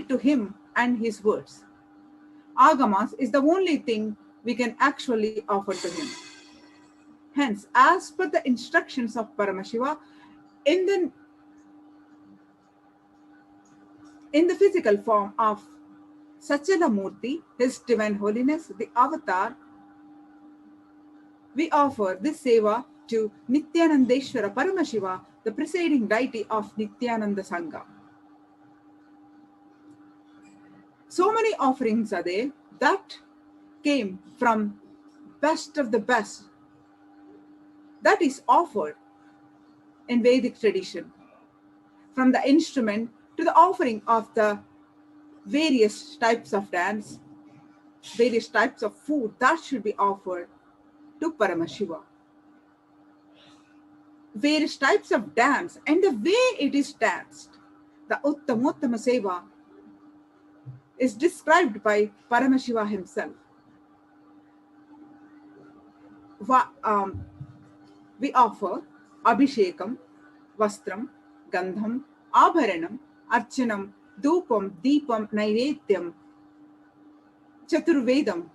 to him and his words. Agamas is the only thing we can actually offer to him. Hence, as per the instructions of Paramashiva, in the physical form of Sachala Murti, His Divine Holiness, the Avatar, we offer this seva to Nithyanandeshwara Paramashiva, the presiding deity of Nithyananda Sangha. So many offerings are there that came from best of the best that is offered in Vedic tradition, from the instrument to the offering of the various types of dance, various types of food that should be offered to Paramashiva. Various types of dance and the way it is danced, the Uttamottama Seva, is described by Paramashiva himself. We offer Abhishekam, Vastram, Gandham, Abharanam, Archanam, Dupam, Deepam, Naivedyam, Chaturvedam,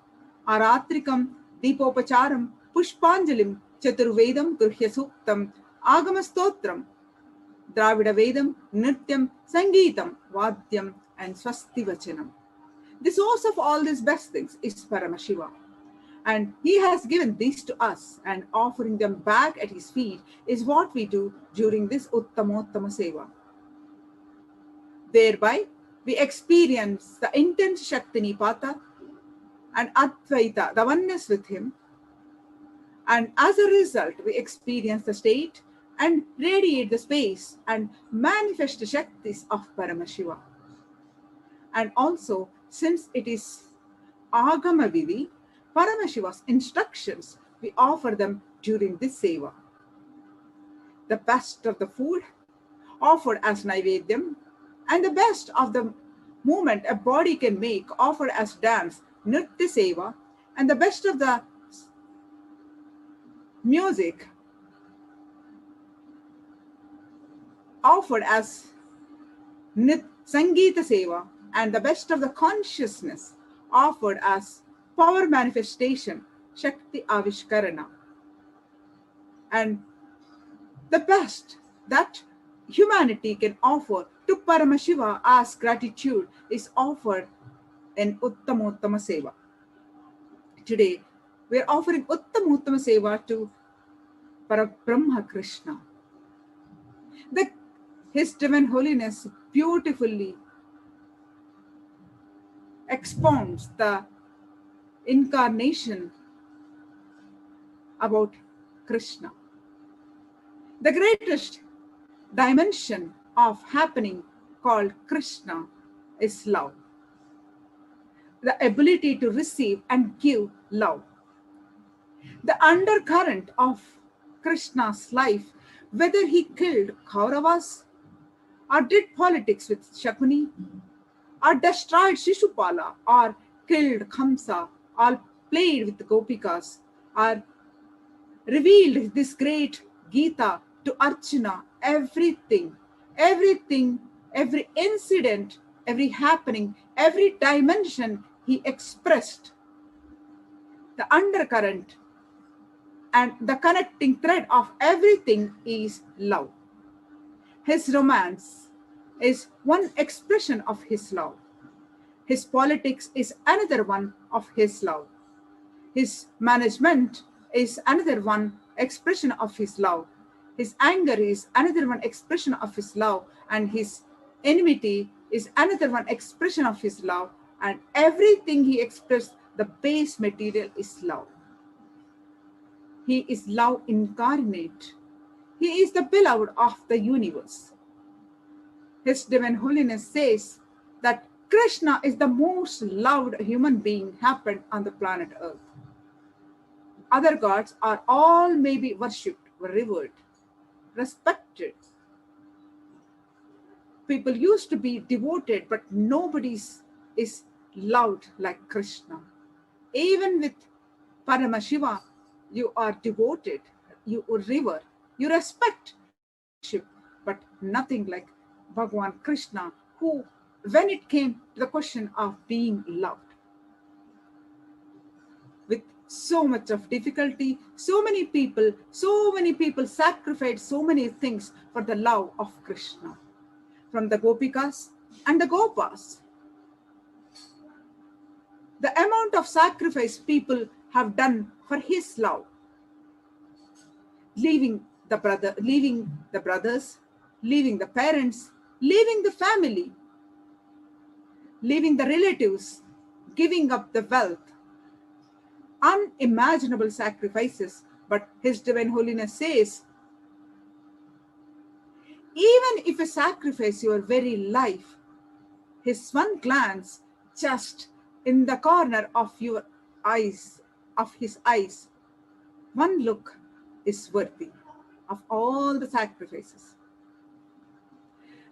Aratrikam, Deepopacharam, Pushpanjalim, Chaturvedam, Gruhya Suktam, Agamastotram, Dravida Vedam, Nrityam, Sangeetam, Vadyam, and Swasti Vachanam. The source of all these best things is Paramashiva. And he has given these to us, and offering them back at his feet is what we do during this Uttamottama Seva. Thereby, we experience the intense Shakti Nipata and Advaita, the oneness with him. And as a result, we experience the state and radiate the space and manifest the Shaktis of Paramashiva. And also, since it is Agama Vidhi, Paramashiva's instructions, we offer them during this seva. The best of the food offered as Naivedyam, and the best of the movement a body can make offered as dance, Nritya Seva, and the best of the music offered as Sangeeta Seva, and the best of the consciousness offered as power manifestation, Shakti Avishkarana. And the best that humanity can offer to Paramashiva as gratitude is offered in Uttamottama Seva. Today, we are offering Uttamottama Seva to Parabrahma Krishna. His Divine Holiness beautifully expounds the incarnation about Krishna. The greatest dimension of happening called Krishna is love. The ability to receive and give love. The undercurrent of Krishna's life, whether he killed Kauravas or did politics with Shakuni, or destroyed Shishupala, or killed Kamsa, or played with the Gopikas, or revealed this great Gita to Archana, everything, every incident, every happening, every dimension he expressed. The undercurrent and the connecting thread of everything is love. His romance is one expression of his love. His politics is another one of his love. His management is another one expression of his love. His anger is another one expression of his love. And his enmity is another one expression of his love. And everything he expressed, the base material is love. He is love incarnate. He is the beloved of the universe. His Divine Holiness says that Krishna is the most loved human being happened on the planet Earth. Other gods are all maybe worshipped, revered, respected. People used to be devoted, but nobody is loved like Krishna. Even with Paramashiva, you are devoted, you revere, you respect, but nothing like Bhagavan Krishna, who, when it came to the question of being loved. With so much of difficulty, so many people sacrificed so many things for the love of Krishna. From the Gopikas and the Gopas. The amount of sacrifice people have done for his love. Leaving the brothers, leaving the parents, leaving the family, leaving the relatives, giving up the wealth. Unimaginable sacrifices, but His Divine Holiness says, even if you sacrifice your very life, His one glance just in the corner of your eyes, of His eyes, one look is worthy of all the sacrifices.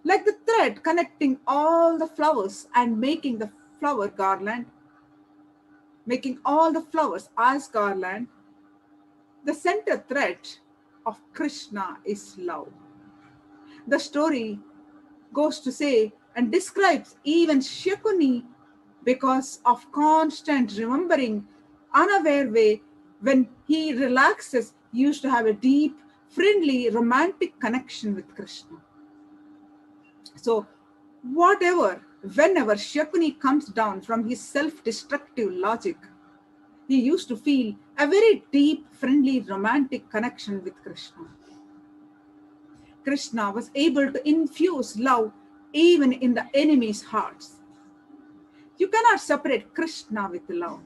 Like the thread connecting all the flowers and making the flower garland, making all the flowers as garland, the center thread of Krishna is love. The story goes to say and describes even Shakuni, because of constant remembering, unaware way, when he relaxes, used to have a deep, friendly, romantic connection with Krishna. So whenever Shakuni comes down from his self-destructive logic, he used to feel a very deep, friendly, romantic connection with Krishna. Krishna was able to infuse love even in the enemy's hearts. You cannot separate Krishna with love.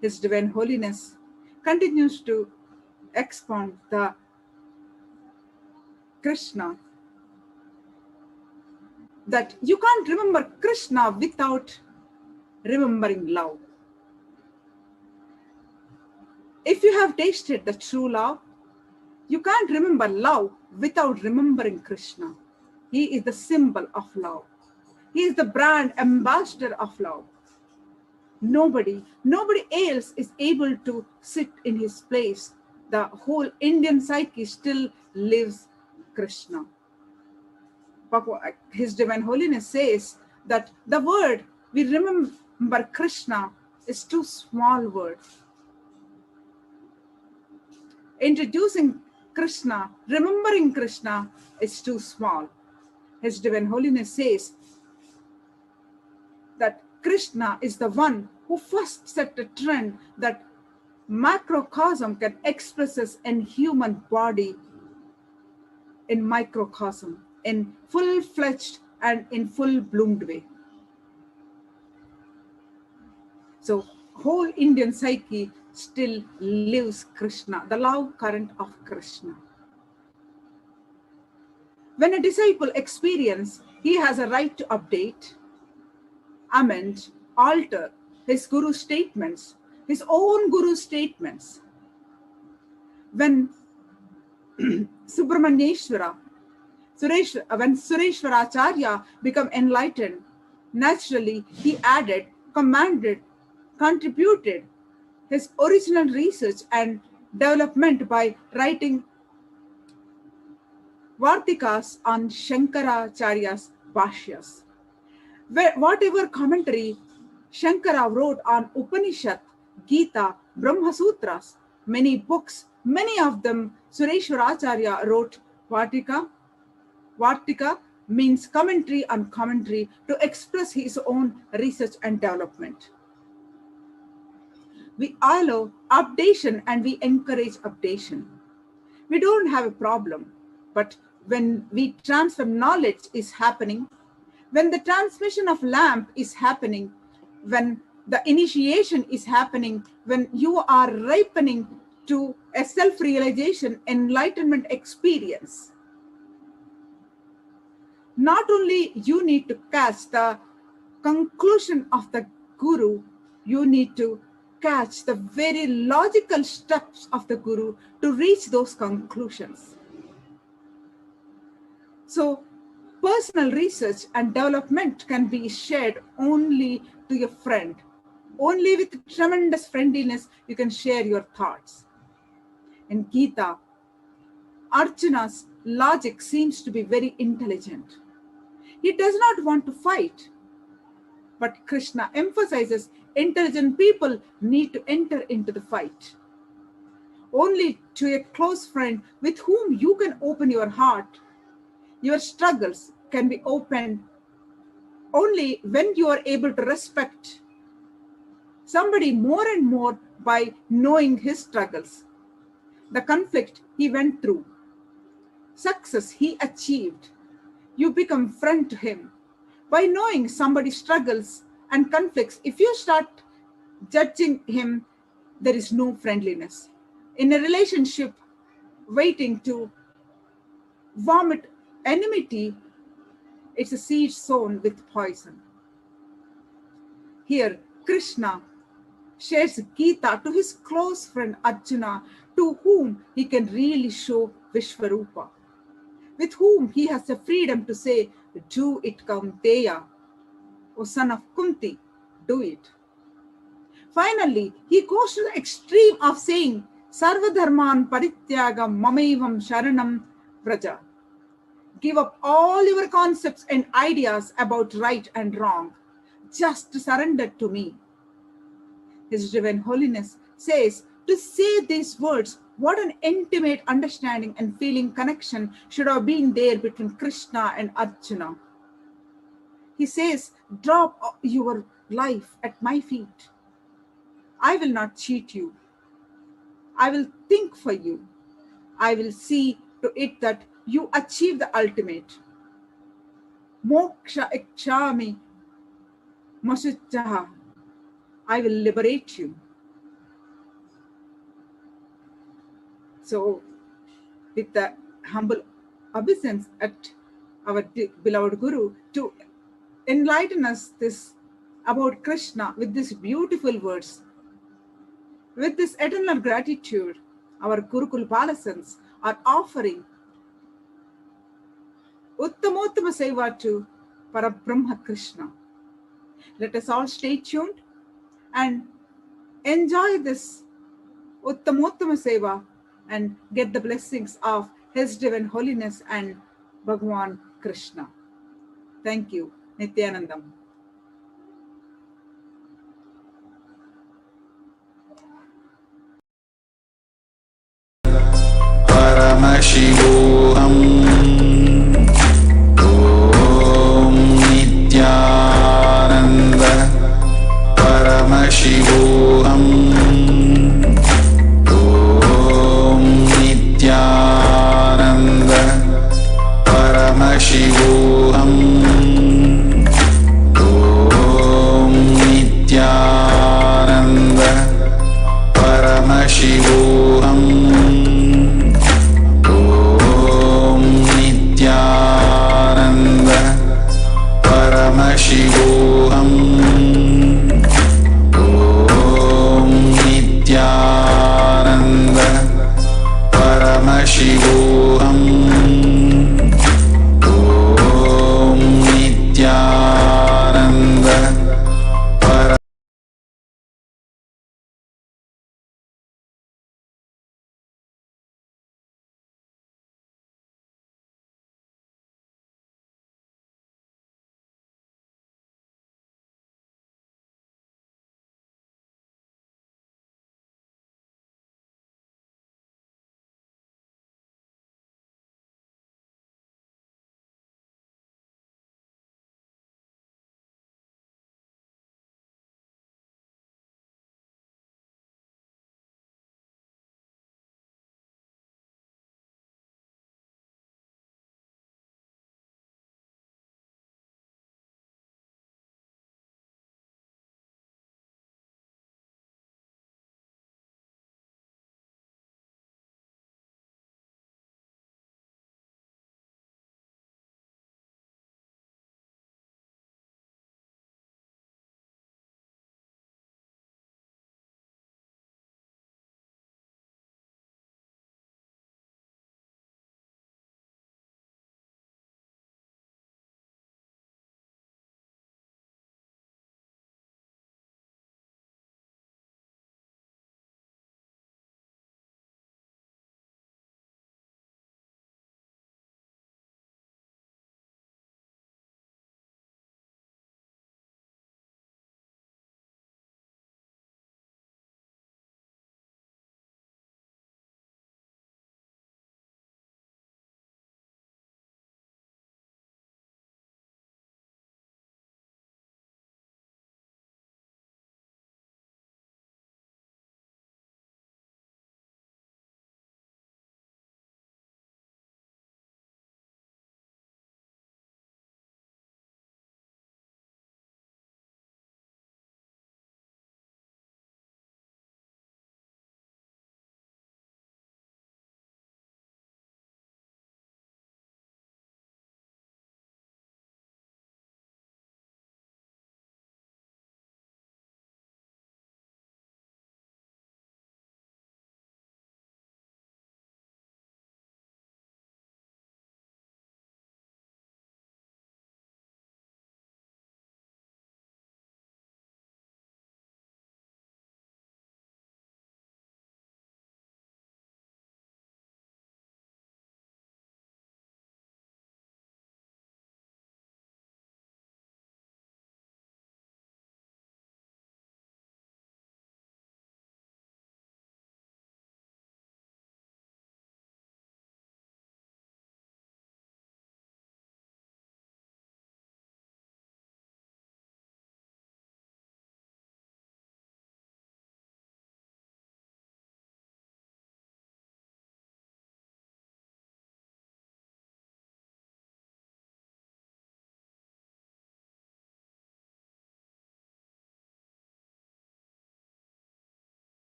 His Divine Holiness continues to expound the Krishna, that you can't remember Krishna without remembering love. If you have tasted the true love, you can't remember love without remembering Krishna. He is the symbol of love. He is the brand ambassador of love. Nobody else is able to sit in his place. The whole Indian psyche still lives Krishna. His Divine Holiness says that the word we remember Krishna is too small word. Introducing Krishna, remembering Krishna is too small. His Divine Holiness says that Krishna is the one who first set a trend that macrocosm can express in human body in microcosm, in full-fledged and in full-bloomed way. So whole Indian psyche still lives Krishna, the love current of Krishna. When a disciple experiences, he has a right to update, amend, alter his guru statements, his own guru statements. When Sureshwaracharya became enlightened, naturally he added, commanded, contributed his original research and development by writing Vartikas on Shankaracharya's Bhashyas. Whatever commentary Shankara wrote on Upanishad, Gita, Brahma Sutras, many books, many of them Sureshwaracharya wrote Vartika. Vartika means commentary on commentary to express his own research and development. We allow updation and we encourage updation. We don't have a problem, but when we transfer knowledge is happening, when the transmission of lamp is happening, when the initiation is happening, when you are ripening to a self-realization, enlightenment experience, not only you need to catch the conclusion of the Guru, you need to catch the very logical steps of the Guru to reach those conclusions. So, personal research and development can be shared only to your friend. Only with tremendous friendliness you can share your thoughts. In Gita, Arjuna's logic seems to be very intelligent. He does not want to fight, But Krishna emphasizes intelligent people need to enter into the fight. Only to a close friend with whom you can open your heart, your struggles can be opened only when you are able to respect somebody more and more by knowing his struggles, the conflict he went through, success he achieved. You become friend to him. By knowing somebody's struggles and conflicts, if you start judging him, there is no friendliness. In a relationship, waiting to vomit enmity, it's a seed sown with poison. Here, Krishna shares Gita to his close friend Arjuna, to whom he can really show Vishwarupa, with whom he has the freedom to say, do it, Kaunteya, O son of Kunti, do it. Finally, he goes to the extreme of saying, Sarvadharman Parityagam Mamaivam Sharanam Vraja. Give up all your concepts and ideas about right and wrong. Just surrender to me. His Divine Holiness says, to say these words, what an intimate understanding and feeling connection should have been there between Krishna and Arjuna. He says, drop your life at my feet. I will not cheat you. I will think for you. I will see to it that you achieve the ultimate. Moksha ikshami masuchaha. I will liberate you. So, with the humble obeisance at our beloved Guru to enlighten us this about Krishna with these beautiful words, with this eternal gratitude, our Gurukul Balasans are offering Uttamottama Seva to Parabrahma Krishna. Let us all stay tuned and enjoy this Uttamottama Seva and get the blessings of His Divine Holiness and Bhagavan Krishna. Thank you. Nithyanandam. Paramashivoham. Om Nithyananda Paramashivoham. Om Nithyananda Paramashivoham. Om Nithyananda Paramashivoham. Paramashivoham. Om Nithyananda Paramashivoham. Om Nithyananda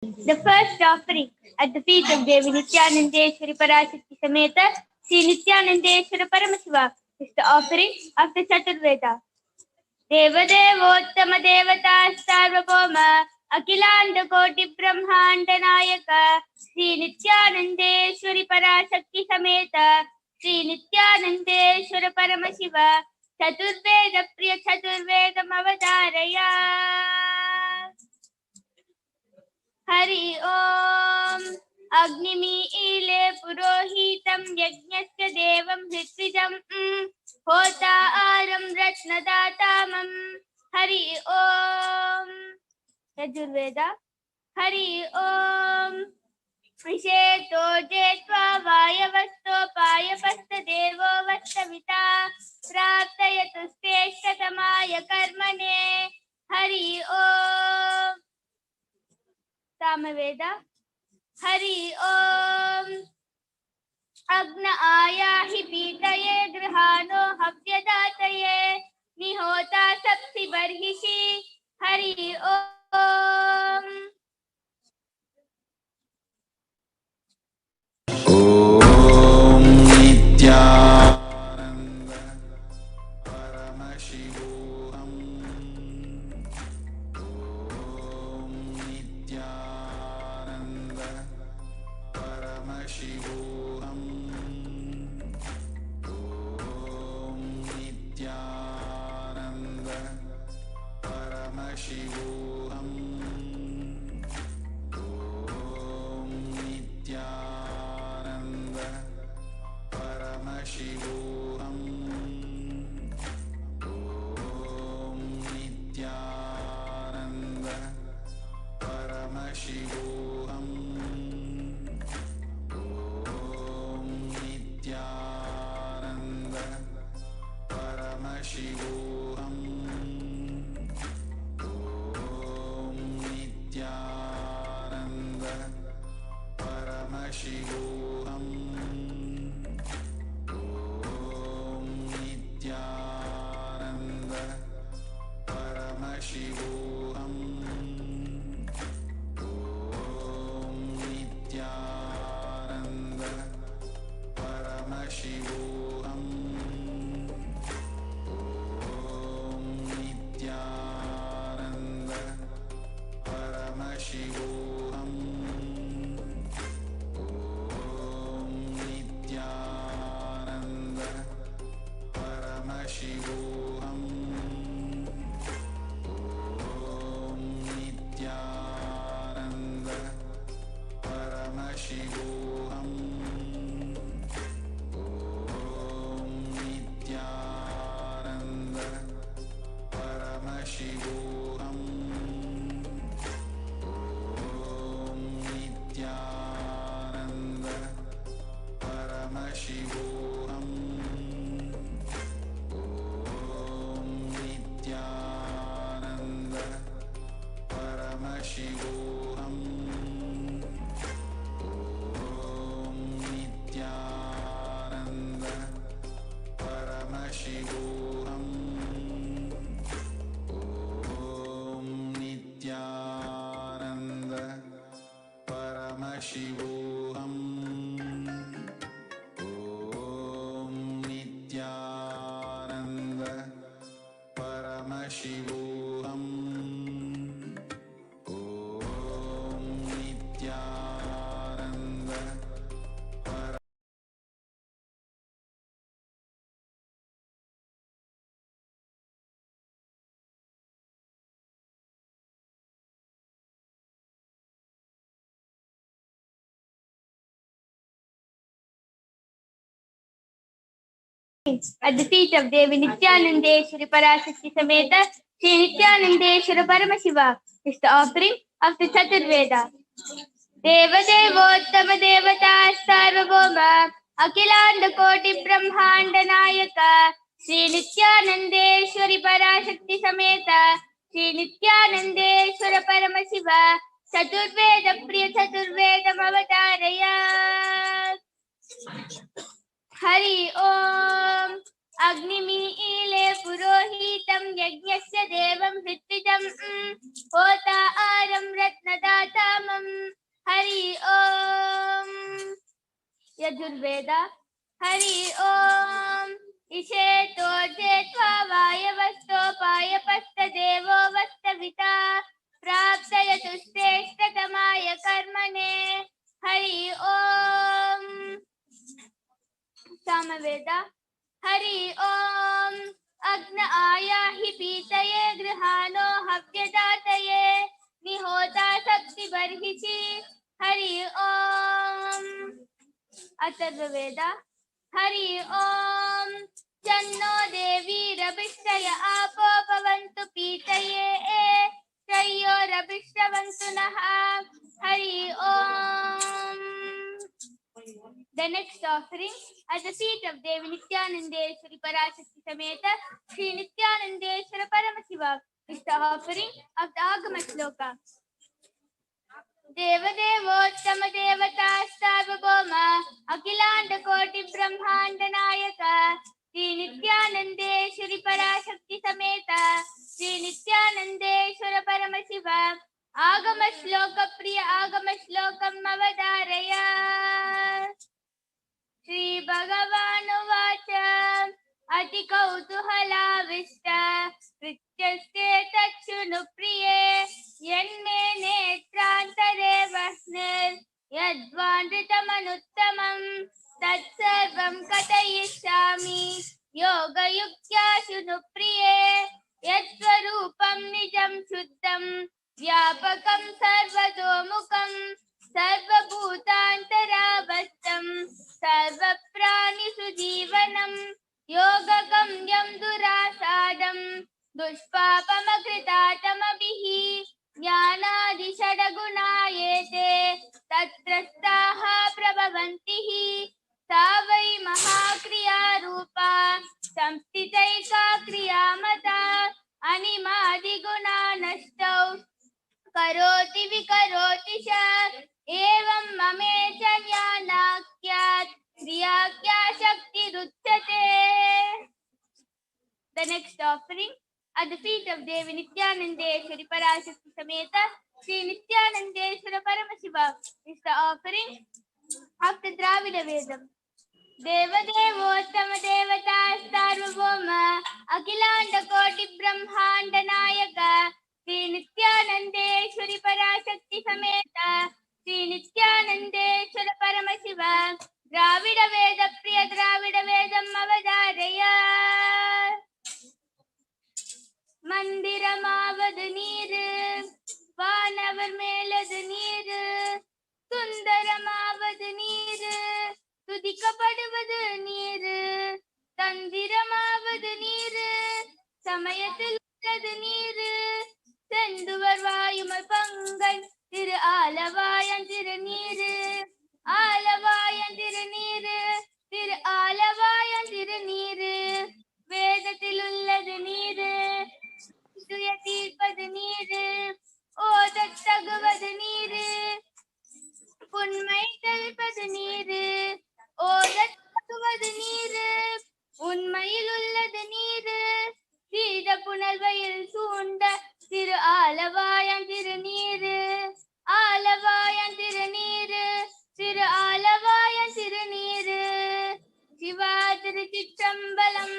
The first offering at the feet of Devi Nithyanandeshwari Parashakti Sameta Sri Nithyanandeshwara Paramashiva is the offering of the Chaturveda. Devadevottama Devata Sarvabhauma Akilanda Koti Brahmanda Nayaka Sri Nithyanandeshwari Parashakti Sameta Sri Nithyanandeshwara Paramashiva Chaturveda Priya Chaturvedam Avadaraya. Hari Om Agnimi Purohitam Yajnasya Devam Ritrijam Hota Aram Ratnadatamam. Hari Om Yajurveda. Hari Om Visheto Jetva Vayavasto Payapasta Devo Vastavita Praptayatu Steshtatamaya Karmane. Hari Om Samaveda. Hari Om Agna Ayahi Pitaye Grihano Havyadataye Nihota Sapsi Barhishi. Hari Om Om Nithyananda Paramashivoham. Om Nithyananda Paramashivoham. Om Nithyananda Paramashivoham. Om Nithyananda Paramashivoham. Om Nithyananda Paramashivoham. Om Nithyananda Paramashivoham. Om Nithyananda Paramashivoham. Om Nithyananda Paramashivoham. Om Nithyananda Paramashivoham. Om Nithyananda Paramashivoham. Om Nithyananda Paramashivoham. Om Nithyananda Paramashivoham. Om Nithyananda Paramashivoham. Om Nithyananda Paramashivoham. Om Nithyananda Paramashivoham. Om Nithyananda Paramashivoham. Om Nithyananda Paramashivoham. Om Nithyananda Paramashivoham. Om Nithyananda at the feet of Devi Nithyanandeshwari Parashakti Sameta Sri Nithyanandeshwara Paramashiva is the offering of the Chaturveda. Devadevottama Devata Sarvabhauma Akilanda Koti Brahmanda Nayaka Sri Nithyanandeshwari Parashakti Sameta Sri Nithyanandeshwara Paramashiva Chaturveda Priya Chaturvedam Avadaraya. Hari Om Agnimi Purohitam यज्ञस्य देवं हृत्विजम् होता आरं रत्नदातामं हरि ओम। यजुर्वेद हरि ओम। इषेतो जेत्वा वायवस्तोपायपस्तदेवो वस्तविता प्राप्तयतुश्रेष्ठतमाय कर्मणे हरि ओम। सामवेद हरि ओम। अग्न आयाहि पीतये गृहाणो हव्यदातये निहोता शक्ति बर्हिषि हरि ओम। अथर्ववेद हरि ओम। चन्नो देवी रविष्टय आपो भवन्तु पीतये त्रयोरभिष्टवन्तु नः हरि ओम। The next offering at the feet of Devi Nithyanandeshwari Parashakti Sameta Sri Nithyanandeshwara Paramashiva is the offering of the Agama Shloka. देवदेवोत्तम देवता सार्वभौम अखिलांड कोटि ब्रह्मांड नायक श्री नित्यानंदेश्वरी पराशक्ति समेत श्री नित्यानंदेश्वर परमशिव आगम श्लोक प्रिय आगम श्लोकम् अवधारय। श्री भगवानुवाच अति कौतूहलाविष्ट पृच्छस्ते तच्छृणु प्रिये यन्मे नेत्रान्तरे वह्निर् यद्वानृतमनुत्तमम् तत्सर्वं कथयिष्यामि योगयुक्त्या शृणु प्रिये यत्स्वरूपं निजं शुद्धं व्यापकं सर्वतोमुखं सर्वभूतान्तरावस्थं सर्वप्राणिषु जीवनं योगगम्यं दुरासादं दुष्पापमकृतातमभिः ज्ञानादिषड्गुणायेते तत्रस्ताः प्रभवन्ति सा वै महाक्रिया रूपा संस्थितैका क्रियामता अनिमादिगुणा नष्टौ करोति विकरोति च एवं ममेच ज्ञानाख्यात् क्रियाख्या शक्तिरुच्यते। The next offering at the feet of Devi Nithyanandeshwari Parashakti Sameta Sri Nithyanandeshwara Paramashiva is the offering of the Dravida Vedam. देवदेवोत्तम देवता सार्वभौम अखिलांड कोटि ब्रह्मांड नायक श्री नित्यानंदेश्वरी पराशक्ति समेत श्री नित्यानंदेश्वर परमशिव द्राविड वेद प्रिय द्राविड वेदम् अवधारय। मंदिरमावद नीर वानवर मेलद नीर सुंदरमावद नीर துதிக்கப்படுவது நீர் தந்திரமாவது நீர் சமயத்தில் உள்ளது நீர் செந்துவர் வாயுமல் பங்கன் திரு ஆலவாயன் திரு நீர் ஆலவாயன் திரு நீர் திரு ஆலவாயன் திரு நீர் வேதத்தில் உள்ளது நீர் சுய தீர்ப்பது நீர் ஓதத் தகுவது நீர் புன்மை தெளிப்பது நீர் ஓதத்துவது நீர் உண்மையில் உள்ளது நீர் சீத புனல்வையில் சூண்ட திரு ஆலவாயன் திரு நீர் ஆலவாயன் திரு நீர் திரு ஆலவாயன் திரு நீர் சிவா திருச்சிற்றம்பலம்.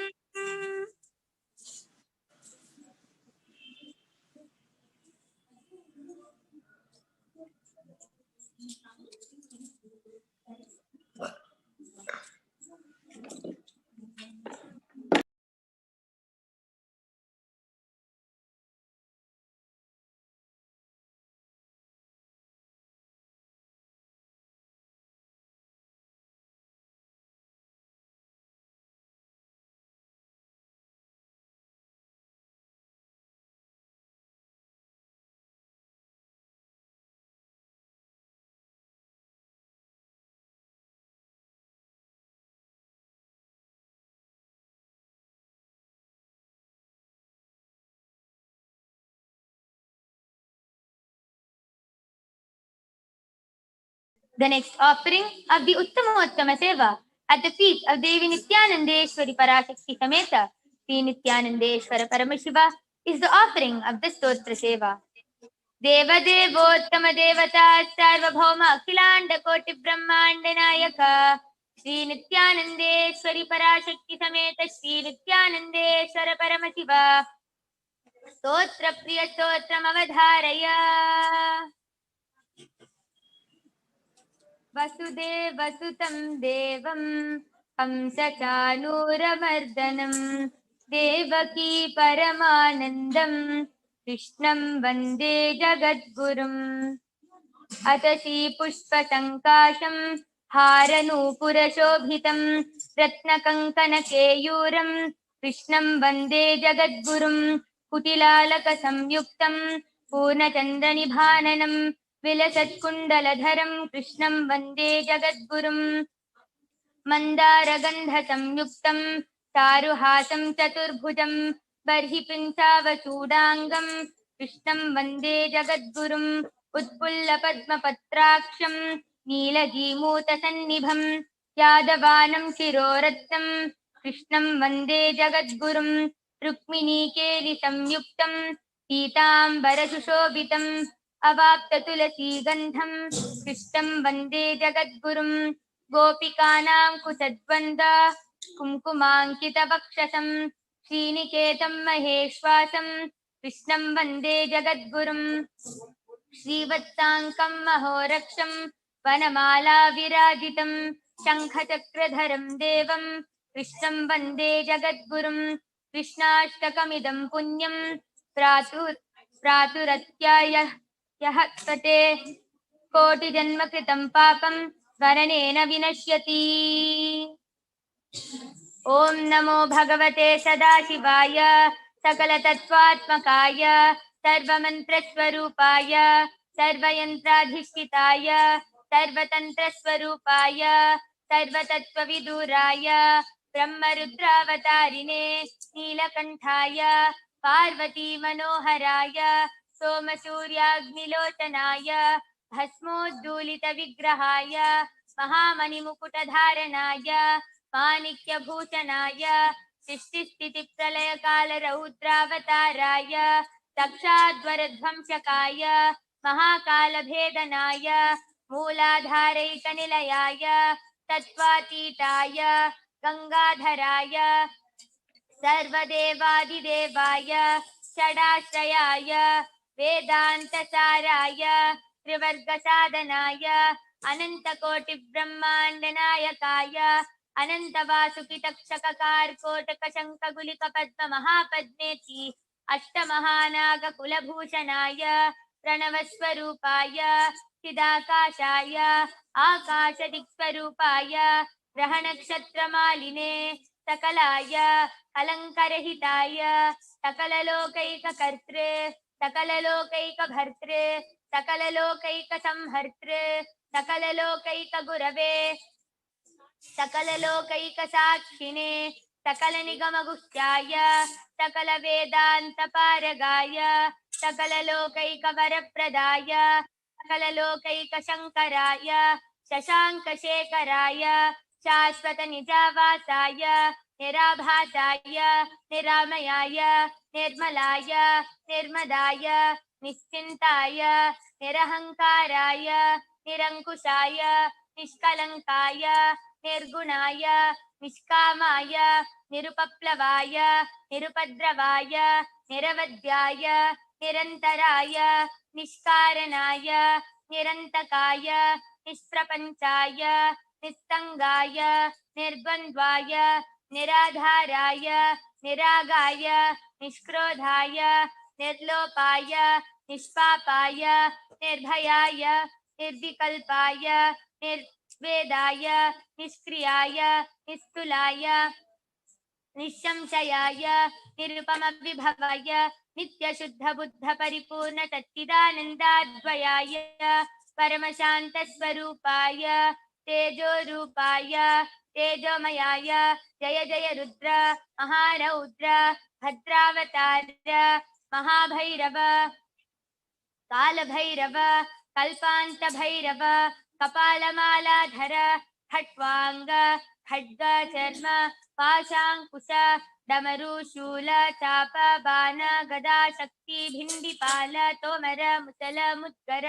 The next offering of the Uttama Seva at the feet of Devi Nithyanandeshwari Parashakti Sameta Sri Nithyanandeshwara Paramashiva is the offering of the Stotra Seva. Deva Devottama Devata Sarvabhauma Akhilanda Koti Brahmanda Nayaka Sri Nithyanandeshwari Parashakti Sameta Sri Nithyanandeshwara Paramashiva Stotra Priya Stotram Avadharaya Vasudevasutam Devam Hamsachanuramardanam Devaki Paramanandam Krishnam Vande Jagatgurum Atasi Pushpa Sankasham Haranupurashobhitam Ratnakankana Keyuram Krishnam Vande Jagatgurum Kutilalaka Samyuktam Purnachandani Bhananam Vilasat Kundaladharam Krishnam Vande Jagatgurum Mandaragandha Samyuktam Taruhasam Chaturbhujam Barhi Pinchavachoodangam Krishnam Vande Jagadgurum Utpulla Padma Patraksham Neelajimuta Sannibham Yadavanam Shirorattam Krishnam Vande Jagadgurum Rukmini Keli Samyuktam Peetambara Sushobhitam Avapta Tulasi Gandham Krishnam Vande Jagadgurum Gopikanam Kusadvanda Kumkumankita Vakshasam Sriniketam Maheshwasam Krishnam Vande Jagadgurum Srivatsankam Mahoraksham Vanamala Virajitam Shankhatakradharam Devam Krishnam Vande Jagadgurum Krishnashtakamidam Punyam Praturatyaya Yahatvate Koti Janma Kritam Papam Varanena Vinashyati Om Namo Bhagavate Sadashivaya Sakala Tattvatmakaya Sarvamantra Swarupaya Sarvayantradhishkitaya Sarvatantra Swarupaya Sarvatattvaviduraya Brahmarudravatarine Neelakanthaya Parvati Manoharaya Somasuryagnilochanaya Bhasmodulita Vigrahaya Mahamanimukutadharanaya Manikya-bhushanaya Srishti-sthiti-pralaya-kala-raudravataraya Dakshadvaradvamshakaya Mahakala-bhedanaya Mooladharaika-nilayaya Tattvatitaya Gangadharaya Sarvadevadidevaya Shadashrayaya Vedantasaraya Trivargasadhanaya Anantakoti-brahmandanayakaya Anantavasukitakshakarkotakashankagulikapatmamahapadmeti Ashtamahanaga-kulabhushanaya Pranavaswarupaya Chidakashaya Akashadikswarupaya Grahanakshatramaline Sakalaya Alankarahitaya Sakalalokaikakartre Sakalalokaikabhartre Sakalalokaikasamhartre Sakalalokaikagurave Sakalalokaikasakshine Sakalanigamagustyaya Sakalavedantapāragāya Sakalalokaikavaradpradāya Sakalalokaikashankarāya Shashankashekarāya Shashvatanijavasaya Nirabhasaya Niramayaya Nirmalaya Nirmadaya Nischintaya Nirahankaraya Nirankushaya Nishkalankaya Nirgunaya Nishkamaya Nirupaplavaya Nirupadravaya Niravadyaya Nirantaraya Nishkaranaya Nirantakaya Nishprapanchaya Nistangaya Nirbandvaya Niradharaya Niragaya Nishkrodhaya Nirlopaya Nishpapaya Nirbhayaya Nirvikalpaya Nirvedaya Nishkriyaya Nistulaya Nishamshayaya Nirupamavibhavaya Nityashuddha Buddha Paripurna Satchidanandadvayaya Paramashantasvarupaya Tejo Rupaya Tejomayaya Jaya Jaya Rudra Maharaudra Bhadravatara Mahabhairava Kalabhairava Kalpanta Bhairava Kapalamaladhara Khatwanga Khadga Charma Pashankusha डमरू शूल चाप बाण गदा शक्ति भिंडिपाल तोमर मुसल मुद्गर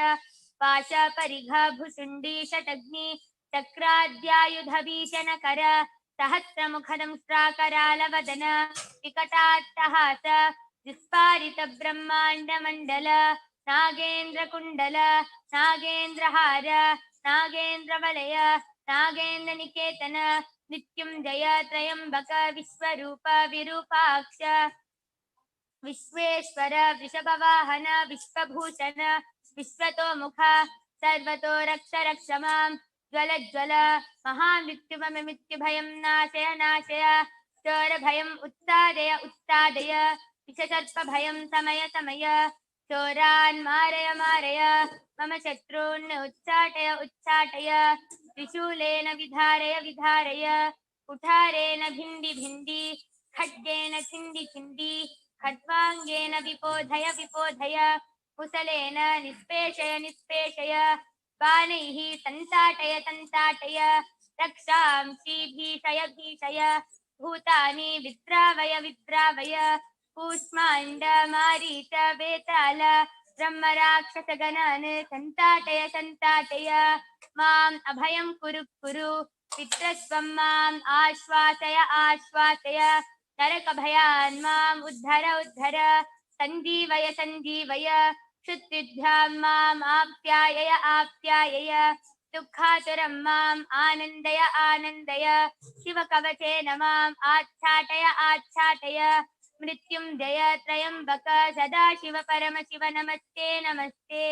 पाश परिघ भुसुंडी षटग्नि चक्राद्यायुध भीषण कर सहस्रमुखदंष्ट्राकराल वदन विकटाट्टहास विस्फारित ब्रह्मांड मंडल नागेन्द्र कुंडल नागेन्द्र हार नागेन्द्र वलय नागेन्द्र निकेतन नित्युंजय त्रयंबक विश्वरूप विरूपाक्ष विश्वेश्वर वृषभवाहन विश्वभूषण विश्वतोमुख सर्वतो रक्ष रक्ष मां ज्वल ज्वल महामृत्युममृत्युभयं नाशय नाशय चोरभयम् उत्सादय उत्सादय विषसर्पभयं समय समय चोरान् मारय मारय मम शत्रून् उच्चाटय उच्चाटय त्रिशूलेन विधारय विधारय कुठारेण भिण्डि भिण्डि खड्गेन छिण्डि छिण्डि खड्वाङ्गेन विपोधय विपोधय कुशलेन निष्पेषय निष्पेषय बाणैः सन्ताटय सन्ताटय रक्षांसि भीषय भीषय भूतानि विद्रावय विद्रावय कूष्माण्ड मारीच वेताल ब्रह्मराक्षसगणान् सन्ताटय सन्ताटय माम् अभयं कुरु कुरु पितृस्वं माम् आश्वासय आश्वासय नरकभयान् माम् उद्धर उद्धर सञ्जीवय सञ्जीवय क्षुत्रिभ्यां माम् आप्यायय आप्यायय दुःखातुरं माम् आनन्दय आनन्दय शिवकवचेन माम् आच्छाटय आच्छाटय मृत्युञ्जय त्रयंबक सदाशिव परमशिव नमस्ते नमस्ते।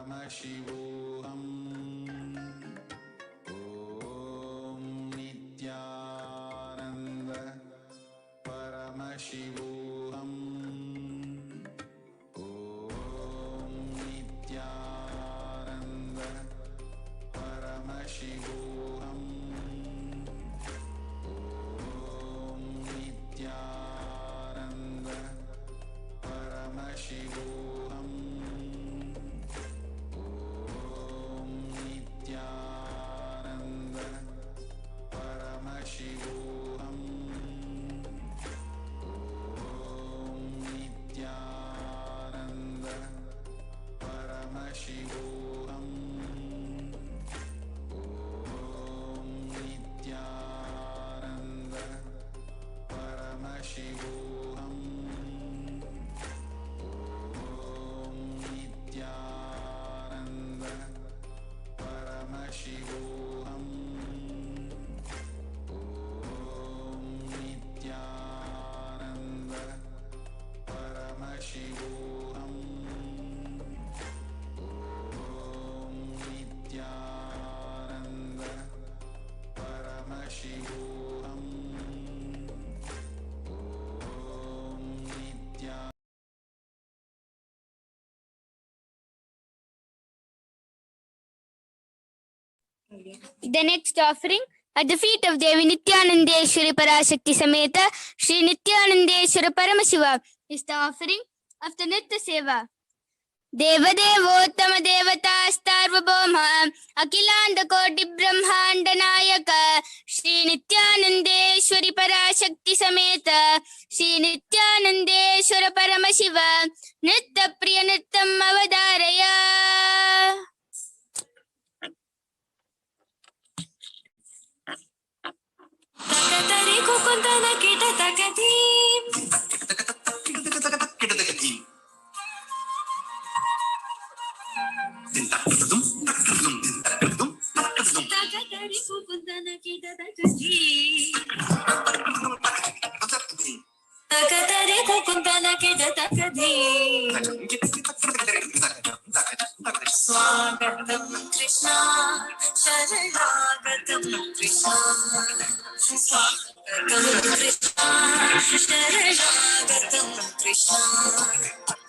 Paramashivoham. Om Nithyananda Paramashivoham. Om Nithyananda Paramashivoham. Om Nithyananda Paramashivoham. Paramashivoham. Om Nithyananda Paramashivoham. Om Nithyananda Paramashivoham. Om Nithyananda. The next offering at the feet of Devi Nithyanandeshwari Parashakti Sameta Shri Nithyanandeshwara Paramashiva is the offering of the Nitya Seva. Devadevottama Devata Starvabhoma Akilanda Koti Brahmanda Nayaka Shri Nithyanandeshwari Parashakti Sameta Shri Nithyanandeshwara Paramashiva Nitya Priya Nityam Avadaraya. Takatari kukundana kita takati. Takatari kukundana kita takati. Takatari kukundana kita takati. Swagatam Krishna, Sharanagatam Krishna. Swagatam Krishna, Sharanagatam Krishna.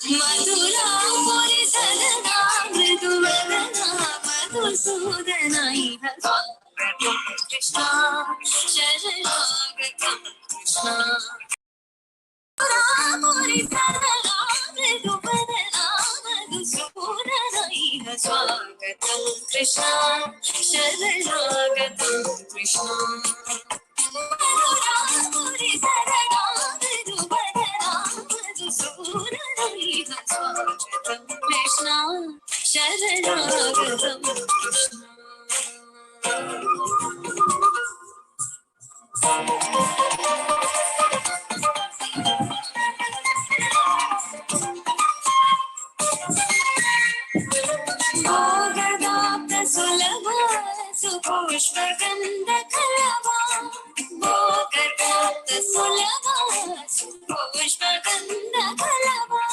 Madhura Muri Sadana, Mriduvadana, Madhusudana Iha. Swagatam Krishna, Sharanagatam Krishna. Muri Sadana, Mriduvadana, Madhusudana Iha. Swagatam Krishna, Sharanagatam Krishna. Muri Sadana, Mriduvadana, Madhusudana Iha. Swagatam Krishna, Sharanagatam Krishna. Bhogadapta sulabha supushpagandha kalava. Bhogadapta sulabha supushpagandha kalava.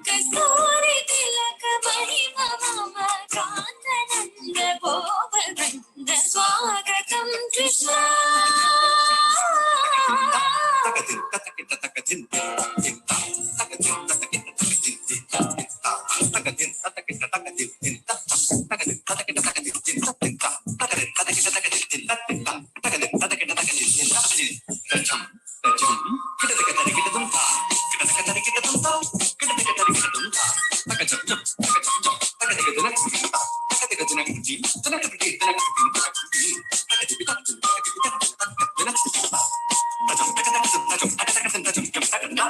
Kasturi tilaka mahima mama kandananda bhovagandha. Swagatam Krishna.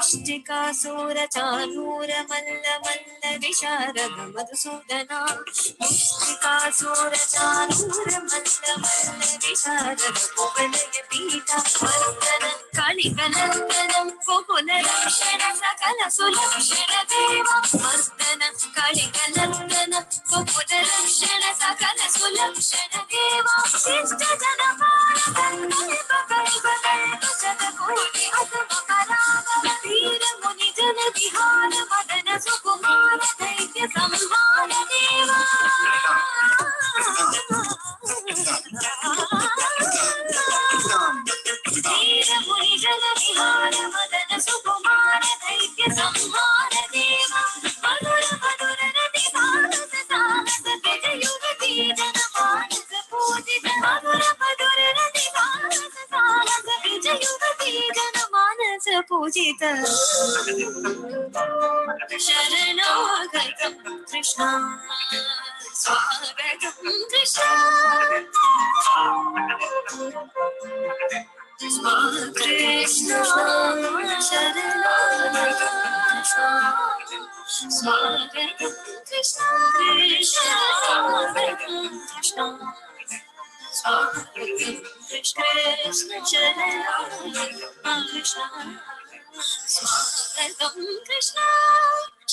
Mustikasura chanura malla malla visharada madhusudana. Mustikasura chanura malla malla visharada kovalaya pita vardana kalikalandanam kopunarakshana sakala sulakshana deva. Vardana kalikalandanam kopunarakshana sakala sulakshana deva. Shishta janapara kalpa kalpa kalpa jagakoti atmakara. Veera muni jana vihara madana sukumara daitya samhara deva. Veera muni jana vihara madana sukumara daitya samhara deva. Madhura madhura nadi bhagata sahasa bija yugati jana manasa pujita. Madhura madhura nadi bhagata sahasa bija yugati jana manasa pujita. Sharanagatam Krishna, Swagatam Krishna. Krishna, Sharanagatam Krishna, Swagatam Krishna, Sharanagatam Krishna, Swagatam Krishna, Sharanagatam Krishna. Swagatam Krishna,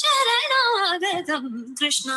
Sharanagatam Krishna.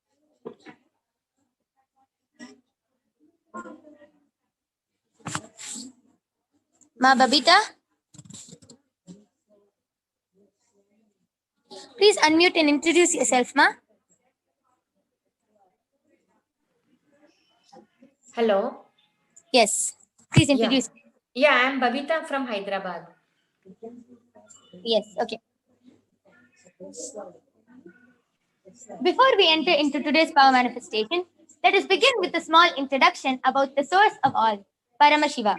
Ma Babita, please unmute and introduce yourself, Ma. Hello. Yes, please Yeah. introduce. Yeah, I'm Babita from Hyderabad. Yes, okay. Before we enter into today's power manifestation, let us begin with a small introduction about the source of all, Paramashiva.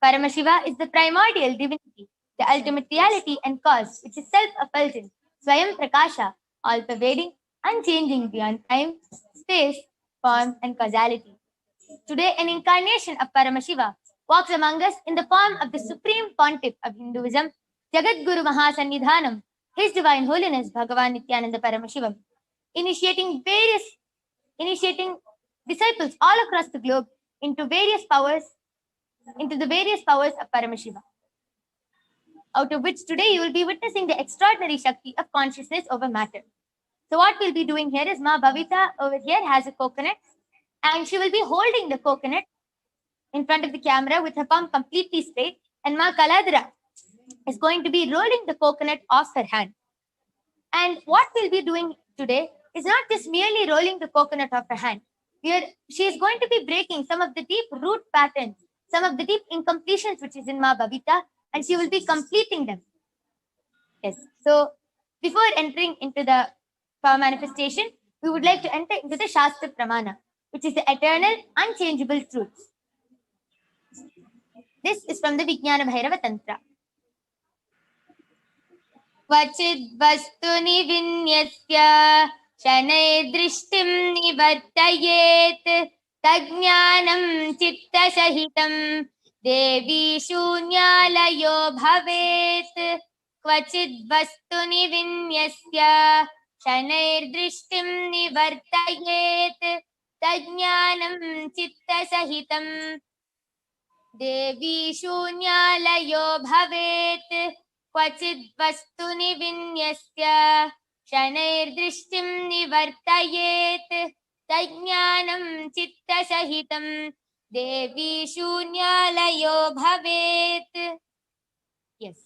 Paramashiva is the primordial divinity, the ultimate reality and cause, which is self-effulgent, Swayam Prakasha, all-pervading, unchanging beyond time, space, form, and causality. Today, an incarnation of Paramashiva walks among us in the form of the Supreme Pontiff of Hinduism, Jagatguru Mahasannidhanam, His Divine Holiness Bhagavan Nithyananda Paramashivam, initiating disciples all across the globe into the various powers of Paramashiva, out of which today you will be witnessing the extraordinary Shakti of consciousness over matter. So what we'll be doing here is Ma Bhavita over here has a coconut, and she will be holding the coconut in front of the camera with her palm completely straight, and Ma Kaladra is going to be rolling the coconut off her hand. And what we'll be doing today is not just merely rolling the coconut off her hand. She is going to be breaking some of the deep root patterns, some of the deep incompletions which is in Ma Bhavita, and she will be completing them. Yes. So before entering into the power manifestation, we would like to enter into the Shastra Pramana, which is the eternal, unchangeable truths. This is from the Vijnana Bhairava Tantra. Vachid vastuni vinyasya shanay drishtim nivartayet tajnanam chitta sahitam devi shunyalayo bhavet. Kvachid vastuni vinyasya shanay drishtim nivartayet tajnanam chitta sahitam devi shunyalayo bhavet. Kvachid vastuni vinyasya shanairdrishtim nivartayet tajnanam chitta sahitam devi shunyalayo bhavet. Yes.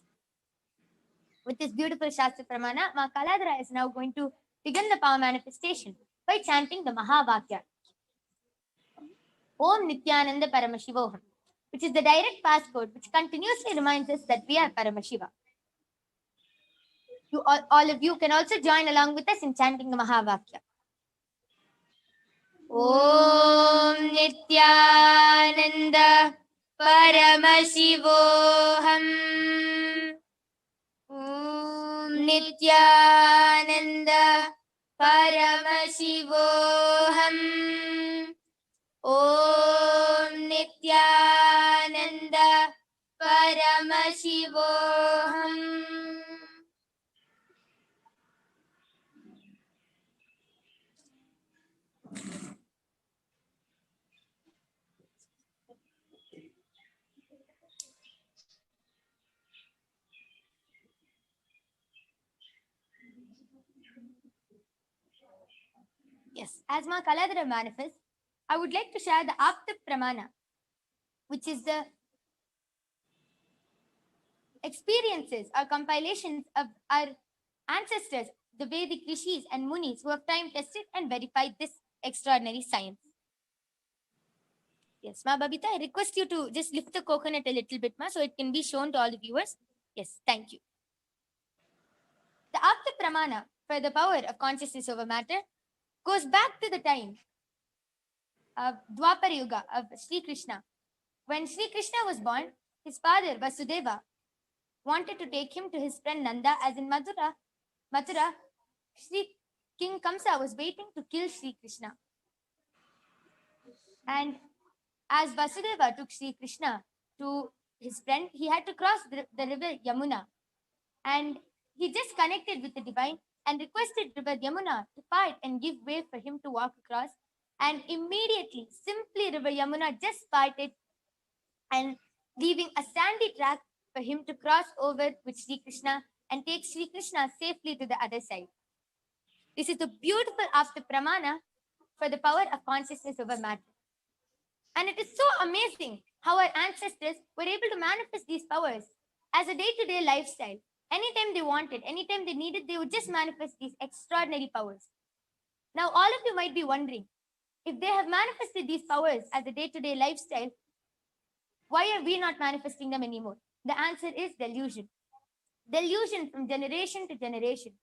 With this beautiful Shastra Pramana, Ma Kaladra is now going to begin the power manifestation by chanting the Mahavakya. Om Nithyananda Paramashivoham, which is the direct passcode which continuously reminds us that we are Paramashiva. All of you can also join along with us in chanting the Mahavakya. Om Nithyananda Paramashivoham. Om Nithyananda Paramashivoham. Om Nithyananda Paramashivoham. Yes, as Ma Kaladra manifests, I would like to share the Apta Pramana, which is the experiences or compilations of our ancestors, the Vedic rishis and munis who have time tested and verified this extraordinary science. Yes, Ma Babita, I request you to just lift the coconut a little bit, Ma, so it can be shown to all the viewers. Yes, thank you. The Apta Pramana for the power of consciousness over matter goes back to the time of Dwapara Yuga of Sri Krishna. When Sri Krishna was born, his father Vasudeva wanted to take him to his friend Nanda, as in Mathura, King Kamsa was waiting to kill Sri Krishna. And as Vasudeva took Sri Krishna to his friend, he had to cross the river Yamuna. And he just connected with the divine and requested river Yamuna to part and give way for him to walk across. And immediately, simply river Yamuna just parted and leaving a sandy track for him to cross over with Sri Krishna and take Sri Krishna safely to the other side. This is the beautiful Apta Pramana for the power of consciousness over matter. And it is so amazing how our ancestors were able to manifest these powers as a day-to-day lifestyle. Anytime they wanted, anytime they needed, they would just manifest these extraordinary powers. Now, all of you might be wondering, if they have manifested these powers as a day-to-day lifestyle, why are we not manifesting them anymore? The answer is delusion. Delusion from generation to generation.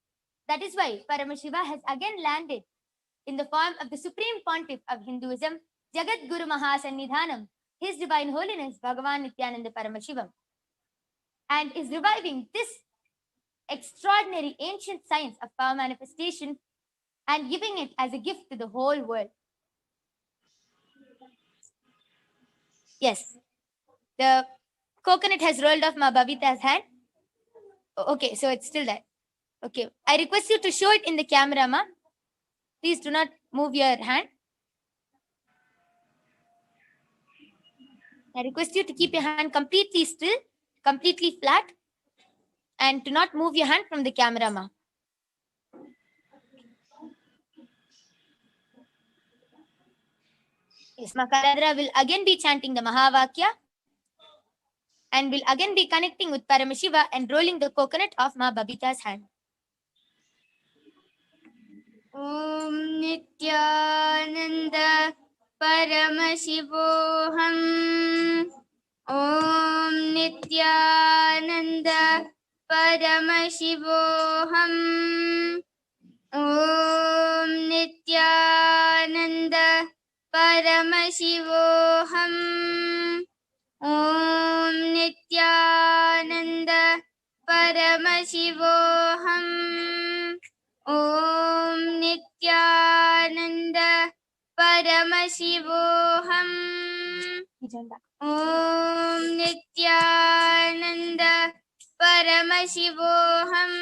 That is why Paramashiva has again landed in the form of the Supreme Pontiff of Hinduism, Jagatguru Mahasannidhanam, His Divine Holiness Bhagavan Nithyananda Paramashivam, and is reviving this extraordinary ancient science of power manifestation and giving it as a gift to the whole world. Yes, the coconut has rolled off Ma Babita's hand. Okay, so it's still there. Okay, I request you to show it in the camera, Ma. Please do not move your hand. I request you to keep your hand completely still, completely flat, and to not move your hand from the camera, Ma. Yes, Ma Kaladra will again be chanting the Mahavakya and will again be connecting with Paramashiva and rolling the coconut off Ma Babita's hand. Om Nithyananda Paramashivoham. Om Nithyananda Paramashivoham. Om Nithyananda Paramashivoham. Om Nithyananda Paramashivoham. Om Nithyananda Paramashivoham. Om Nithyananda Paramashivoham.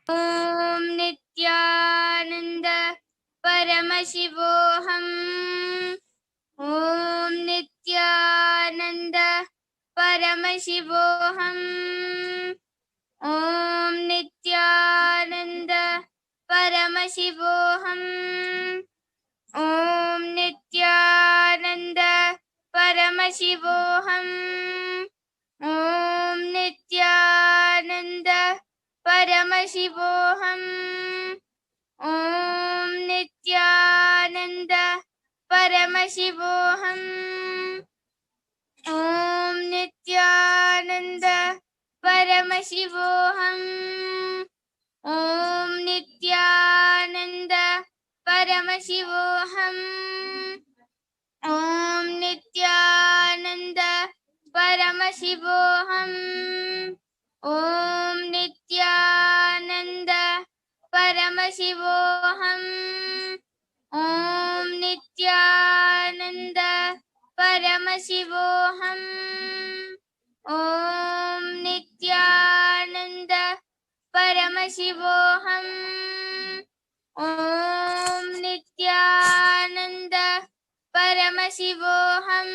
Om Nithyananda Paramashivoham. Om Nithyananda Paramashivoham. Om Nithyananda Paramashivoham. Om Nithyananda Paramashivoham. Om Nithyananda Paramashivoham. Om Nithyananda Paramashivoham. Om Nithyananda Paramashivoham. Om Nithyananda Paramashivoham. Om Nithyananda Paramashivoham. Om Nithyananda Paramashivoham. Om Nithyananda Paramashivoham. Om Nithyananda Paramashivoham. Om Nithyananda Paramashivoham.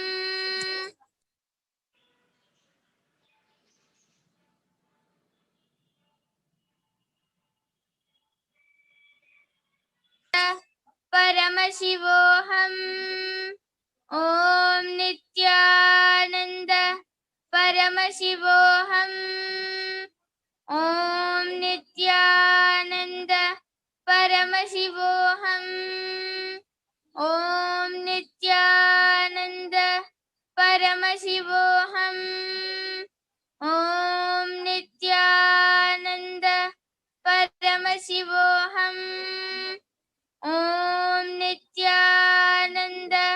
Paramashivoham. Om Nithyananda Paramashivoham. Om Nithyananda Paramashivoham. Om Nithyananda Paramashivoham. Om Nithyananda Paramashivoham. Om Nithyananda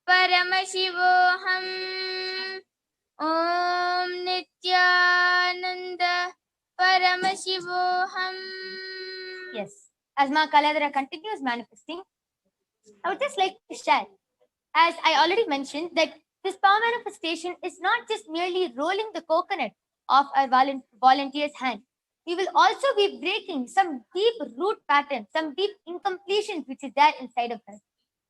Paramashivoham. Om Nithyananda Paramashivoham. Yes, as Ma Kaladra continues manifesting, I would just like to share, as I already mentioned, that this power manifestation is not just merely rolling the coconut off our volunteer's hand. We will also be breaking some deep root patterns, some deep incompletions which is there inside of us.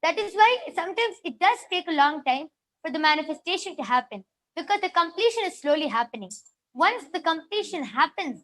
That is why sometimes it does take a long time for the manifestation to happen, because the completion is slowly happening. Once the completion happens,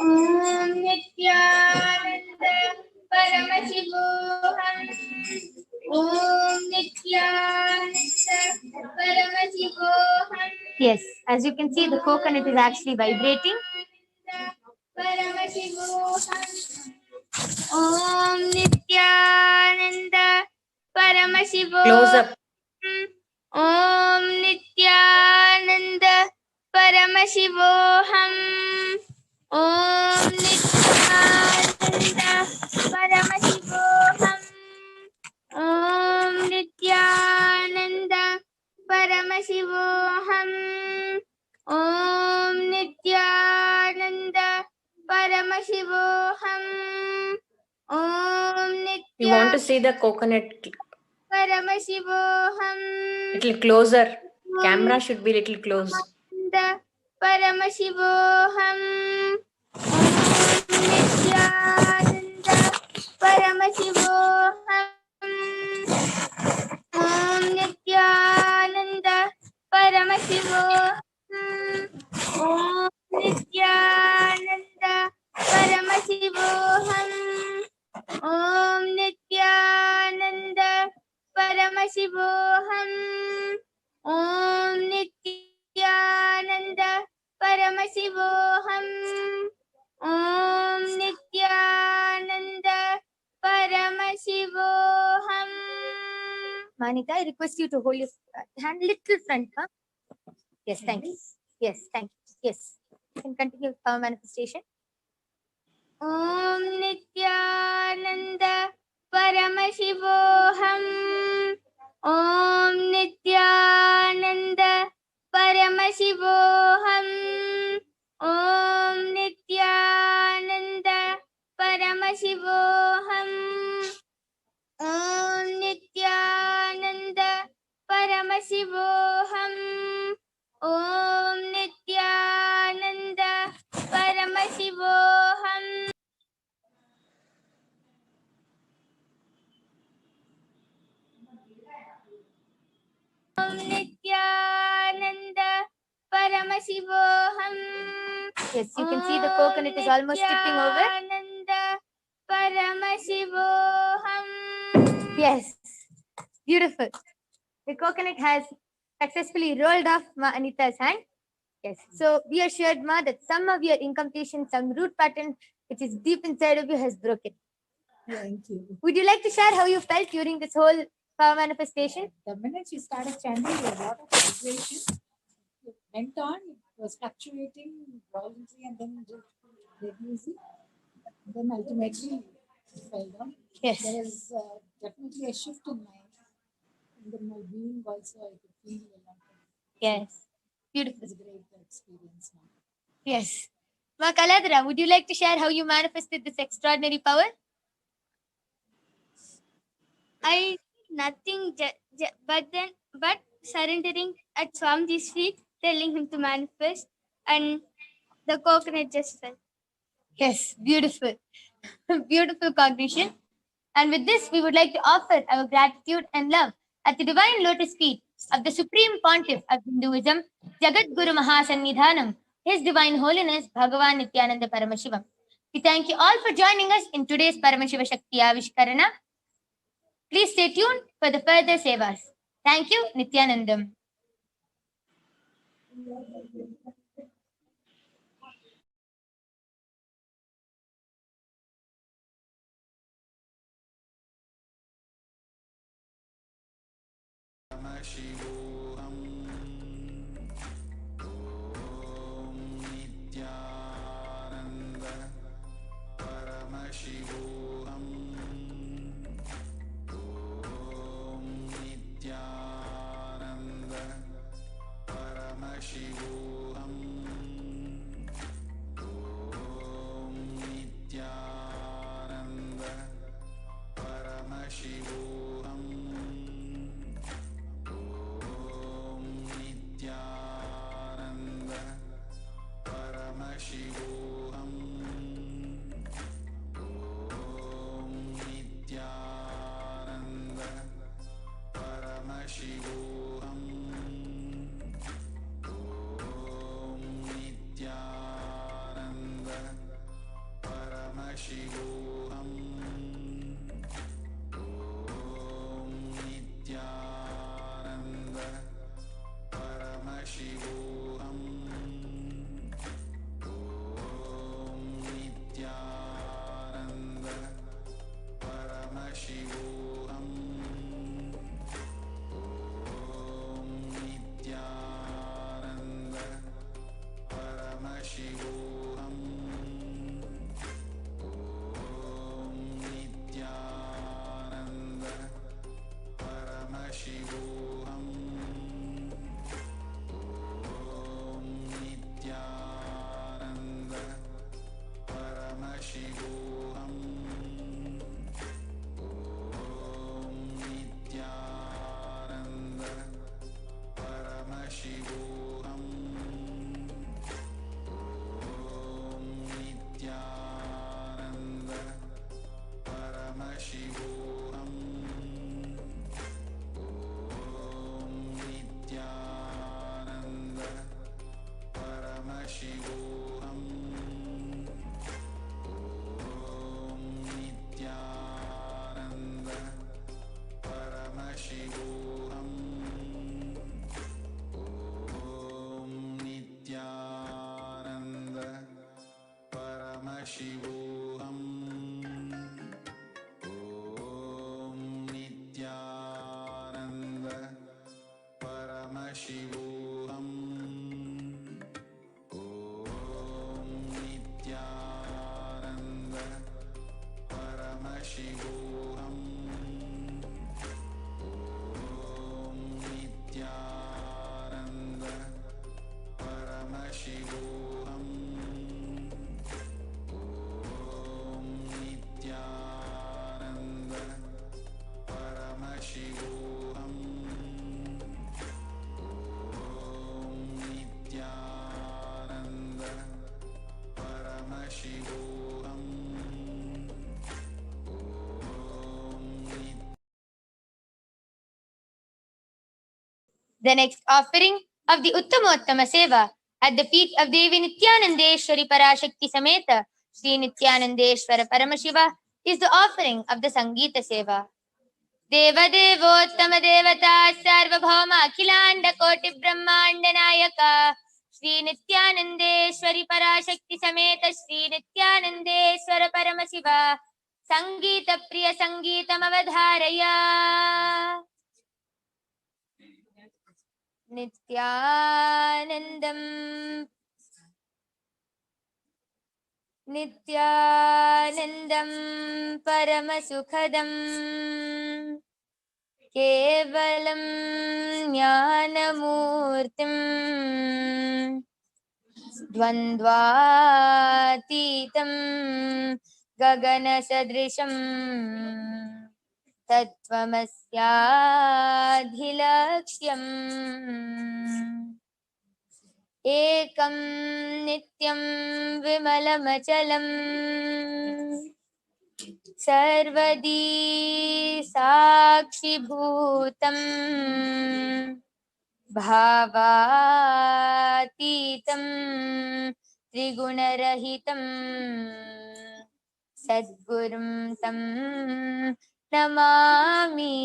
Om Nityananda Paramashivoham. Om Nityananda Paramashivoham. Yes, as you can see, the coconut is actually vibrating. Paramashivoham. Om Nityananda Paramashivoham. Close up. Om Nityananda Paramashivoham. Om Nityananda Paramashivoham. Om Nityananda Paramashivoham. Om Nityananda Paramashivoham. Om You want to Nityananda see the coconut Paramashivoham. little closer. Camera should be little close. Paramashivoham. Om Nityananda Paramashivoham. Om Nityananda Paramashivoham. Om Nityananda Paramashivoham. Om Nityananda Paramashivoham. Om Nityananda Paramashivoham. Om Nityananda Paramashivoham. Manita, I request you to hold your hand little front. Huh? Yes, thank you. Yes, thank you. Yes. You can continue with power manifestation. Om Nityananda Paramashivoham. Om Nityananda Paramashivoham. Om Nityananda Paramashivoham. Om Nityananda Paramashivoham. Om Nityananda Paramashivoham. Om Nityananda Paramashivoham. Yes, you can see the coconut is almost tipping over. Nityananda Paramashivoham. Yes, beautiful. The coconut has successfully rolled off Ma Anita's hand. Yes, so be assured, Ma, that some of your incompletion, some root pattern which is deep inside of you has broken. Thank you. Would you like to share how you felt during this whole power manifestation? The minute you started chanting, a lot of vibration. It went on, it was fluctuating, voluntary, and then just reducing. Then ultimately it fell down. Yes. There was definitely a shift in my being also. I could feel a lot of Yes, beautiful. It's a great experience now. Yes. Ma Kaladra, would you like to share how you manifested this extraordinary power? I did nothing but surrendering at Swamiji's feet, telling him to manifest, and the coconut just fell. Yes, beautiful. Beautiful cognition. And with this, we would like to offer our gratitude and love at the divine lotus feet of the Supreme Pontiff of Hinduism, Jagatguru Mahasannidhanam, His Divine Holiness, Bhagavan Nithyananda Paramashivam. We thank you all for joining us in today's Paramashiva Shakti Avishkarana. Please stay tuned for the further sevas. Thank you, Nithyanandam. Paramashivoham. Om Nithyananda Paramashivoham. Om Nithyananda Paramashivoham. Om Nithyananda Paramashivoham. Om Paramashivoham. Om Nithyananda Paramashivoham. Om Nithyananda Paramashivoham. Om Nithyananda Paramashivoham. Om Nithyananda Paramashivoham. Om Nithyananda Paramashivoham. The next offering of the Uttamottama Seva at the feet of Devi Nithyanandeshwari Parashakti Sameta Sri Nithyanandeshwara Paramashiva is the offering of the Sangeeta Seva. Deva Devottama Devata Sarvabhauma Akhilanda Koti Brahmanda Nayaka Sri Nithyanandeshwari Parashakti Sameta Sri Nithyanandeshwara Paramashiva Sangeeta Priya Sangeetam Avadharaya Nithyanandam Nithyanandam Paramasukhadam Kevalam Jnanamurtim Dvandvatitam Gaganasadrisham Tattvamasyaadhilaksyam Ekam Nityam Vimalamachalam Sarvadi Sakshi Bhutam Bhavatitam Trigunarahitam Sadgurum Tam Namami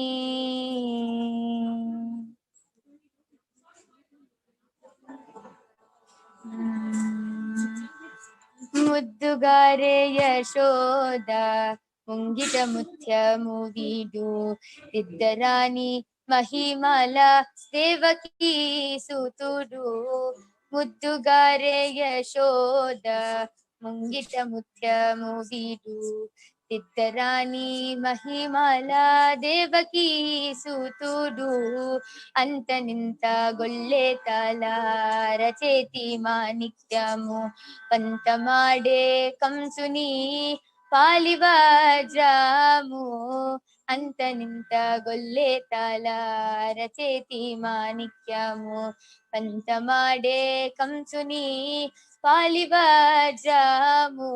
Muddugare Yashoda Mungita Muthya Muvidu Viddarani Mahimala Devaki Sutudu Muddugare Yashoda Mungita Muthya Muvidu Viddarani Mahimala Devaki Sutudu Antaninta Golletala Racheti Manikyamu Pantamade Kamsuni Palivajramu Antaninta Golletala Racheti Manikyamu Pantamade Kamsuni Palivajramu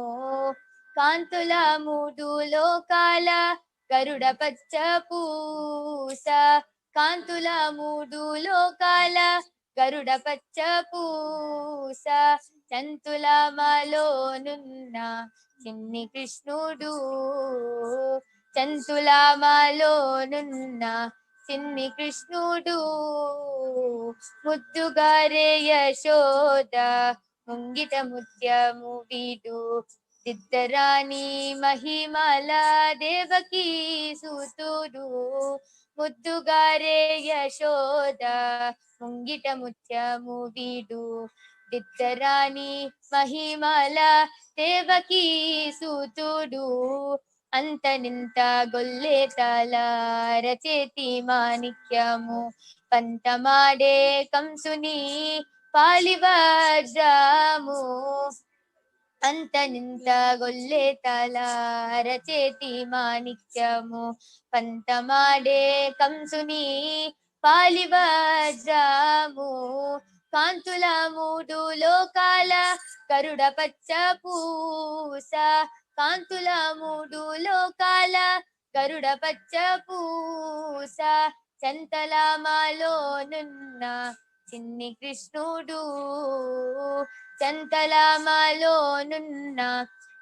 Kantula Mudu Lokala Garuda Pacha Pusa Kantula Mudu Lokala Garuda Pacha Pusa Chantula Malo Nunna Chinni Krishnudu Chantula Malo Nunna Chinni Krishnudu Muddugare Yashoda Mungita Mutya Muvidu Diddarani Mahimala Devaki Sutudu Muddugare Yashoda Mungita Mutya Muvidu Diddarani Mahimala Devaki Sutudu Antaninta Golletala Racheti Manikyamu Pantamade Kamsuni Palivajramu Antaninta Golletala Racheti Manikyamu Pantamade Kamsuni Palivajramu Kantula Mudu Lokala Garuda Pacha Pusa Kantula Mudu Lokala Garuda Pacha Pusa Chantala Malo Nunna Chinni Krishnudu Chantala Malo Nunna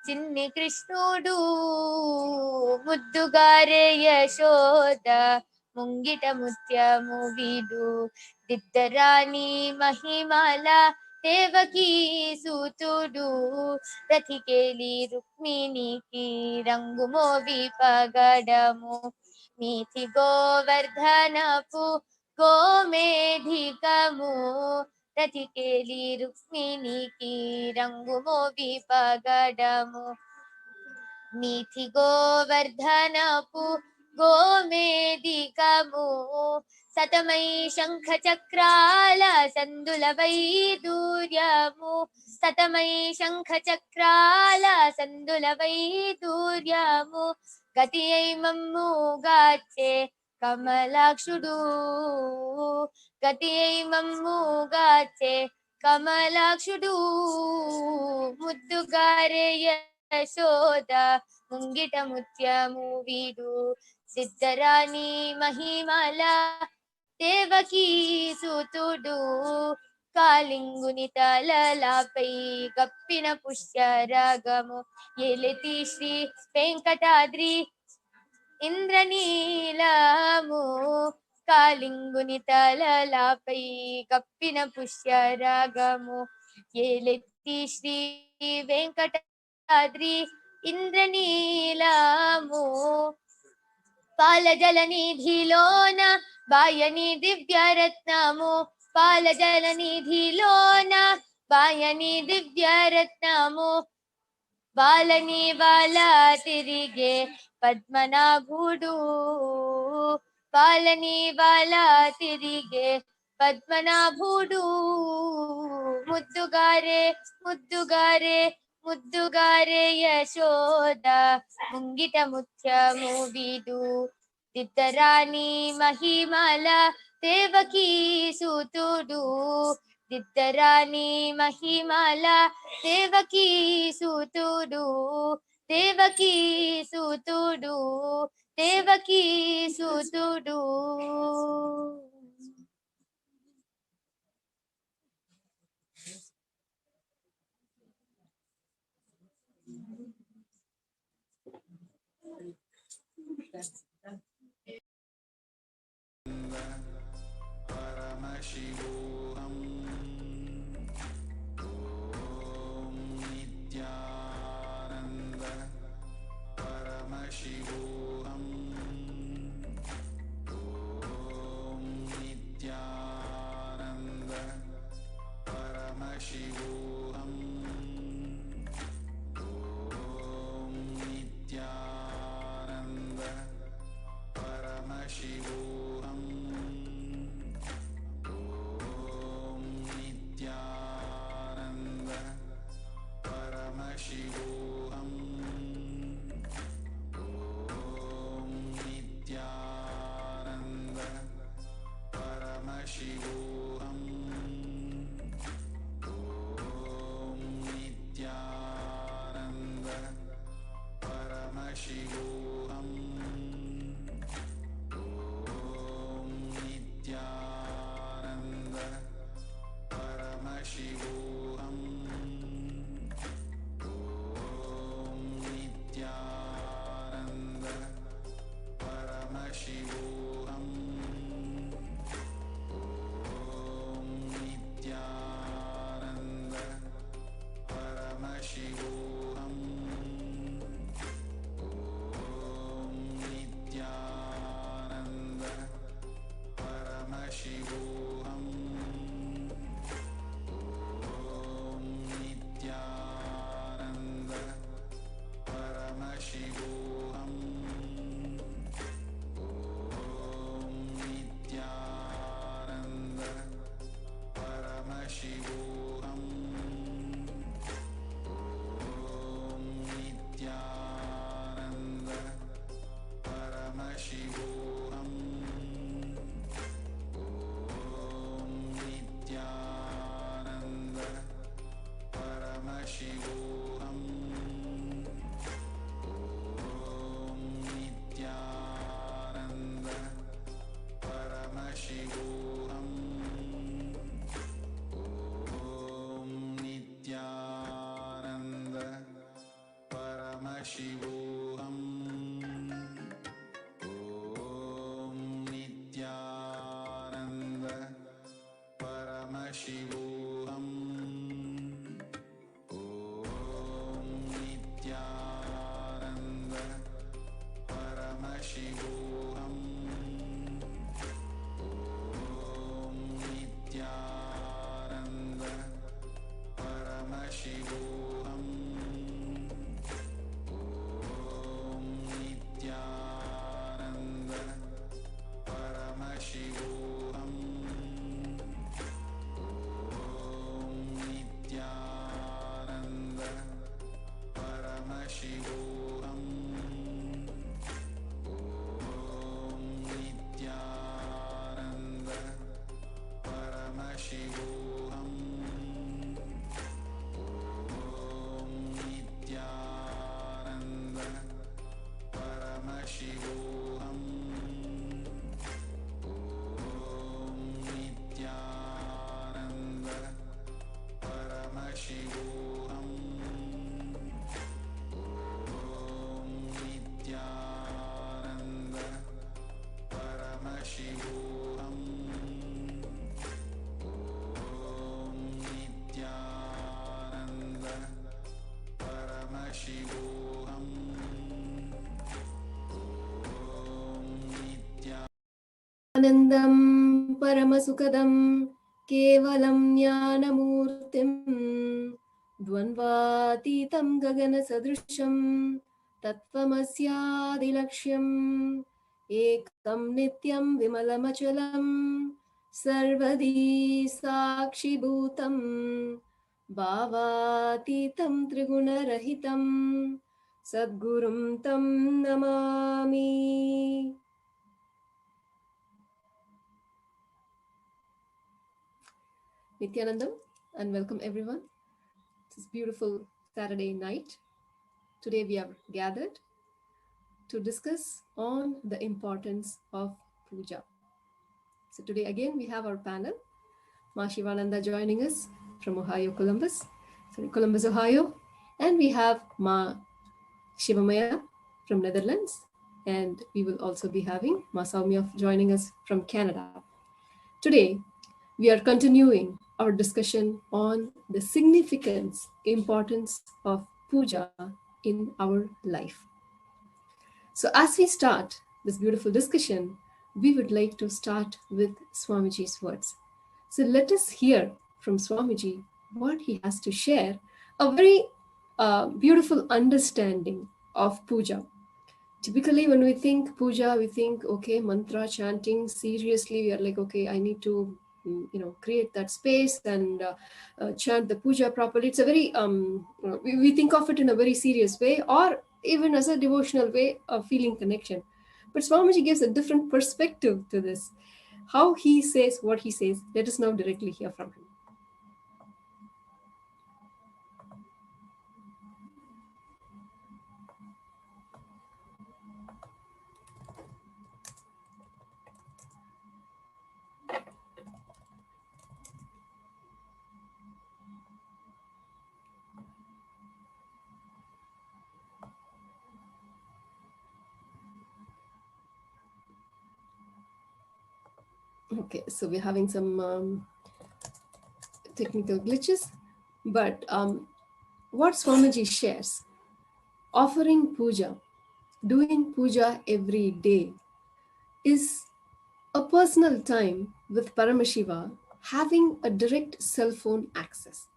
Chinni Krishnudu Muddugare Yashoda Mungita Mutya Muvidu Diddarani Mahimala Devaki సూతుడు రథికేలి రుక్మిణికి రంగు మోవి పగడము మీథి గోవర్ధనపు గోమేధికము రథికేలి రుక్మిణికి రంగు మోవి పగడము మీథి గోవర్ధనపు గోమేధికము సతమై శంఖ చక్రాల సందుల వైదూర్యము సతమై శంఖ చక్రాల సందుల వైదూర్యము గతి అయి మమ్ము గాచే కమలాక్షుడు గతి అయి మమ్ము గాచే కమలాక్షుడు ముద్దుగారే యశోద ముంగిట ముత్యము వీడు సిద్ధరాణి మహిమల దేవకీ సూతుడు కాలింగుని తలలాపై గప్పిన పుష్యరాగము ఏలెతి శ్రీ వెంకటాద్రి ఇంద్రనీలము కాలింగుని తలలాపై గప్పిన పుష్యరాగము ఏలెత్తి శ్రీ వెంకటాద్రి ఇంద్రనీలము పాలజల నిధిలోన బాయని దివ్యరత్నము పాలజల నిధిలోన బాయని దివ్యరత్నము బాలని బాల తిరిగే పద్మనాభుడు బాలని బాల తిరిగే పద్మనాభుడు ముద్దుగారే ముద్దుగారే ముద్దుగారే యశోద ముంగిట ముత్యము వీడు దిద్దరాణి మహిమల దేవకీ సూతుడు దిద్దరాణి మహిమల దేవకీ సూతుడు దేవకీ సూతుడు దేవకీ సూతుడు Paramashivoham. Om Nithyananda Paramashivoham. Om Nithyananda Paramashivoham. Om Nithyananda Paramashivoham. Paramashivoham. Om Nithyananda Paramashivoham. Om Nithyananda Paramashivoham. Om Nithyananda Paramashivoham. Paramashivoham. Om Nithyananda Paramashivoham. Om Nithyananda Paramashivoham. Om Nithyananda Paramashivoham. Paramashivoham. Om Nithyananda Paramashivoham. Om Nithyananda Paramashivoham. Om Nithyananda Paramashivoham. Om Nithyananda Paramashivoham. Om Nithyananda Paramashivoham. Satchidanandam Paramasukadam Kevalam Jnanamurtim Dvanvatitam Gagana Sadrisham Tattvamasyaadilakshyam Ekam Nityam Vimalamachalam Sarvadi Sakshi Bhutam Bhavatitam Trigunarahitam Sadgurum Tam Namami. Nithyanandam, and welcome everyone. This beautiful Saturday night. Today we are gathered to discuss on the importance of puja. So today again we have our panel, Ma Shivananda joining us from Columbus, Ohio, and we have Ma Shivamaya from Netherlands, and we will also be having Ma Saumya joining us from Canada. Today we are continuing our discussion on the significance, importance of puja in our life. So as we start this beautiful discussion, we would like to start with Swamiji's words. So let us hear from Swamiji what he has to share, a very beautiful understanding of puja. Typically, when we think puja, we think, okay, mantra chanting, seriously, we are like, okay, I need to, create that space and chant the puja properly. It's a very, we think of it in a very serious way, or even as a devotional way of feeling connection. But Swamiji gives a different perspective to this. How he says what he says, let us now directly hear from him. Okay, so we're having some technical glitches, but what Swamiji shares, offering puja, doing puja every day, is a personal time with Paramashiva, having a direct cell phone access.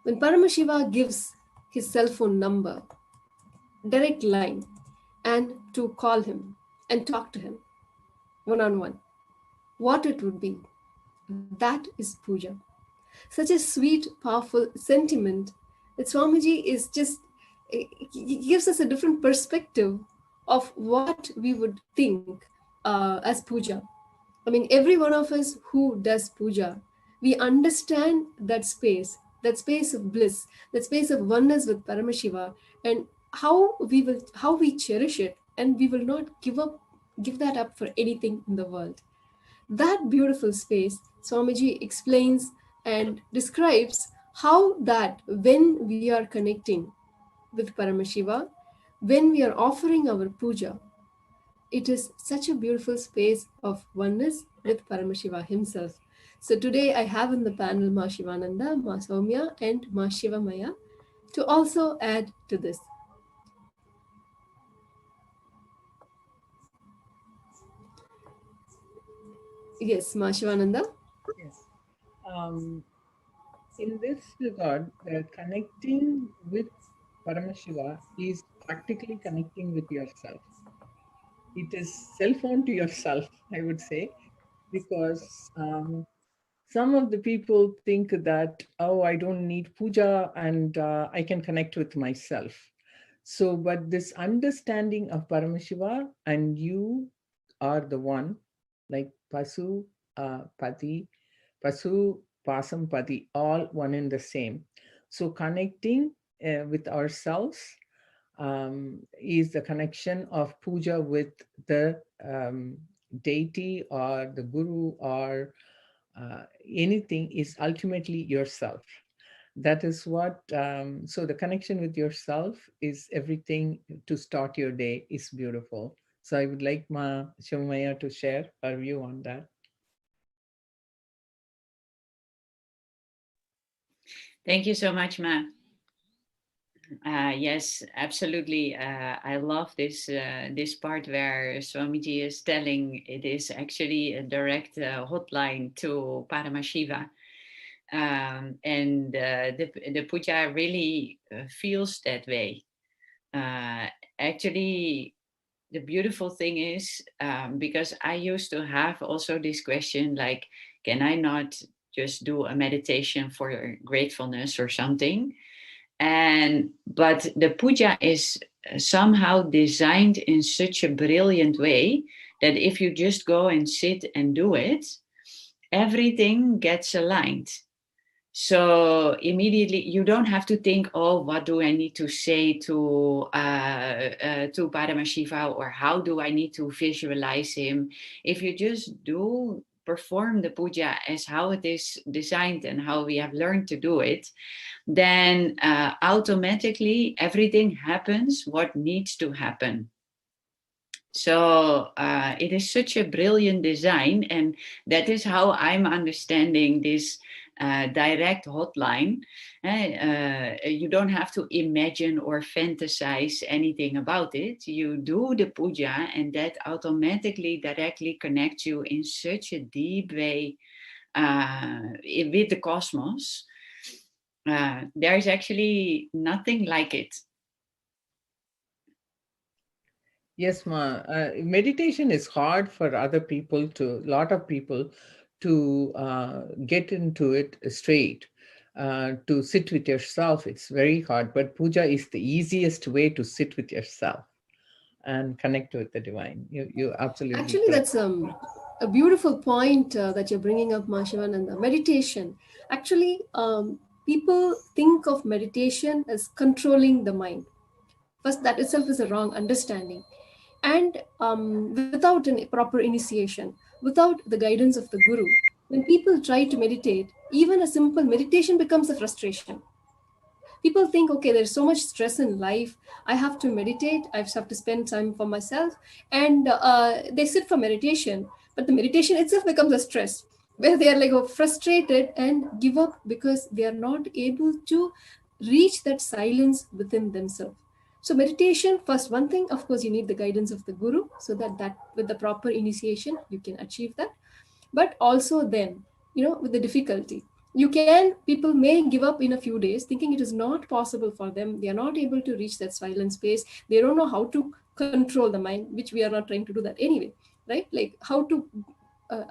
When Paramashiva gives his cell phone number, direct line, and to call him and talk to him one-on-one, what it would be, that is puja. Such a sweet, powerful sentiment that Swamiji is just, he gives us a different perspective of what we would think as puja. I mean, every one of us who does puja, we understand that space of bliss, that space of oneness with Paramashiva, and how we cherish it, and we will not give that up for anything in the world. That beautiful space, Swamiji explains and describes how that when we are connecting with Paramashiva, when we are offering our puja, it is such a beautiful space of oneness with Paramashiva himself. So today I have in the panel Ma Shivananda, Ma Saumya, and Ma Shivamaya to also add to this. Yes, Ma Shivananda. Yes. In this regard, connecting with Paramashiva is practically connecting with yourself. It is cell phone to yourself, I would say, because some of the people think that, oh, I don't need puja and I can connect with myself. So, but this understanding of Paramashiva and you are the one, like Pasu, Pati, Pasu, Pasam, Pati, all one in the same. So connecting with ourselves is the connection of puja with the deity or the guru or anything is ultimately yourself. That is what, so the connection with yourself is everything to start your day is beautiful. So I would like Ma Shivamaya to share her view on that. Thank you so much, Ma. Yes, absolutely. I love this this part where Swamiji is telling it is actually a direct hotline to Paramashiva, and the puja really feels that way. Actually, the beautiful thing is because I used to have also this question like, can I not just do a meditation for gratefulness or something? But the puja is somehow designed in such a brilliant way that if you just go and sit and do it, everything gets aligned. So immediately you don't have to think, oh, what do I need to say to Paramashiva, or how do I need to visualize him? If you just perform the puja as how it is designed and how we have learned to do it, then automatically everything happens what needs to happen. So it is such a brilliant design, and that is how I'm understanding this direct hotline. You don't have to imagine or fantasize anything about it. You do the puja, and that automatically directly connects you in such a deep way with the cosmos. There's actually nothing like it. Yes, ma. Meditation is hard for other people lot of people to get into it straight. To sit with yourself, it's very hard. But puja is the easiest way to sit with yourself and connect with the divine. You absolutely. Actually, correct. that's a beautiful point that you're bringing up, Mahashivananda. Meditation. Actually, people think of meditation as controlling the mind. First, that itself is a wrong understanding. And without a proper initiation, without the guidance of the guru, when people try to meditate, even a simple meditation becomes a frustration. People think, okay, there's so much stress in life. I have to meditate. I have to spend time for myself. And they sit for meditation. But the meditation itself becomes a stress, where they are like frustrated and give up because they are not able to reach that silence within themselves. So meditation, first one thing, of course, you need the guidance of the guru, so that with the proper initiation, you can achieve that. But also then, with the difficulty, people may give up in a few days thinking it is not possible for them. They are not able to reach that silent space. They don't know how to control the mind, which we are not trying to do that anyway, right? Like how to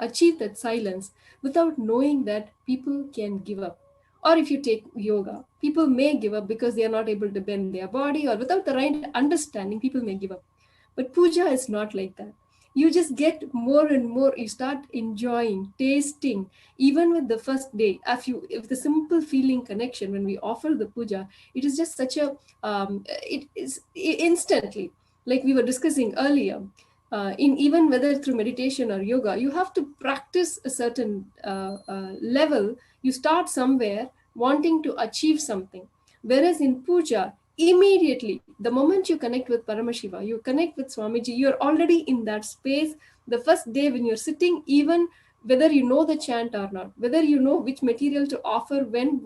achieve that silence without knowing that people can give up. Or if you take yoga, people may give up because they are not able to bend their body, or without the right understanding, people may give up. But puja is not like that. You just get more and more, you start enjoying, tasting, even with the first day. If the simple feeling connection, when we offer the puja, it is just such a, it is instantly, like we were discussing earlier, even whether through meditation or yoga, you have to practice a certain level. You start somewhere wanting to achieve something. Whereas in puja, immediately, the moment you connect with Paramashiva, you connect with Swamiji, you're already in that space. The first day when you're sitting, even whether you know the chant or not, whether you know which material to offer, when,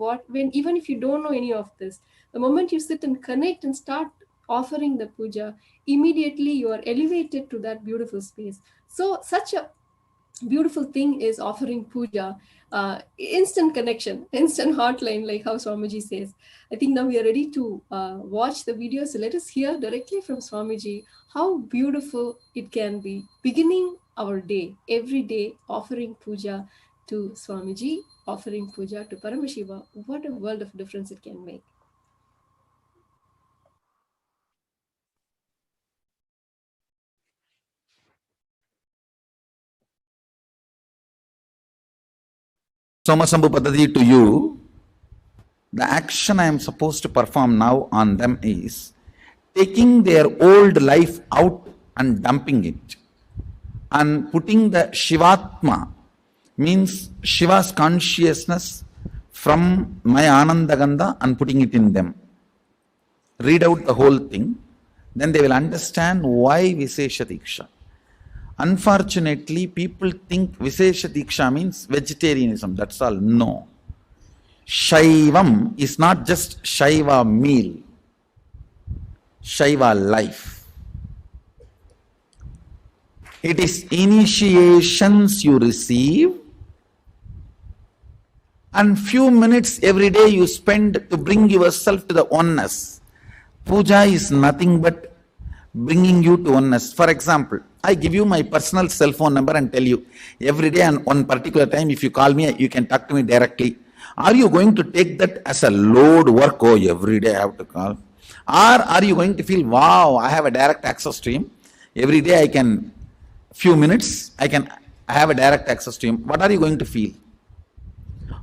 even if you don't know any of this, the moment you sit and connect and start offering the puja, immediately you are elevated to that beautiful space. So such a beautiful thing is offering puja, instant connection, instant hotline, like how Swamiji says. I think now we are ready to watch the video. So let us hear directly from Swamiji how beautiful it can be beginning our day, every day, offering puja to Swamiji, offering puja to Paramashiva. What a world of difference it can make. Somasambhu Padati to you, the action I am supposed to perform now on them is taking their old life out and dumping it and putting the Shivatma, means Shiva's consciousness, from my Anandagandha and putting it in them. Read out the whole thing, then they will understand why Visesha Diksha. Unfortunately, people think Visesha Diksha means vegetarianism, that's all. No. Shaivam is not just Shaiva meal. Shaiva life. It is initiations you receive and few minutes every day you spend to bring yourself to the oneness. Puja is nothing but bringing you to oneness. For example, I give you my personal cell phone number and tell you every day and one particular time if you call me, you can talk to me directly. Are you going to take that as a load work? Oh, every day I have to call. Or are you going to feel, wow, I have a direct access to him. Every day I can, few minutes, I have a direct access to him. What are you going to feel?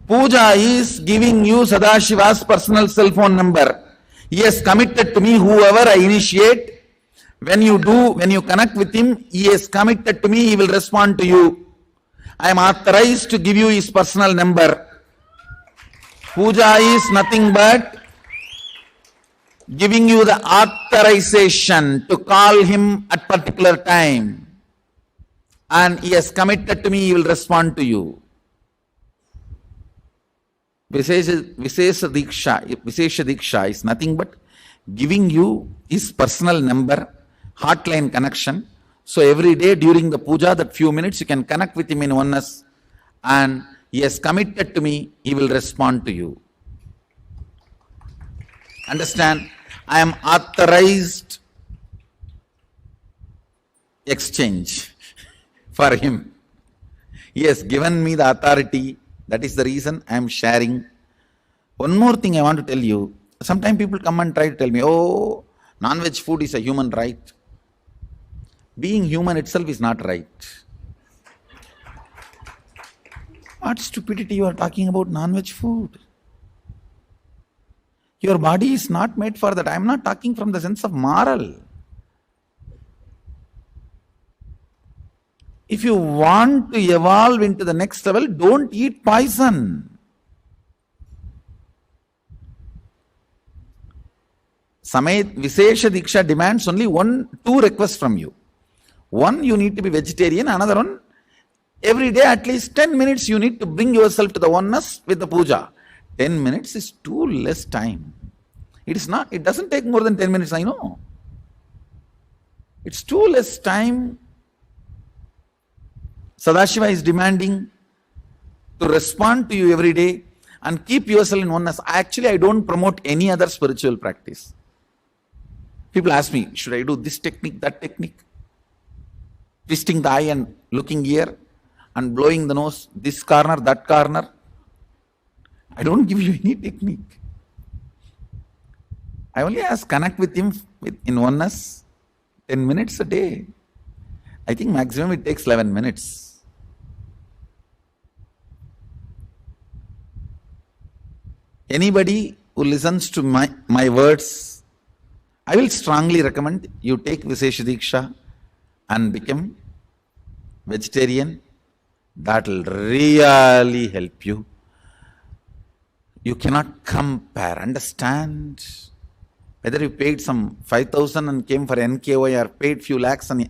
Puja is giving you Sadashiva's personal cell phone number. He has committed to me, whoever I initiate. When you connect with him, he is committed to me, he will respond to you. I am authorized to give you his personal number. Puja is nothing but giving you the authorization to call him at particular time. And he has committed to me, he will respond to you. Vishesha Diksha is nothing but giving you his personal number, hotline connection. So every day during the puja, that few minutes you can connect with him in oneness, and he has committed to me, he will respond to you. Understand? I am authorized exchange for him. He has given me the authority. That is the reason I am sharing. One more thing I want to tell you. Sometimes people come and try to tell me, oh, non-veg food is a human right. Being human itself is not right. What stupidity you are talking about non-veg food? Your body is not made for that. I am not talking from the sense of moral. If you want to evolve into the next level, don't eat poison. Vishesha Diksha demands only two requests from you. One, you need to be vegetarian. Another one, every day at least 10 minutes you need to bring yourself to the oneness with the puja. 10 minutes is too less time. It doesn't take more than 10 minutes, I know. It's too less time. Sadashiva is demanding to respond to you every day and keep yourself in oneness. Actually, I don't promote any other spiritual practice. People ask me, should I do this technique, that technique? Twisting the eye and looking here and blowing the nose, this corner, that corner. I don't give you any technique. I only ask, connect with him in oneness 10 minutes a day. I think maximum it takes 11 minutes. Anybody who listens to my words, I will strongly recommend you take Vishesha Diksha and become vegetarian. That will really help you. You cannot compare, understand? Whether you paid some 5,000 and came for NKY or paid few lakhs and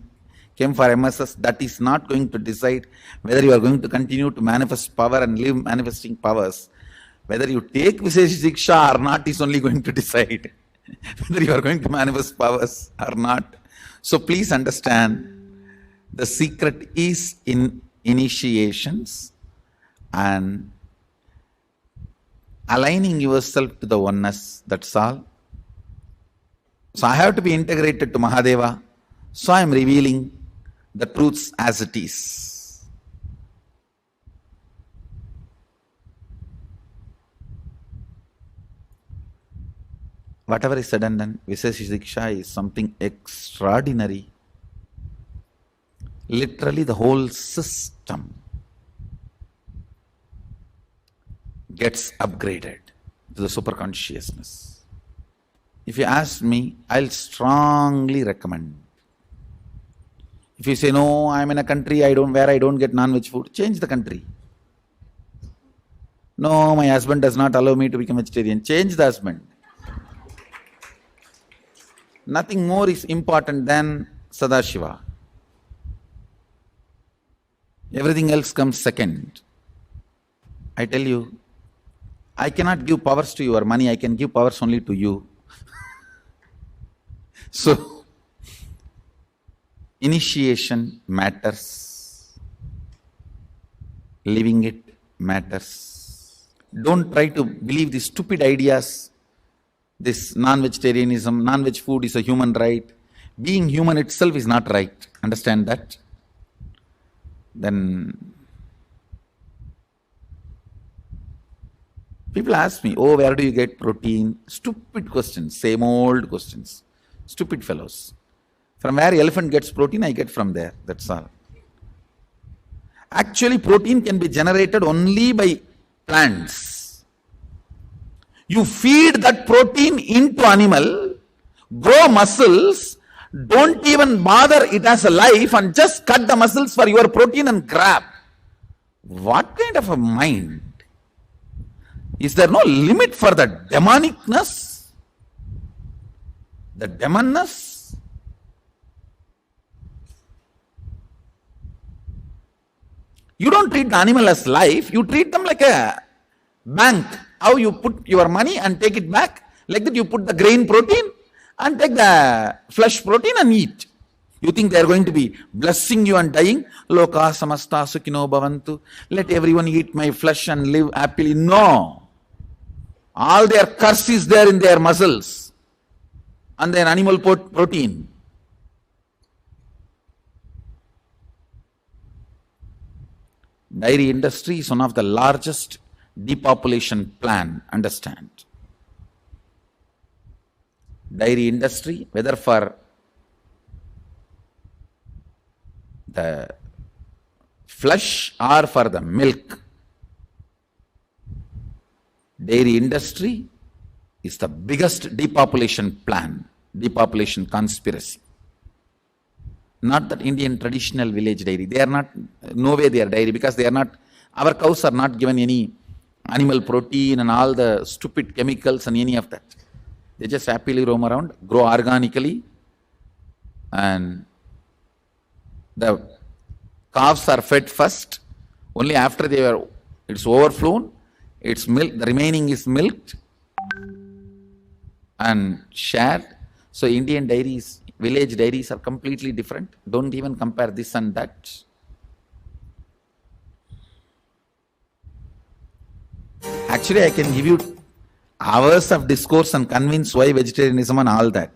came for MSS, that is not going to decide whether you are going to continue to manifest power and live manifesting powers. Whether you take Vishesha Diksha or not is only going to decide whether you are going to manifest powers or not. So please understand, the secret is in initiations and aligning yourself to the oneness, that's all. So I have to be integrated to Mahadeva, so I am revealing the truths as it is. Whatever is said and done, Vishesha Diksha is something extraordinary. Literally the whole system gets upgraded to the superconsciousness. If you ask me, I'll strongly recommend. If you say, no, I'm in a country where I don't get non-veg food, change the country. No, my husband does not allow me to become vegetarian, change the husband. Nothing more is important than Sadashiva. Everything else comes second. I tell you, I cannot give powers to your money, I can give powers only to you. So, initiation matters. Living it matters. Don't try to believe these stupid ideas. This non-vegetarianism, non-veg food is a human right. Being human itself is not right. Understand that? Then people ask me, oh, where do you get protein? Stupid questions, same old questions. Stupid fellows. From where elephant gets protein, I get from there. That's all. Actually, protein can be generated only by plants. You feed that protein into animal, grow muscles, don't even bother it as a life and just cut the muscles for your protein and grab. What kind of a mind? Is there no limit for the demonicness? The demonness? You don't treat the animal as life, you treat them like a bank. How you put your money and take it back, like that you put the grain protein and take the flesh protein and eat. You think they are going to be blessing you and dying? Loka samasta sukhino bhavantu. Let everyone eat my flesh and live happily. No. All their curse is there in their muscles and their animal protein. Dairy industry is one of the largest depopulation plan, understand. Dairy industry, whether for the flesh or for the milk, dairy industry is the biggest depopulation plan, depopulation conspiracy. Not that Indian traditional village dairy. They are not, no way they are dairy, because they are not, our cows are not given any animal protein and all the stupid chemicals and any of that. They just happily roam around, grow organically, and the calves are fed first. Only after it's overflown, it's milk, the remaining is milked and shared. So Indian dairies, village dairies are completely different. Don't even compare this and that. Actually, I can give you hours of discourse and convince why vegetarianism and all that.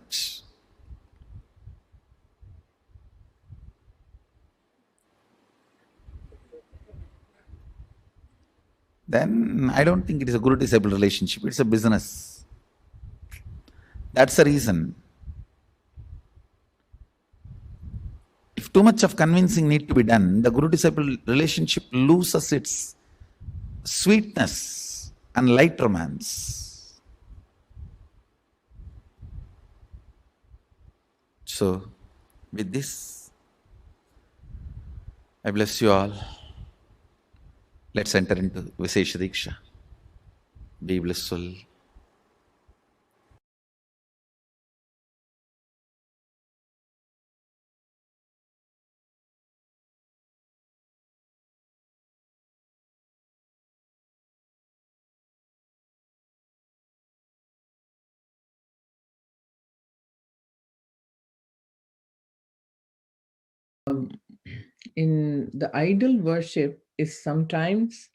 Then I don't think it is a guru-disciple relationship. It's a business. That's the reason. If too much of convincing need to be done, the guru-disciple relationship loses its sweetness and light romance. So, with this, I bless you all. Let's enter into Vishesha Diksha. Be blissful. In the idol worship is sometimes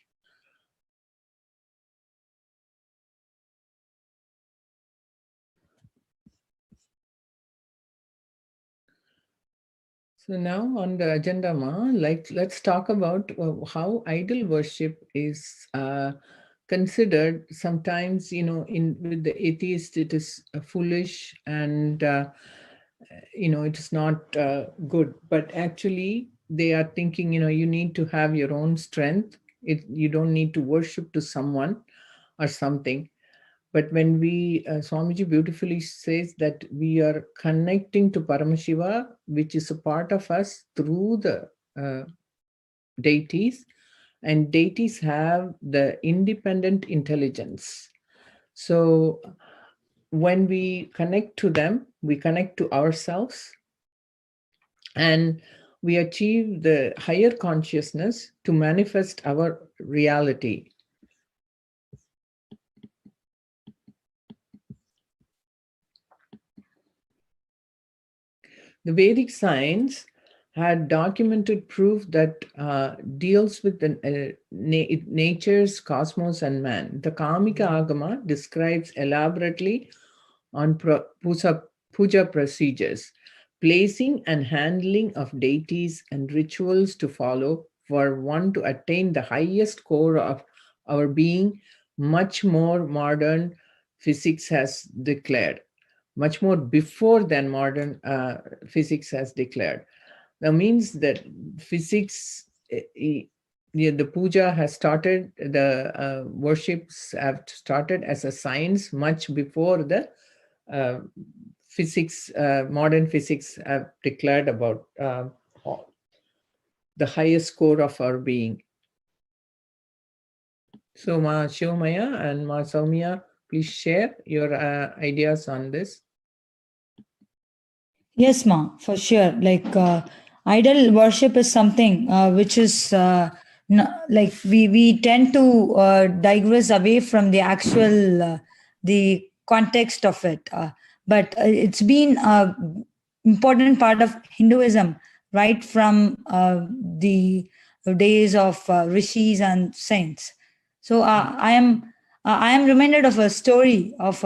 so now on the agenda, let's talk about how idol worship is considered. Sometimes, with the atheist, it is foolish and it is not good. But actually, they are thinking, you need to have your own strength. You don't need to worship to someone or something. But when Swamiji beautifully says that we are connecting to Paramashiva, which is a part of us through the deities, and deities have the independent intelligence. So when we connect to them, we connect to ourselves, and we achieve the higher consciousness to manifest our reality. The Vedic science had documented proof that deals with the nature's cosmos and man. The Kamika Agama describes elaborately on puja procedures, placing and handling of deities and rituals to follow for one to attain the highest core of our being, much more modern physics has declared, much more before than modern physics has declared. That means that physics, the puja has started, the worships have started as a science much before the physics, modern physics have declared about the highest core of our being. So Ma Shivamaya and Ma Soumya, please share your ideas on this. Yes, Ma, for sure. Like idol worship is something which is like we tend to digress away from the actual the context of it, but it's been a important part of Hinduism right from the days of rishis and saints. So I am reminded of a story of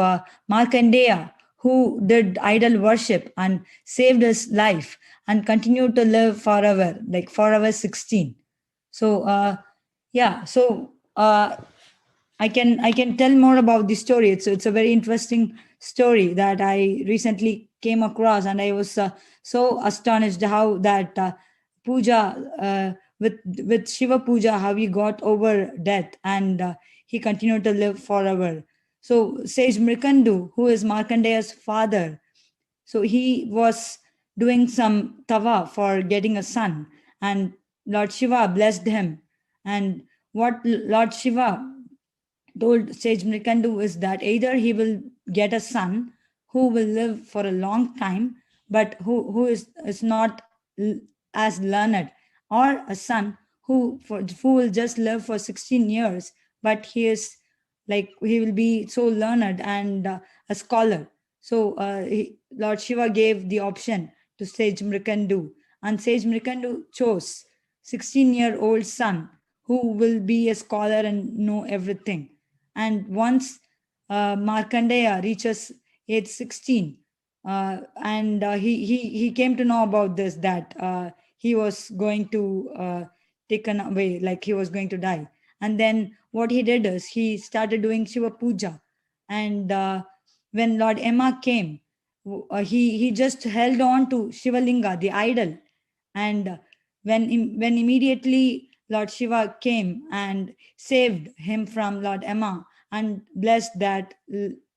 Markandeya, who did idol worship and saved his life and continued to live forever, like forever 16. So yeah, so I can tell more about the story. It's a very interesting story that I recently came across, and I was so astonished how that puja with Shiva puja, how he got over death and he continued to live forever. So Sage Mrikandu, who is Markandeya's father, so he was doing some tava for getting a son, and Lord Shiva blessed him. And what Lord Shiva told Sage Mrikandu is that either he will get a son who will live for a long time, but who is not as learned, or a son who will just live for 16 years, but he is like he will be so learned and a scholar. So Lord Shiva gave the option to Sage Mrikandu, and Sage Mrikandu chose 16-year-old son who will be a scholar and know everything. And once Markandeya reaches age 16, and he came to know about this, that he was going to taken away, like he was going to die. And then what he did is he started doing Shiva Puja. And when Lord Emma came, he just held on to Shivalinga, the idol. And when immediately Lord Shiva came and saved him from Lord Emma and blessed that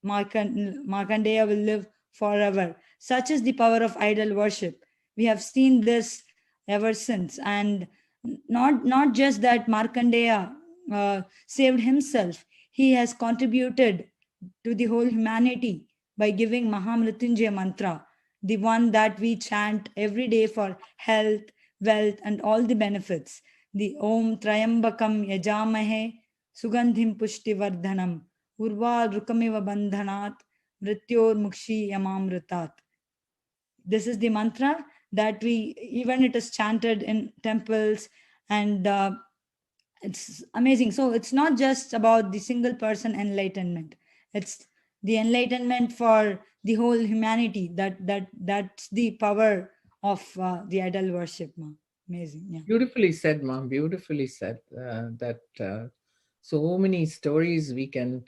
Markandeya will live forever. Such is the power of idol worship. We have seen this ever since. And not just that Markandeya saved himself, he has contributed to the whole humanity by giving Mahamrityunjaya mantra, the one that we chant every day for health, wealth, and all the benefits. The Om Trayambakam Yajamahe Sugandhim Pushti Vardhanam Urva Rukamiva Bandhanat Mrityor Mukshi Yamamritat. This is the mantra that even it is chanted in temples, and it's amazing. So it's not just about the single person enlightenment. It's the enlightenment for the whole humanity. That's the power of the idol worship. Ma. Amazing. Yeah. Beautifully said, Mom. Beautifully said. That so many stories we can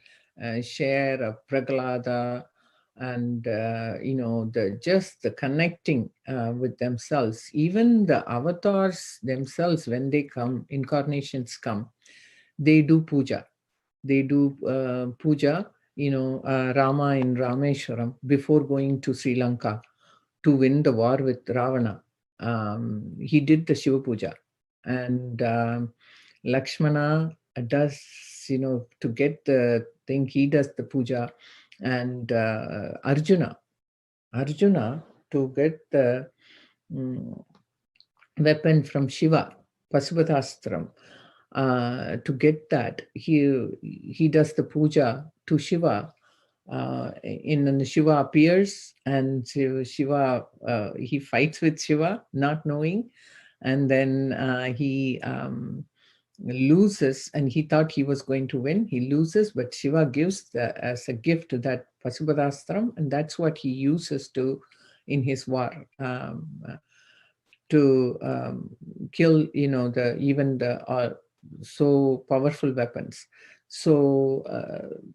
share of Prahlada, and the connecting with themselves. Even the avatars themselves, when they come, incarnations come, they do puja. They do puja. Rama in Rameshwaram, before going to Sri Lanka to win the war with Ravana, he did the Shiva puja. And Lakshmana does, to get the thing, he does the puja. And Arjuna, to get the weapon from Shiva, Pasupatastram, to get that, he does the puja to Shiva. in Shiva appears, and Shiva he fights with Shiva, not knowing, and then he loses, and he thought he was going to win. He loses, but Shiva gives as a gift that Pasupadastram, and that's what he uses to in his war. To kill, even the so powerful weapons. So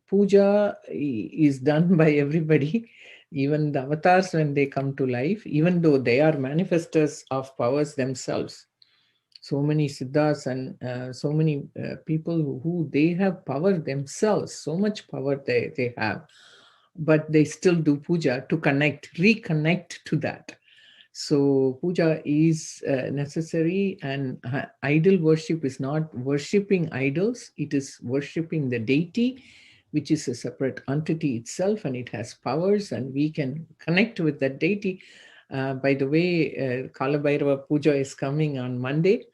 puja is done by everybody, even the avatars when they come to life, even though they are manifestors of powers themselves. So many siddhas and so many people who they have power themselves, so much power they have, but they still do puja to reconnect to that. So puja is necessary, and idol worship is not worshipping idols. It is worshipping the deity, which is a separate entity itself, and it has powers, and we can connect with that deity. By the way, Kala Bhairava Puja is coming on Monday.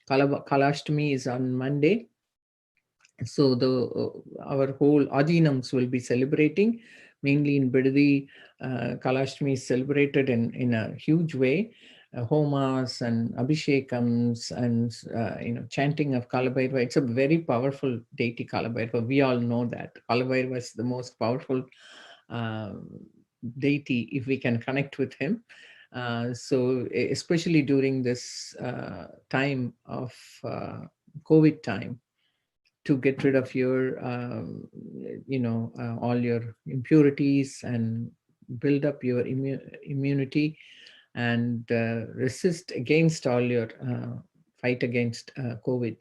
Kalashtami is on Monday. So our whole Adinams will be celebrating, mainly in Bidadi. Kalashtami is celebrated in a huge way. Homas and abhishekams and chanting of Kalabhairava. It's a very powerful deity, Kalabhairava. We all know that Kalabhairava is the most powerful deity if we can connect with him. So especially during this time of COVID time, to get rid of your, all your impurities and build up your immunity and resist against all your fight against COVID.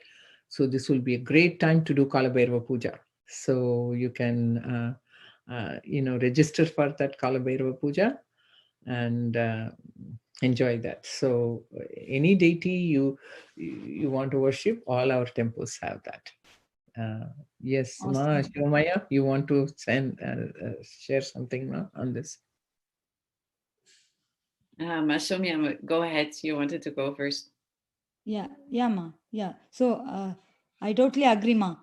So this will be a great time to do Kalabhairava Puja. So you can, register for that Kalabhairava Puja and enjoy that. So any deity you want to worship, all our temples have that. Yes, Ma Awesome. Shivamaya, you want to share something on this? Soumya, go ahead. You wanted to go first. Yeah, ma. Yeah. So I totally agree, ma.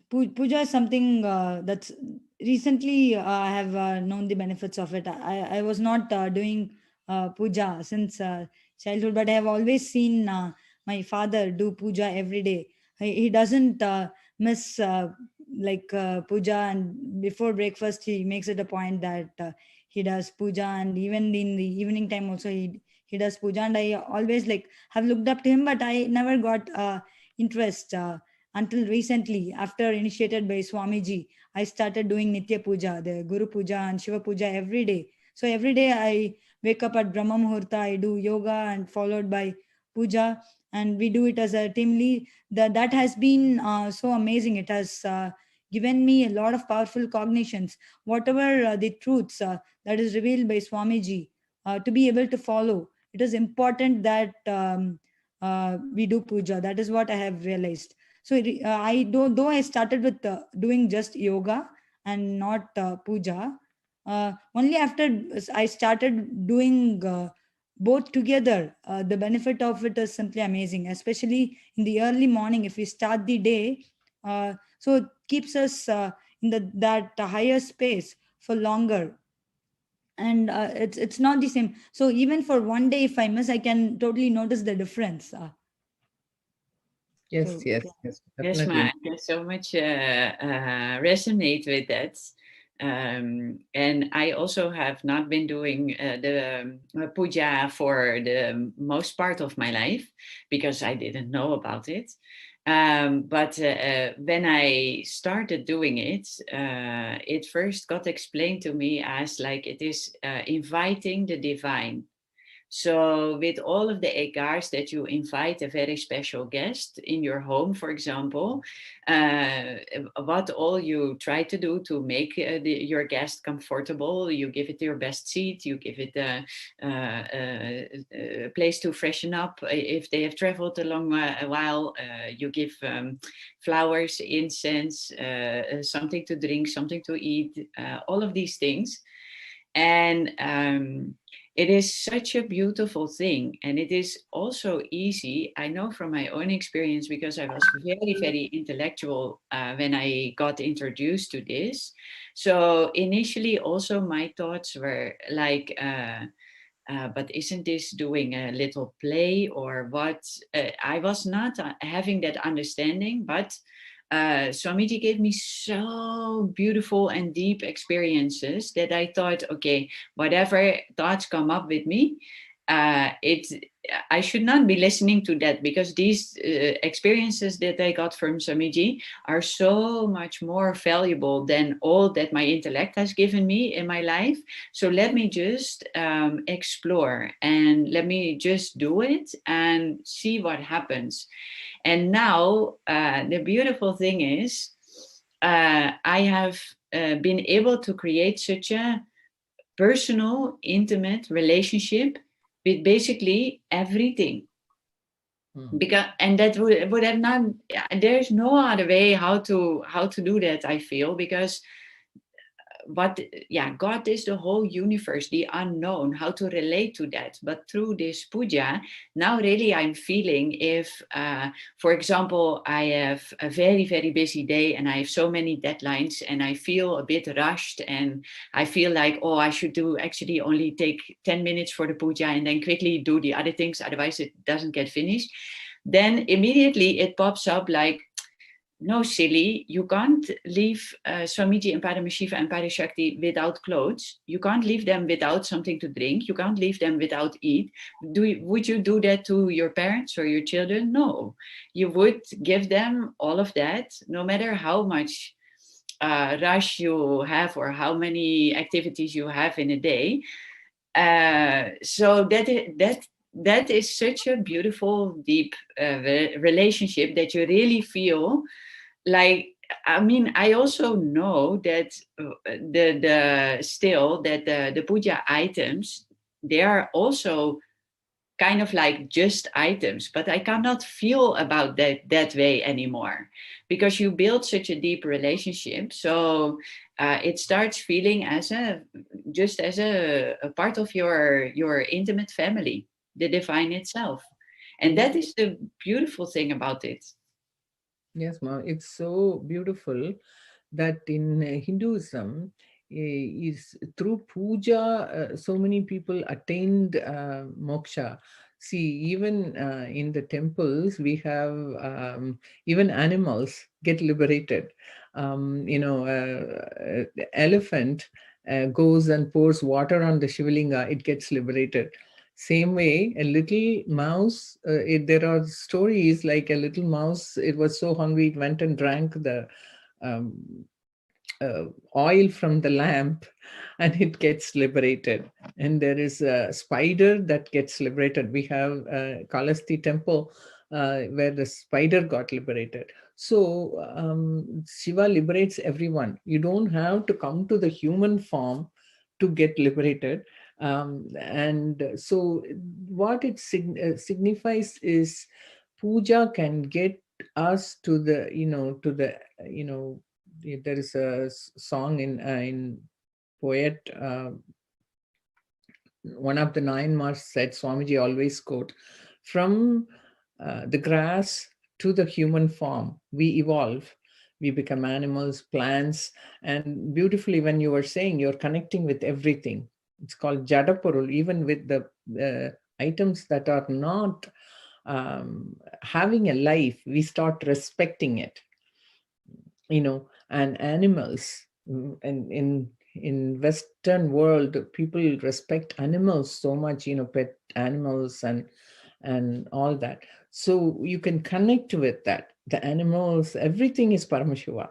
Puja is something that's recently I have known the benefits of it. I was not doing puja since childhood, but I have always seen my father do puja every day. He doesn't miss puja, and before breakfast he makes it a point that he does puja, and even in the evening time also he does puja, and I always have looked up to him, but I never got interest until recently. After initiated by Swamiji, I started doing Nitya Puja, the Guru Puja and Shiva Puja every day. So every day I wake up at Brahma Muhurta, I do yoga and followed by puja, and we do it as a teamly. That has been so amazing. It has given me a lot of powerful cognitions. Whatever the truths that is revealed by Swamiji, to be able to follow, it is important that we do puja. That is what I have realized. So I though I started with doing just yoga and not puja, only after I started doing both together, the benefit of it is simply amazing, especially in the early morning if we start the day. So it keeps us in that higher space for longer, and it's not the same. So even for one day if I miss, I can totally notice the difference. Yes, So yes, yeah. yes, Yes, Ma, definitely. I can so much resonate with that. And I also have not been doing the puja for the most part of my life because I didn't know about it. But when I started doing it, it first got explained to me as like it is inviting the divine. So with all of the egars that you invite a very special guest in your home, for example, what all you try to do to make your guest comfortable, you give it your best seat, you give it a place to freshen up. If they have traveled a long while, you give flowers, incense, something to drink, something to eat, all of these things. And it is such a beautiful thing, and it is also easy. I know from my own experience, because I was very, very intellectual when I got introduced to this. So initially also my thoughts were like, but isn't this doing a little play or what? I was not having that understanding, but Swamiji gave me so beautiful and deep experiences that I thought, okay, whatever thoughts come up with me, I should not be listening to that, because these experiences that I got from Swamiji are so much more valuable than all that my intellect has given me in my life. So let me just explore, and let me just do it and see what happens. And now the beautiful thing is I have been able to create such a personal, intimate relationship with basically everything. Because, and that would have not, there's no other way how to do that, I feel, because God is the whole universe, the unknown, how to relate to that. But through this puja, now really I'm feeling if, for example, I have a very, very busy day and I have so many deadlines and I feel a bit rushed and I feel like, oh, I should actually only take 10 minutes for the puja and then quickly do the other things, otherwise it doesn't get finished. Then immediately it pops up like, no, silly, you can't leave Swamiji and Paramashiva and Parashakti without clothes. You can't leave them without something to drink. You can't leave them without eat. Would you do that to your parents or your children? No. You would give them all of that, no matter how much rush you have or how many activities you have in a day. So that is such a beautiful, deep relationship that you really feel like. I mean, I also know that the puja items, they are also kind of like just items, but I cannot feel about that way anymore, because you build such a deep relationship. So it starts feeling as a part of your intimate family, the divine itself. And that is the beautiful thing about it. Yes, Ma, it's so beautiful that in Hinduism, is through puja, so many people attained moksha. See, even in the temples, we have even animals get liberated. The elephant goes and pours water on the Shivalinga, it gets liberated. Same way, a little mouse, there are stories like a little mouse, it was so hungry, it went and drank the oil from the lamp and it gets liberated. And there is a spider that gets liberated. We have Kalasti temple where the spider got liberated. So Shiva liberates everyone. You don't have to come to the human form to get liberated. And so what it signifies is puja can get us to the, there is a song in poet, one of the 9 Mars said, Swamiji always quote, from the grass to the human form, we evolve. We become animals, plants, and beautifully when you were saying you're connecting with everything. It's called Jadapurul, even with the items that are not having a life, we start respecting it. And animals, and in Western world, people respect animals so much, pet animals and all that. So you can connect with that. The animals, everything is Paramashiva.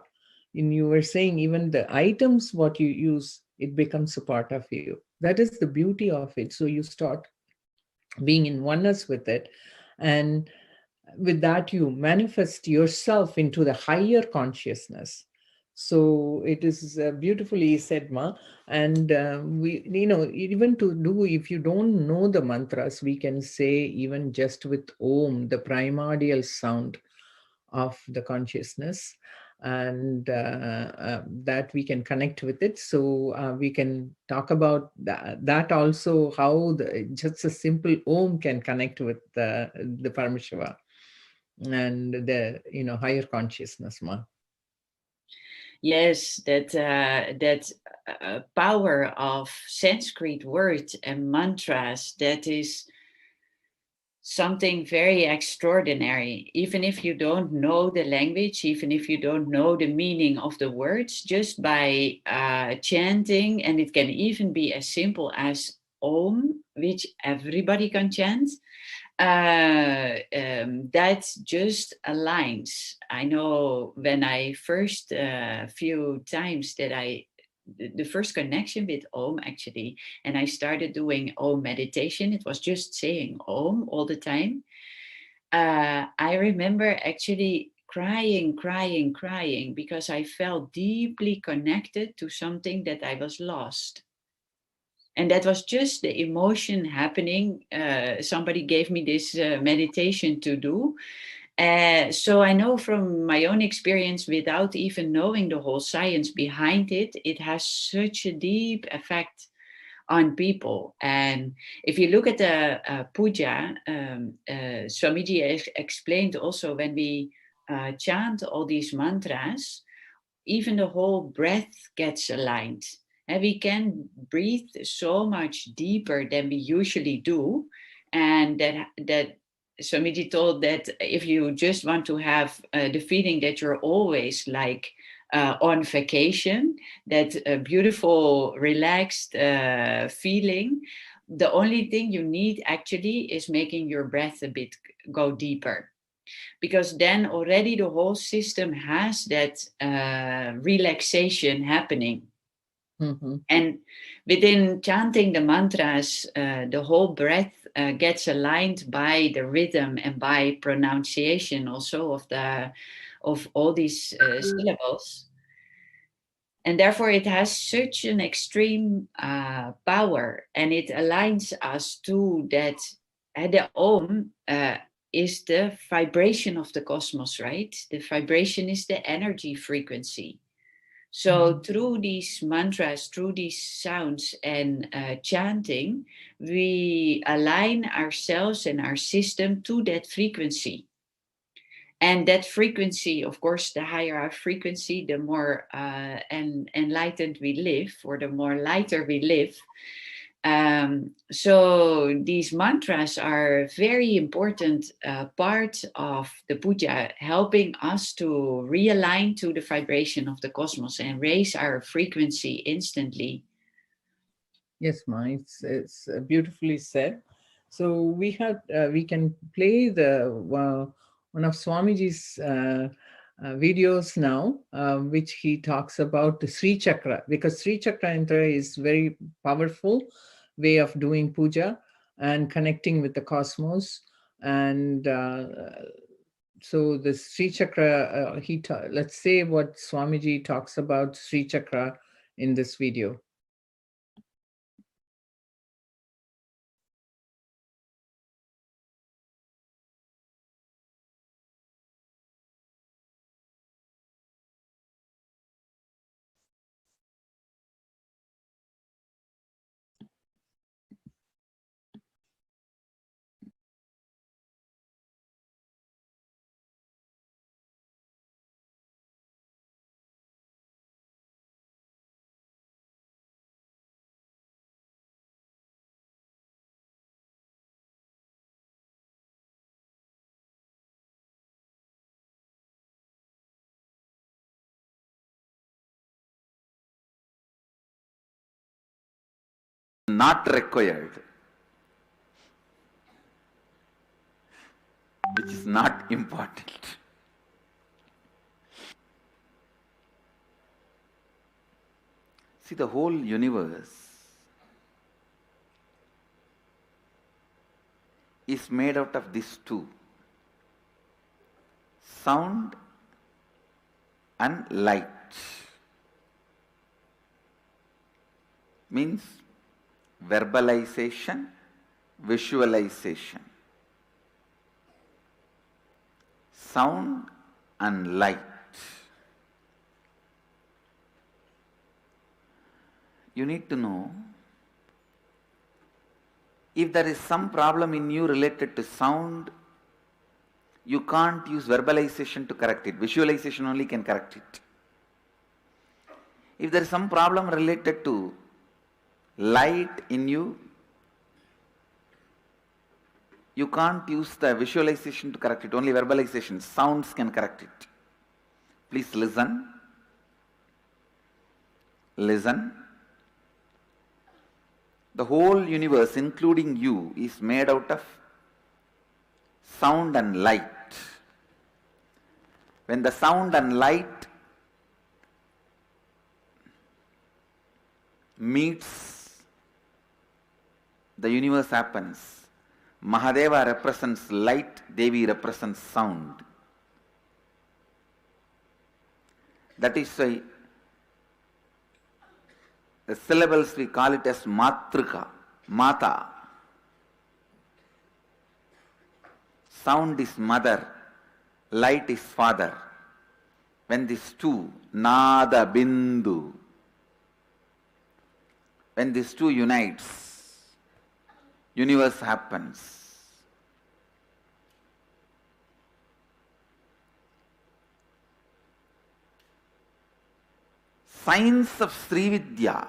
And you were saying even the items, what you use, it becomes a part of you. That is the beauty of it. So you start being in oneness with it. And with that, you manifest yourself into the higher consciousness. So it is beautifully said, Ma. And we, even to do, if you don't know the mantras, we can say even just with Om, the primordial sound of the consciousness. and that we can connect with it. So we can talk about that also, how just a simple Om can connect with the Paramashiva and the higher consciousness, Ma. Yes, that power of Sanskrit words and mantras, that is something very extraordinary. Even if you don't know the language, even if you don't know the meaning of the words, just by chanting, and it can even be as simple as Om, which everybody can chant, that just aligns. I know when I first few times that the first connection with Om actually, and I started doing Om meditation, it was just saying Om all the time. I remember actually crying because I felt deeply connected to something that I was lost. And that was just the emotion happening. Somebody gave me this meditation to do. So I know from my own experience, without even knowing the whole science behind it, it has such a deep effect on people. And if you look at the puja, Swamiji explained also, when we chant all these mantras, even the whole breath gets aligned. And we can breathe so much deeper than we usually do. And that Swamiji told that if you just want to have the feeling that you're always like on vacation, that beautiful, relaxed feeling, the only thing you need actually is making your breath a bit go deeper. Because then already the whole system has that relaxation happening. Mm-hmm. And within chanting the mantras, the whole breath gets aligned by the rhythm and by pronunciation also of all these syllables. And therefore it has such an extreme power, and it aligns us to that. The Om is the vibration of the cosmos, right? The vibration is the energy frequency. So through these mantras, through these sounds and chanting, we align ourselves and our system to that frequency. And that frequency, of course, the higher our frequency, the more enlightened we live, or the more lighter we live. So these mantras are a very important part of the puja, helping us to realign to the vibration of the cosmos and raise our frequency instantly. Yes, Ma, it's beautifully said. So we can play the one of Swamiji's videos now, which he talks about the Sri Chakra, because Sri Chakra Yantra is very powerful way of doing puja and connecting with the cosmos. And so the Sri Chakra, let's say what Swamiji talks about Sri Chakra in this video. Not required, which is not important. See, the whole universe is made out of these two: sound and light. Means verbalization, visualization. Sound and light. you need to know if there is some problem in you related to sound, you can't use verbalization to correct it. Visualization only can correct it. If there is some problem related to light in you, you can't use the visualization to correct it. Only verbalization, sounds can correct it. Please listen. Listen. The whole universe, including you, is made out of sound and light. When the sound and light meets, the universe happens. Mahadeva represents light, Devi represents sound. That is why the syllables we call it as matrika, mata. Sound is mother, light is father. When these two, nada, bindu, when these two unites, universe happens. Science of Srividya,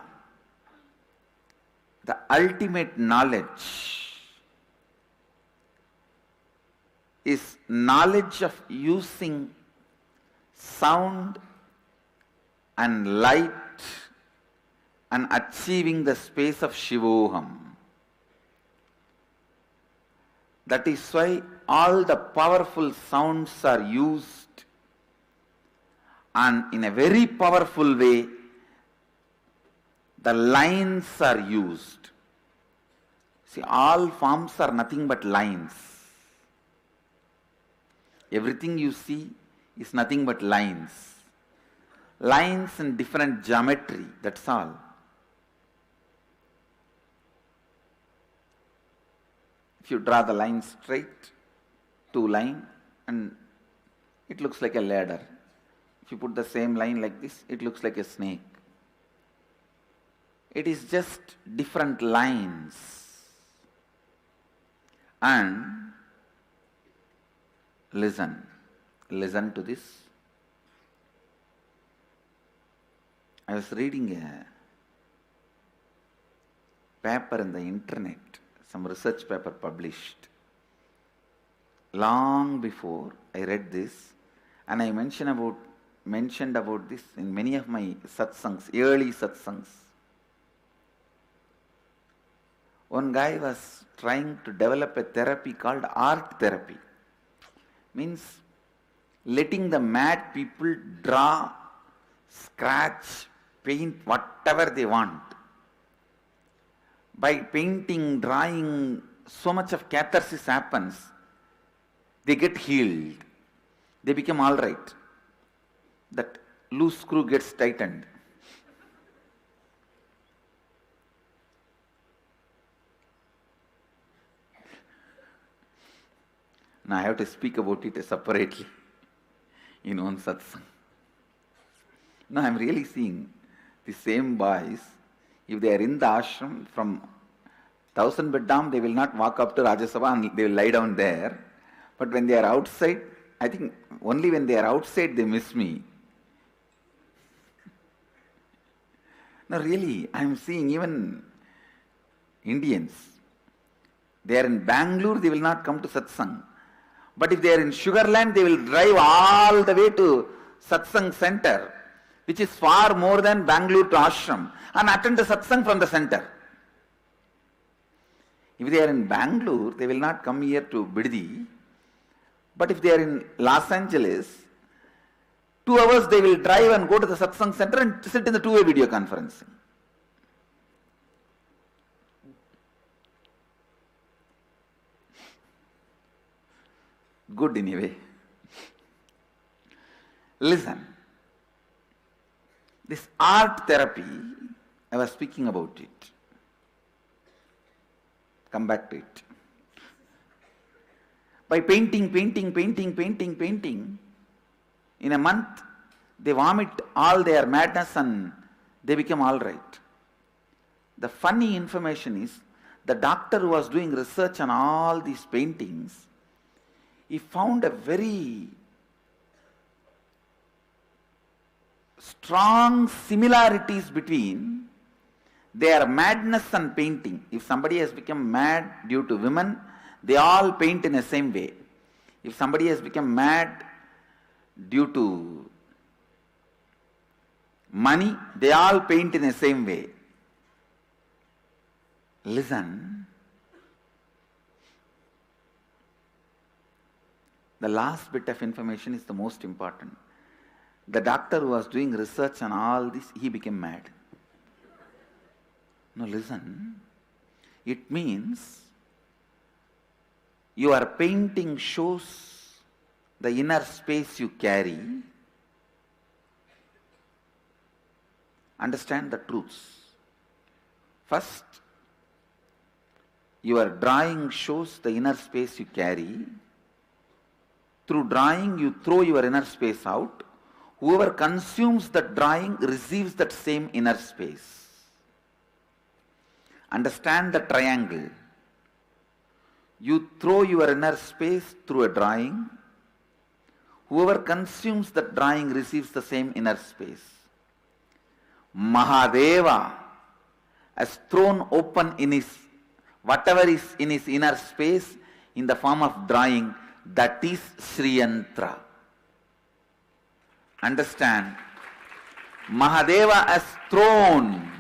the ultimate knowledge, is knowledge of using sound and light and achieving the space of Shivoham. That is why all the powerful sounds are used, and in a very powerful way the lines are used. See, all forms are nothing but lines. Everything you see is nothing but lines. Lines in different geometry, that's all. If you draw the line straight, two line, and it looks like a ladder. If you put the same line like this, it looks like a snake. It is just different lines. And listen to this. I was reading a paper in the internet, some research paper published. Long before I read this, and I mentioned about this in many of my satsangs, early satsangs. One guy was trying to develop a therapy called art therapy. Means letting the mad people draw, scratch, paint whatever they want. By painting, drawing, so much of catharsis happens. They get healed. They become all right. That loose screw gets tightened. Now I have to speak about it separately in one satsang. Now I am really seeing the same boys, if they are in the ashram from 1000 Beddam, they will not walk up to Rajasabha and they will lie down there. But when they are outside, I think only when they are outside they miss me. Now really, I am seeing even Indians. They are in Bangalore, they will not come to satsang. But if they are in Sugarland, they will drive all the way to satsang center, which is far more than Bangalore to ashram, and attend the satsang from the center. If they are in Bangalore, they will not come here to Biddi. But if they are in Los Angeles, 2 hours they will drive and go to the satsang center and sit in the two-way video conferencing. Good anyway. Listen. This art therapy, I was speaking about it. Come back to it. By painting, in a month, they vomit all their madness and they become all right. The funny information is, the doctor who was doing research on all these paintings, he found a very strong similarities between their madness and painting. If somebody has become mad due to women, they all paint in the same way. If somebody has become mad due to money, they all paint in the same way. Listen. The last bit of information is the most important. The doctor who was doing research on all this, he became mad. No, listen. It means your painting shows the inner space you carry. Understand the truths. First, your drawing shows the inner space you carry. Through drawing, you throw your inner space out. Whoever consumes that drawing receives that same inner space. Understand the triangle. You throw your inner space through a drawing. Whoever consumes that drawing receives the same inner space. Mahadeva has thrown open in his, whatever is in his inner space in the form of drawing, that is Sri Yantra. Understand? Mahadeva has thrown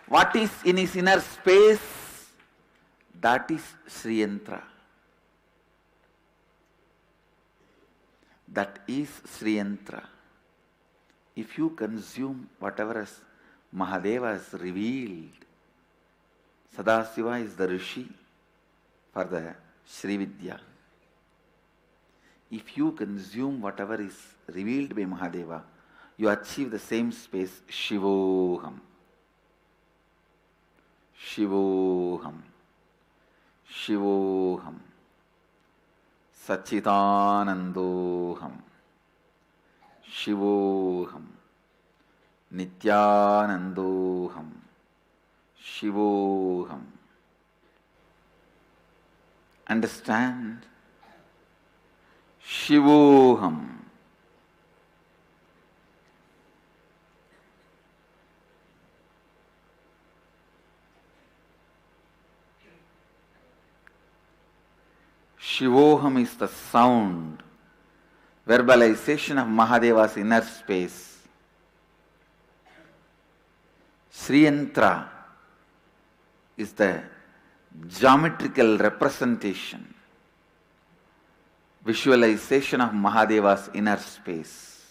what is in his inner space, that is Sri Yantra. That is Sri Yantra. If you consume whatever as Mahadeva has revealed, Sadasiva is the Rishi for the Sri Vidya. If you consume whatever is revealed by Mahadeva, you achieve the same space, Shivoham. Shivoham. Shivoham. Sachidanandoham. Shivoham. Nithyanandoham. Shivoham. Understand? Shivoham. Shivoham is the sound, verbalization of Mahadeva's inner space. Sri Yantra is the geometrical representation, visualization of Mahadeva's inner space.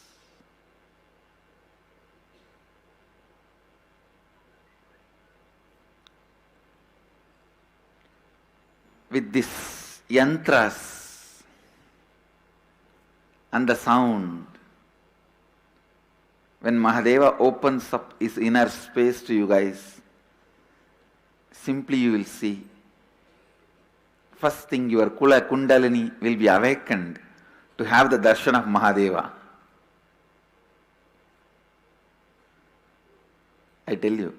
With this yantras and the sound, when Mahadeva opens up his inner space to you guys, simply you will see, first thing your Kula Kundalini will be awakened to have the darshan of Mahadeva. I tell you,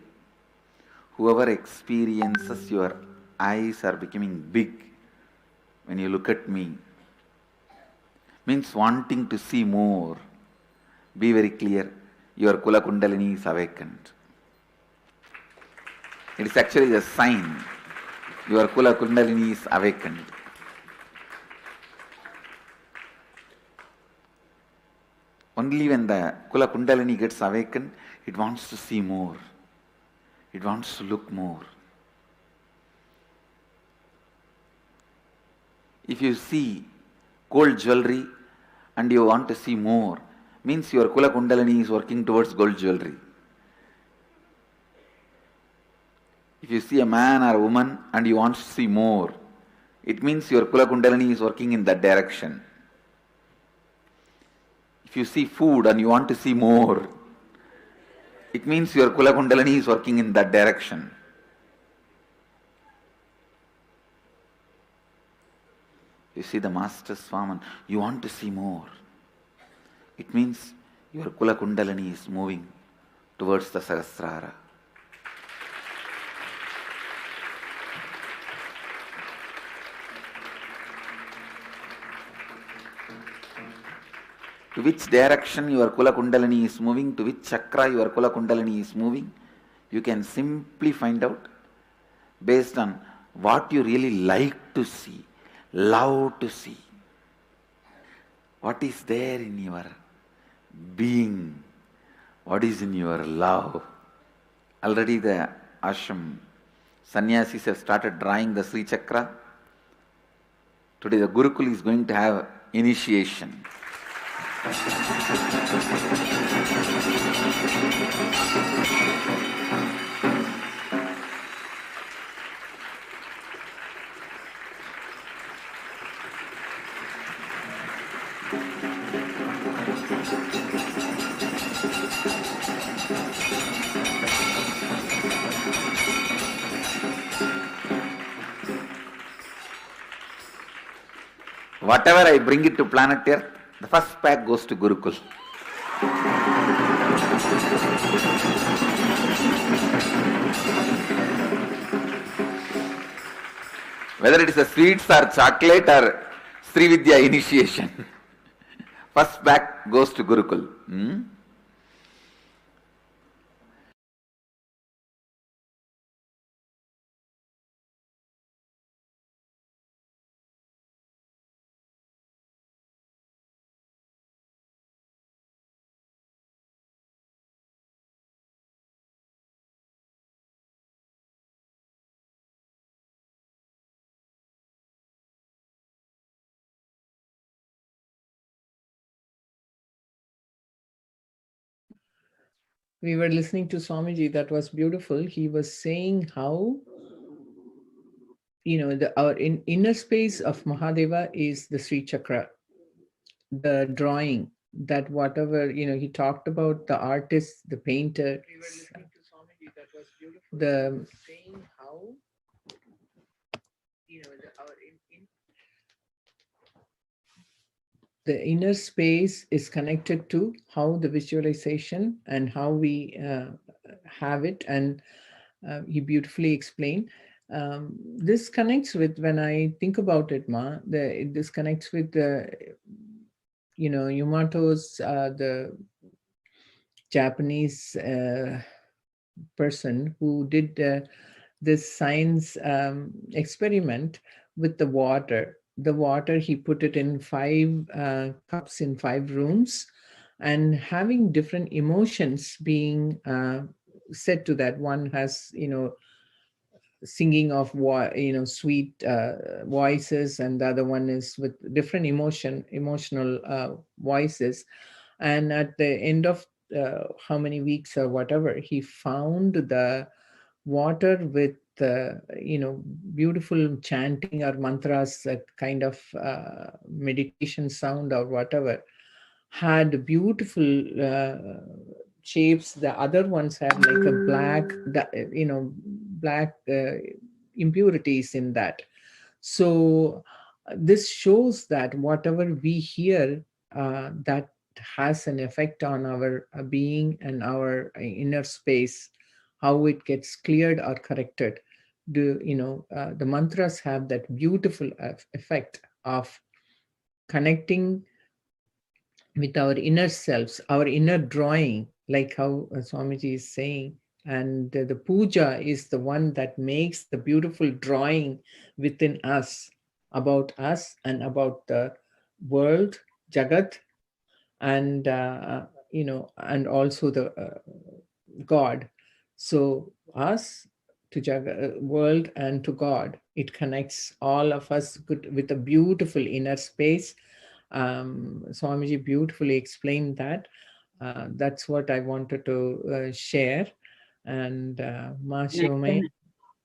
whoever experiences your eyes are becoming big when you look at me, means wanting to see more. Be very clear, your Kula Kundalini is awakened. It is actually the sign your Kula Kundalini is awakened. Only when the Kula Kundalini gets awakened, it wants to see more. It wants to look more. If you see gold jewelry and you want to see more, means your Kula Kundalini is working towards gold jewelry. If you see a man or a woman and you want to see more, it means your Kula Kundalini is working in that direction. If you see food and you want to see more, it means your Kula Kundalini is working in that direction. You see the Master Swaman, you want to see more. It means your Kula Kundalini is moving towards the Sahasrara. to which direction your Kula Kundalini is moving, to which chakra your Kula Kundalini is moving. You can simply find out based on what you really like to see, love to see. What is there in your being? What is in your love? Already the ashram sannyasis have started drawing the Sri Chakra. Today the Gurukul is going to have initiation. Whatever I bring it to planet Earth, the first pack goes to Gurukul. Whether it is a sweets or chocolate or Sri Vidya initiation, first pack goes to Gurukul. We were listening to Swamiji. That was beautiful. He was saying how, our inner space of Mahadeva is the Sri Chakra, the drawing, that whatever, he talked about the artist, the painter, the saying how, the inner space is connected to how the visualization and how we have it, and he beautifully explained. This connects with, when I think about it, this connects with the, Yamato's, the Japanese person who did this science experiment with the water. The water, he put it in 5 cups in 5 rooms, and having different emotions being said to that. One has, singing of sweet voices, and the other one is with different emotional voices. And at the end of how many weeks or whatever, he found the water with beautiful chanting or mantras, a kind of meditation sound or whatever, had beautiful shapes. The other ones had like a black impurities in that. So this shows that whatever we hear, that has an effect on our being and our inner space, how it gets cleared or corrected. The mantras have that beautiful effect of connecting with our inner selves, our inner drawing, like how Swamiji is saying. And the puja is the one that makes the beautiful drawing within us, about us and about the world, Jagat, and and also the God. So us to Jagat, world, and to God, it connects all of us with a beautiful inner space. Swamiji beautifully explained that. That's what I wanted to share. And Mahashivamai.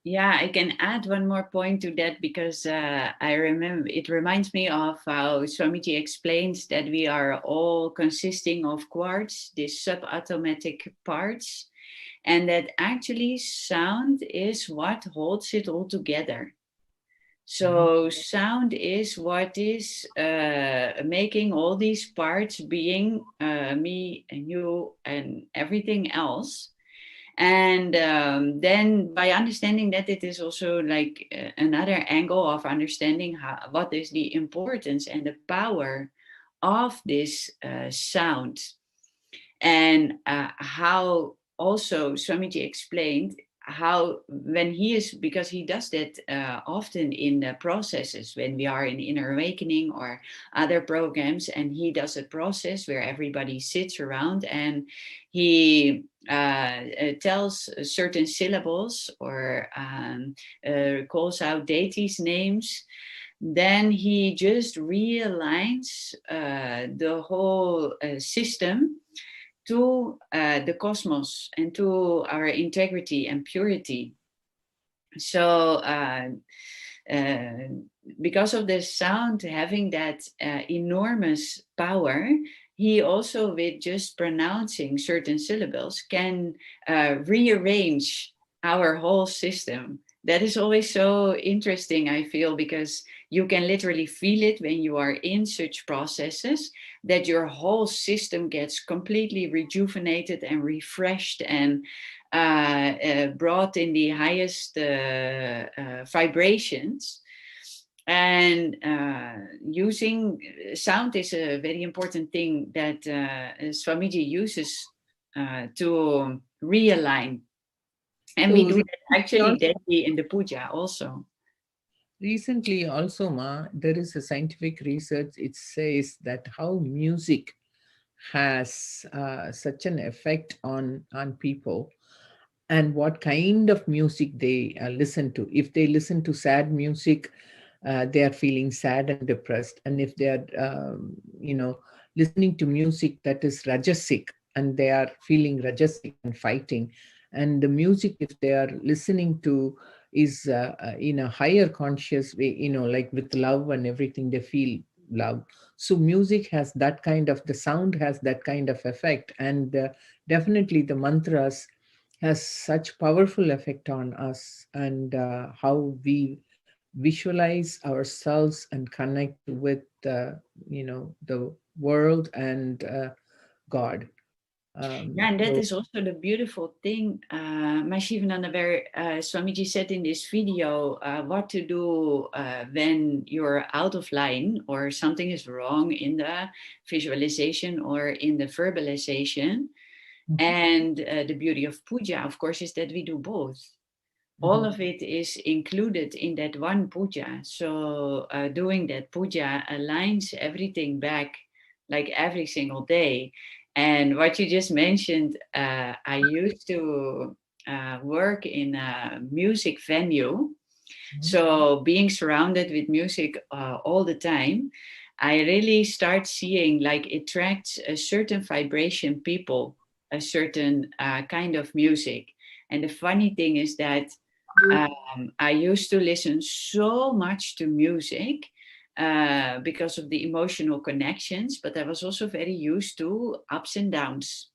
Yeah, I can add one more point to that, because I remember, it reminds me of how Swamiji explains that we are all consisting of quarks, these subatomic parts, and that actually sound is what holds it all together. So sound is what is making all these parts being me and you and everything else. And then by understanding that, it is also like another angle of understanding what is the importance and the power of this sound. And how also Swamiji explained how when he is, because he does that often in the processes when we are in inner awakening or other programs, and he does a process where everybody sits around and he tells certain syllables or calls out deities' names. Then he just realigns the whole system to the cosmos and to our integrity and purity. So because of the sound having that enormous power, he also, with just pronouncing certain syllables, can rearrange our whole system. That is always so interesting, I feel, because you can literally feel it when you are in such processes, that your whole system gets completely rejuvenated and refreshed and brought in the highest vibrations. And using sound is a very important thing that Swamiji uses to realign. And we do that actually daily in the puja also. Recently also, there is a scientific research. It says that how music has such an effect on people, and what kind of music they listen to. If they listen to sad music, they are feeling sad and depressed. And if they are, listening to music that is rajasic, and they are feeling rajasic and fighting. And the music, if they are listening to, is in a higher conscious way, like with love and everything, they feel love. So music has that kind of, the sound has that kind of effect. And definitely the mantras has such powerful effect on us, and how we visualize ourselves and connect with the world and God. Yeah, and that is also the beautiful thing, Mahasannidhanam, where Swamiji said in this video what to do when you're out of line or something is wrong in the visualization or in the verbalization. Mm-hmm. And the beauty of puja, of course, is that we do both. Mm-hmm. All of it is included in that one puja. So doing that puja aligns everything back, like every single day. And what you just mentioned, I used to work in a music venue. Mm-hmm. So being surrounded with music all the time, I really start seeing like it attracts a certain vibration people, a certain kind of music. And the funny thing is that I used to listen so much to music because of the emotional connections, but I was also very used to ups and downs.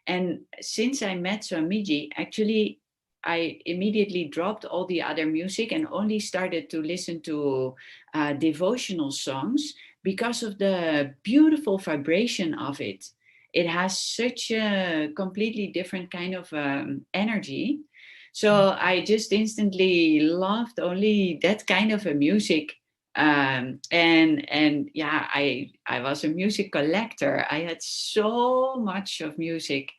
And since I met Swamiji, actually, I immediately dropped all the other music and only started to listen to devotional songs because of the beautiful vibration of it. It has such a completely different kind of energy. So I just instantly loved only that kind of a music. And yeah, I was a music collector. I had so much of music,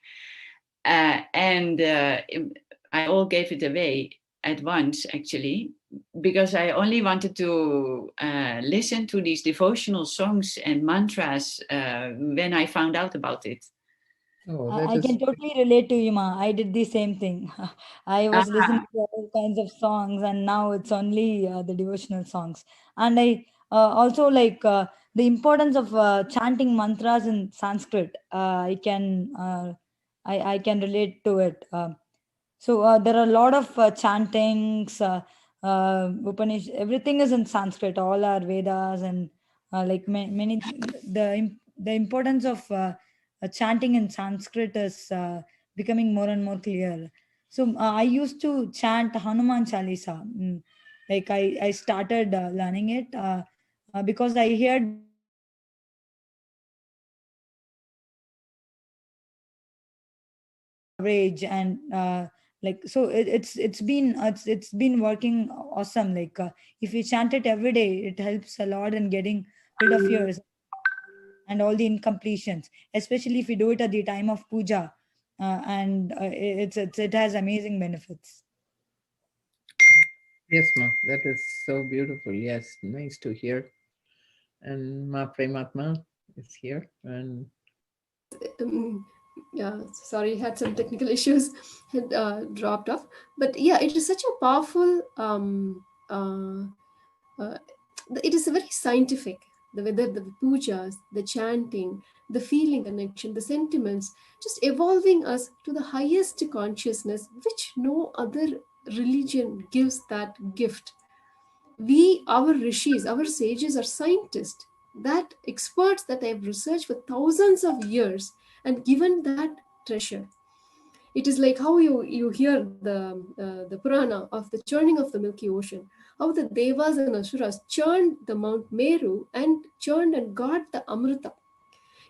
and I all gave it away at once, actually, because I only wanted to listen to these devotional songs and mantras when I found out about it. Oh, I can totally relate to you, Ma. I did the same thing. I was listening to all kinds of songs, and now it's only the devotional songs. And I also like the importance of chanting mantras in Sanskrit. I can relate to it. So there are a lot of chantings, Upanishad, everything is in Sanskrit. All our Vedas and like many the importance of chanting in Sanskrit is becoming more and more clear. So I used to chant Hanuman Chalisa. Like I started learning it because I heard coverage and like so it's been working awesome. Like if you chant it every day, it helps a lot in getting rid of your and all the incompletions, especially if we do it at the time of puja. And it has amazing benefits. Yes, Ma, that is so beautiful. Yes, nice to hear. And Ma Prematma is here. And Yeah, sorry, had some technical issues, had dropped off. But yeah, it is such a powerful. Uh, it is very scientific. The whether the pujas, the chanting, the feeling connection, the sentiments, just evolving us to the highest consciousness, which no other religion gives that gift. We, our rishis, our sages are scientists, that experts that have researched for thousands of years and given that treasure. It is like how you hear the Purana of the churning of the Milky Ocean, how the Devas and Asuras churned the Mount Meru and churned and got the Amrita.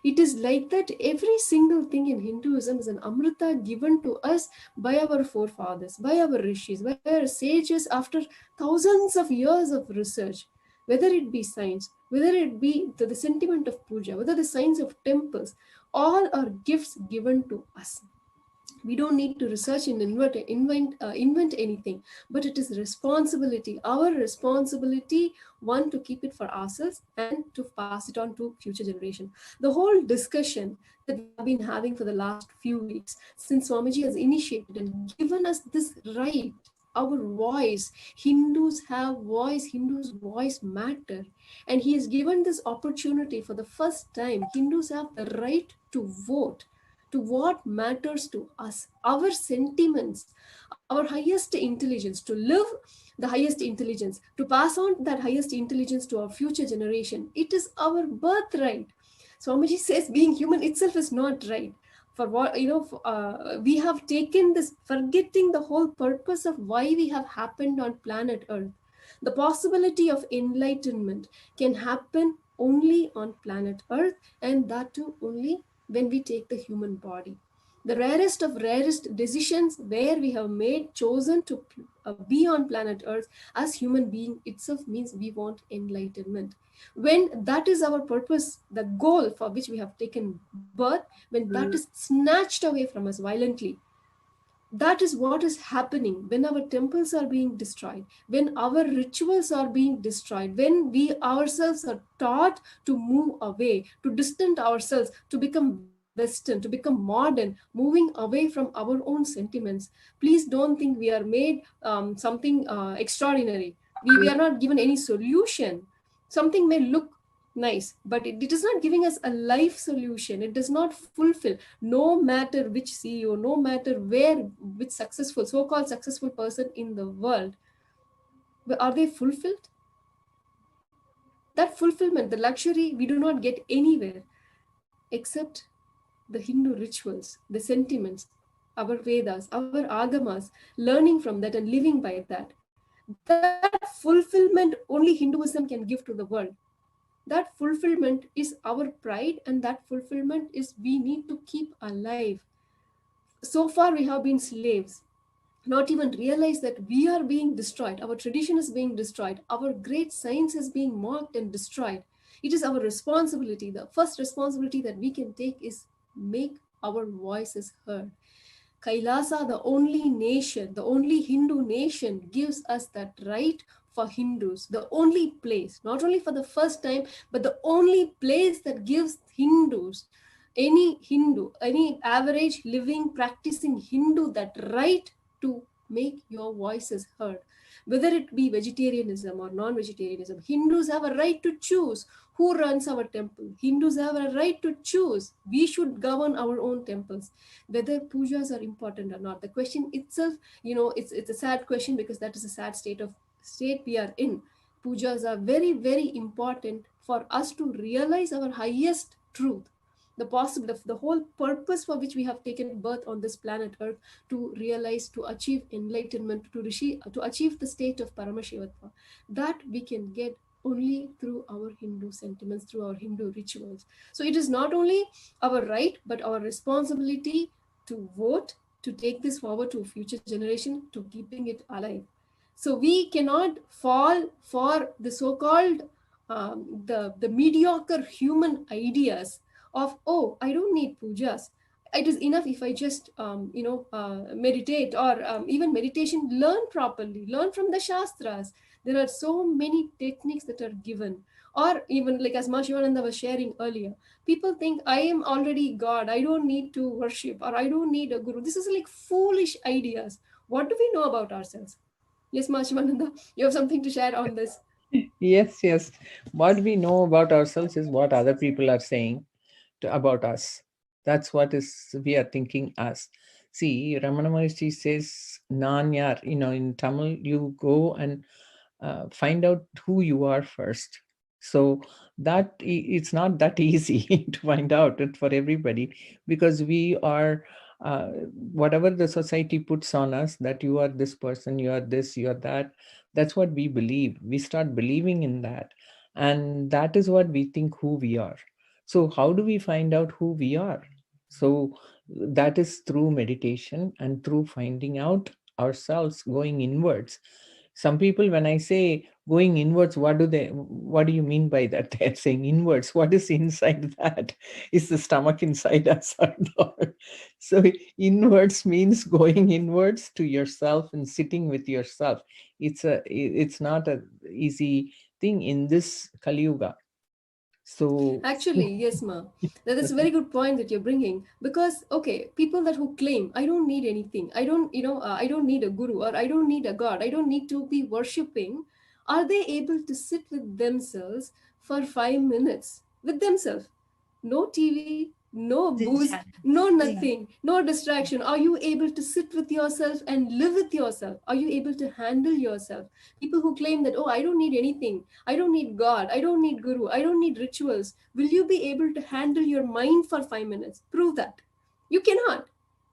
It is like that every single thing in Hinduism is an Amrita given to us by our forefathers, by our rishis, by our sages after thousands of years of research. Whether it be science, whether it be the sentiment of puja, whether the science of temples, all are gifts given to us. We don't need to research and invent anything, but it is responsibility, our responsibility, one, to keep it for ourselves and to pass it on to future generation. The whole discussion that we have been having for the last few weeks, since Swamiji has initiated and given us this right, our voice, Hindus have voice, Hindus voice matter, and he has given this opportunity for the first time. Hindus have the right to vote to what matters to us, our sentiments, our highest intelligence, to live the highest intelligence, to pass on that highest intelligence to our future generation. It is our birthright. Swamiji says being human itself is not right. For what, we have taken this, forgetting the whole purpose of why we have happened on planet Earth. The possibility of enlightenment can happen only on planet Earth, and that too only when we take the human body. The rarest of rarest decisions where we have chosen to be on planet Earth as human being itself means we want enlightenment. When that is our purpose, the goal for which we have taken birth, when that is snatched away from us violently, that is what is happening when our temples are being destroyed, when our rituals are being destroyed, when we ourselves are taught to move away, to distance ourselves, to become Western, to become modern, moving away from our own sentiments. Please don't think we are made something extraordinary. We are not given any solution. Something may look nice, but it is not giving us a life solution. It does not fulfill. No matter which CEO, no matter which successful, so-called successful person in the world, are they fulfilled? That fulfillment, the luxury, we do not get anywhere except the Hindu rituals, the sentiments, our Vedas, our Agamas, learning from that and living by that. That fulfillment only Hinduism can give to the world. That fulfillment is our pride, and that fulfillment is we need to keep alive. So far we have been slaves, not even realize that we are being destroyed. Our tradition is being destroyed. Our great science is being mocked and destroyed. It is our responsibility. The first responsibility that we can take is make our voices heard. Kailasa, the only nation, the only Hindu nation, gives us that right for Hindus. The only place, not only for the first time, but the only place that gives Hindus, any Hindu, any average living, practicing Hindu, that right to make your voices heard. Whether it be vegetarianism or non-vegetarianism, Hindus have a right to choose who runs our temple. Hindus have a right to choose. We should govern our own temples. Whether pujas are important or not. The question itself, it's a sad question, because that is a sad state we are in. Pujas are very, very important for us to realize our highest truth. The whole purpose for which we have taken birth on this planet Earth, to realize, to achieve enlightenment, to achieve the state of Paramashivoham, that we can get only through our Hindu sentiments, through our Hindu rituals. So it is not only our right, but our responsibility to vote, to take this forward to future generation, to keeping it alive. So we cannot fall for the so-called the mediocre human ideas of, oh, I don't need pujas. It is enough if I just meditate, or even meditation, learn properly, learn from the shastras. There are so many techniques that are given. Or even like as Shivananda was sharing earlier, people think I am already God, I don't need to worship, or I don't need a guru. This is like foolish ideas. What do we know about ourselves? Yes, Shivananda, you have something to share on this. Yes, yes. What we know about ourselves is what other people are saying about us. That's what is we are thinking as. See, Ramana Maharshi says, Nanyar, in Tamil, you go and find out who you are first. So that it's not that easy to find out it for everybody, because we are whatever the society puts on us, that you are this person, you are this, you are that. That's what we believe. We start believing in that, and that is what we think who we are. So how do we find out who we are? So that is through meditation and through finding out ourselves, going inwards. Some people, when I say going inwards, what do you mean by that? They're saying inwards. What is inside that? Is the stomach inside us or not? So inwards means going inwards to yourself and sitting with yourself. It's not an easy thing in this Kali Yuga. So actually, yes, ma, that is a very good point that you're bringing. Because okay, people that who claim I don't need anything, I don't I don't need a guru, or I don't need a god, I don't need to be worshipping, are they able to sit with themselves for 5 minutes with themselves? No TV, no booze, no nothing, no distraction. Are you able to sit with yourself and live with yourself? Are you able to handle yourself? People who claim that, oh, I don't need anything, I don't need God, I don't need guru, I don't need rituals, will you be able to handle your mind for 5 minutes? Prove that. You cannot,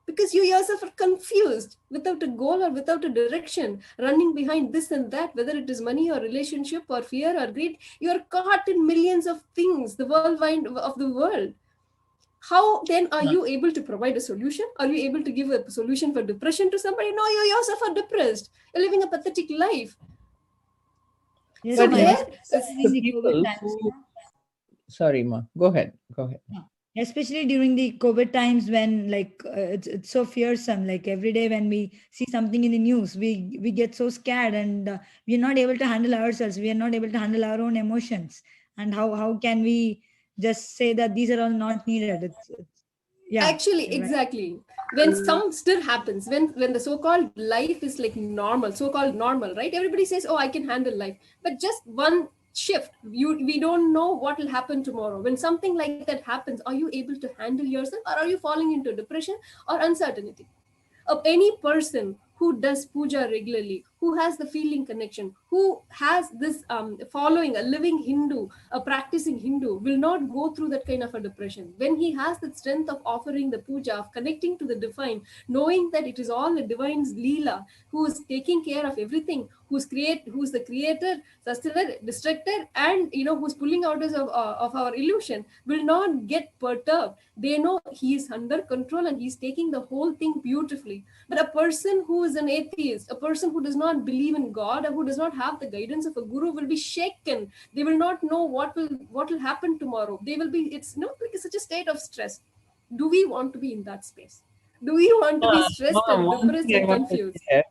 because you yourself are confused, without a goal or without a direction, running behind this and that, whether it is money or relationship or fear or greed. You are caught in millions of things, the whirlwind of the world. How then are you able to provide a solution? Are you able to give a solution for depression to somebody? No, you yourself are depressed. You're living a pathetic life. Yes, So ma, there, especially in the COVID people times. who, sorry, ma, go ahead. Yeah. Especially during the COVID times, when like it's so fearsome. Like every day when we see something in the news, we get so scared, and we're not able to handle ourselves. We are not able to handle our own emotions. And how can we just say that these are all not needed? It's yeah, actually, you're right. exactly. When some still happens, when the so-called life is like normal, so-called normal, right? Everybody says, oh, I can handle life. But just one shift, we don't know what will happen tomorrow. When something like that happens, are you able to handle yourself, or are you falling into depression or uncertainty? Of any person who does puja regularly, who has the feeling connection, who has this following, a living Hindu, a practicing Hindu, will not go through that kind of a depression. When he has the strength of offering the puja, of connecting to the divine, knowing that it is all the divine's leela, who is taking care of everything, who's the creator, sustainer, destructor, and who's pulling out us of our illusion, will not get perturbed. They know he is under control and he's taking the whole thing beautifully. But a person who is an atheist, a person who does not believe in God, or who does not have the guidance of a guru, will be shaken. They will not know what will happen tomorrow. They will be, it's not like such a state of stress. Do we want to be in that space? Do we want to be stressed and One depressed thing I and want to confused? share,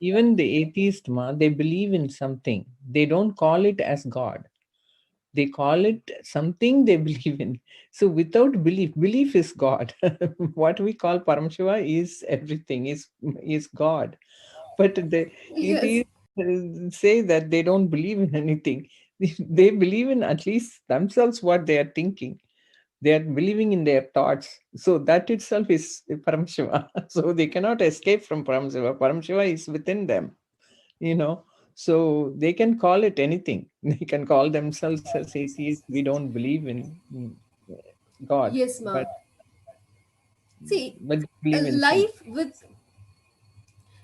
even the atheist, they believe in something. They don't call it as God. They call it something they believe in. So without belief is God. What we call Paramashiva is everything, is God. But the Yes. atheists say that they don't believe in anything. They believe in at least themselves, what they are thinking. They are believing in their thoughts. So that itself is Paramashiva. So they cannot escape from Paramashiva. Paramashiva is within them, So they can call it anything. They can call themselves as atheists. We don't believe in God, Yes, but ma. See, they a believe in something. life with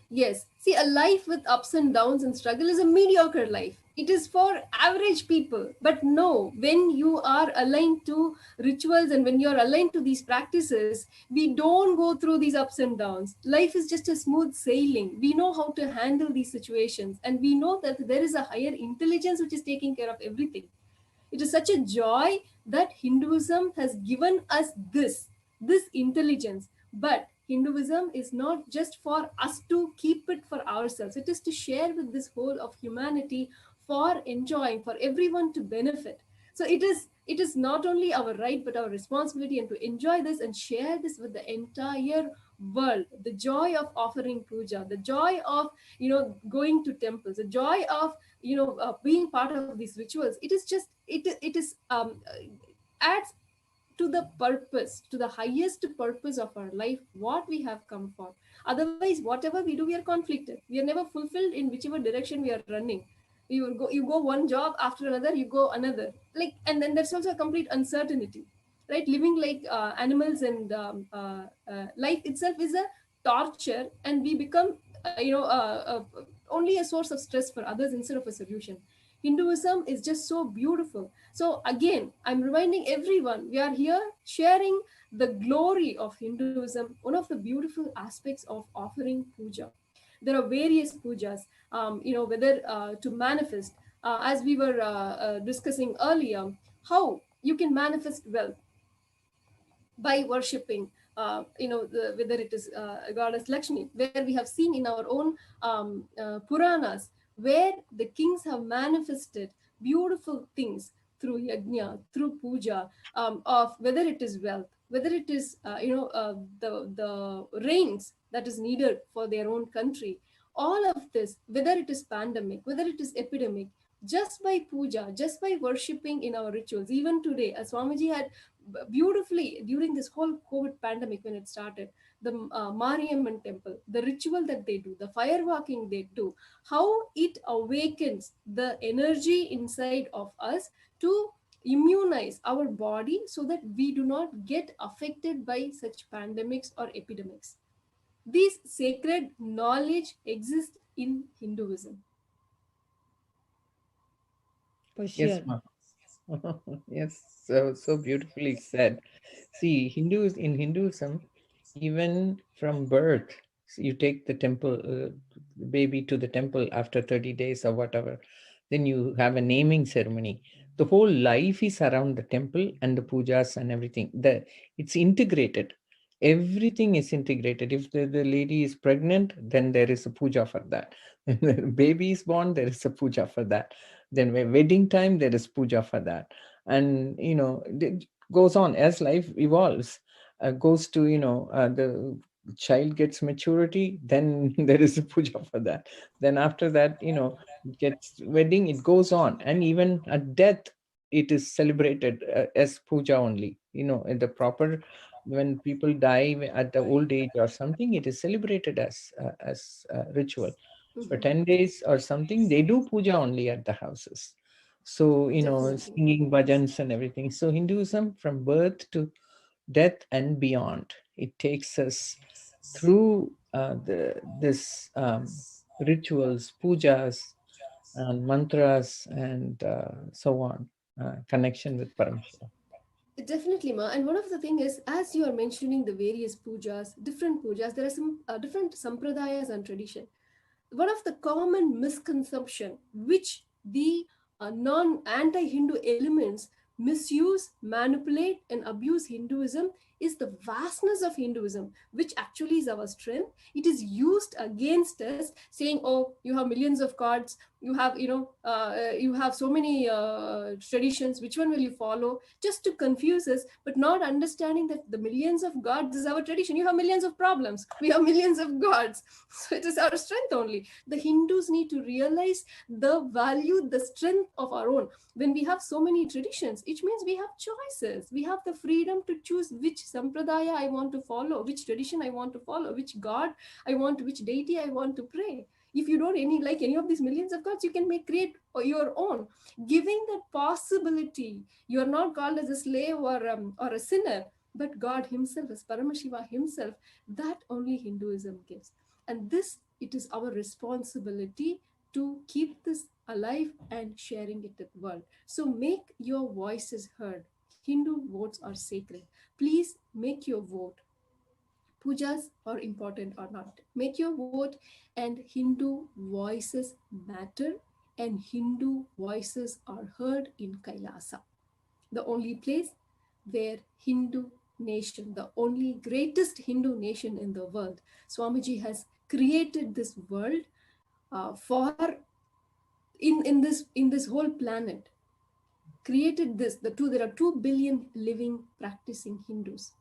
Yes. See, a life with ups and downs and struggle is a mediocre life. It is for average people. But no, when you are aligned to rituals and when you're aligned to these practices, we don't go through these ups and downs. Life is just a smooth sailing. We know how to handle these situations, and we know that there is a higher intelligence which is taking care of everything. It is such a joy that Hinduism has given us this intelligence. But Hinduism is not just for us to keep it for ourselves. It is to share with this whole of humanity for enjoying, for everyone to benefit. So it is not only our right but our responsibility, and to enjoy this and share this with the entire world. The joy of offering puja, the joy of going to temples, the joy of being part of these rituals. It is just it is adds to the purpose, to the highest purpose of our life, what we have come for. Otherwise, whatever we do, we are conflicted. We are never fulfilled in whichever direction we are running. You go one job after another, you go another, like, and then there's also a complete uncertainty, right? Living like animals, and life itself is a torture, and we become only a source of stress for others instead of a solution. Hinduism is just so beautiful. So again, I'm reminding everyone, we are here sharing the glory of Hinduism, one of the beautiful aspects of offering puja. There are various pujas, whether to manifest, as we were discussing earlier, how you can manifest wealth by worshipping, whether it is goddess Lakshmi, where we have seen in our own Puranas, where the kings have manifested beautiful things through yajna, through puja, of whether it is wealth, whether it is the rains that is needed for their own country. All of this, whether it is pandemic, whether it is epidemic, just by puja, just by worshipping in our rituals. Even today, as Swamiji had beautifully during this whole COVID pandemic, when it started, the Mariamman temple, the ritual that they do, the firewalking they do, how it awakens the energy inside of us to immunize our body so that we do not get affected by such pandemics or epidemics. These sacred knowledge exist in Hinduism. For Yes, sure. ma'am. Yes, so beautifully said. See, in Hinduism, even from birth, you take the baby to the temple after 30 days or whatever, then you have a naming ceremony. The whole life is around the temple and the pujas and everything. It's integrated. Everything is integrated. If the lady is pregnant, then there is a puja for that. When the baby is born, there is a puja for that. Then when wedding time, there is puja for that. And, it goes on as life evolves, goes to, the child gets maturity, then there is a puja for that. Then after that, gets wedding, it goes on. And even at death, it is celebrated as puja only. In the proper, when people die at the old age or something, it is celebrated as ritual. For 10 days or something, they do puja only at the houses. So, Definitely. singing bhajans and everything. So Hinduism, from birth to death and beyond, it takes us through this rituals, pujas, and mantras, and so on, connection with Paramashiva. Definitely, Ma. And one of the thing is, as you are mentioning the various different pujas, there are some different sampradayas and tradition. One of the common misconception which the non-anti-Hindu elements misuse, manipulate, and abuse Hinduism is the vastness of Hinduism, which actually is our strength. It is used against us, saying, "Oh, you have millions of gods. You have, you have so many traditions. Which one will you follow?" Just to confuse us, but not understanding that the millions of gods is our tradition. You have millions of problems. We have millions of gods. So it is our strength only. The Hindus need to realize the value, the strength of our own. When we have so many traditions, it means we have choices. We have the freedom to choose which sampradaya I want to follow, which tradition I want to follow, which god which deity I want to pray. If you don't like any of these millions of gods, you can create your own. Giving that possibility, you are not called as a slave or a sinner, but God Himself, as Paramashiva Himself. That only Hinduism gives, and this, it is our responsibility to keep this alive and sharing it with the world. So make your voices heard. Hindu votes are sacred. Please make your vote. Pujas are important or not. Make your vote, and Hindu voices matter. and Hindu voices are heard in Kailasa, the only place where Hindu nation, the only greatest Hindu nation in the world, Swamiji has created this world for in this whole planet, created this. There are 2 billion living practicing Hindus,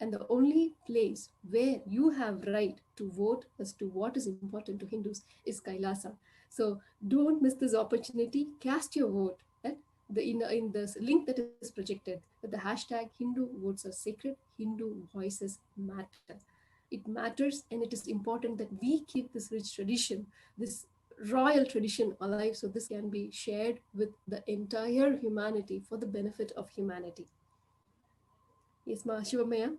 and the only place where you have right to vote as to what is important to Hindus is Kailasa. So don't miss this opportunity. Cast your vote at in this link that is projected with the hashtag Hindu votes are sacred, Hindu voices matter. It matters, and it is important that we keep this rich tradition, this royal tradition alive, so this can be shared with the entire humanity for the benefit of humanity. Yes, Ma Shivamaya.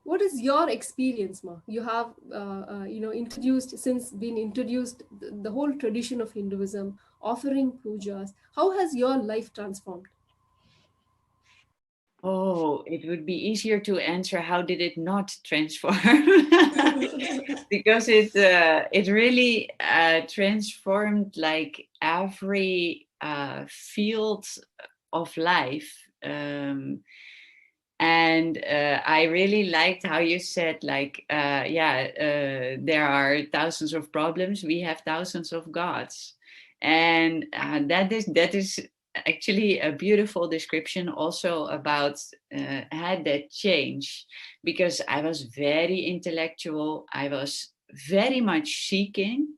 What is your experience, Ma? You have, been introduced the whole tradition of Hinduism, offering pujas. How has your life transformed? Oh, it would be easier to answer how did it not transform? Because it really transformed like every field of life. And I really liked how you said, like, there are thousands of problems, we have thousands of gods. And that is actually a beautiful description also about had that change, because I was very intellectual, I was very much seeking,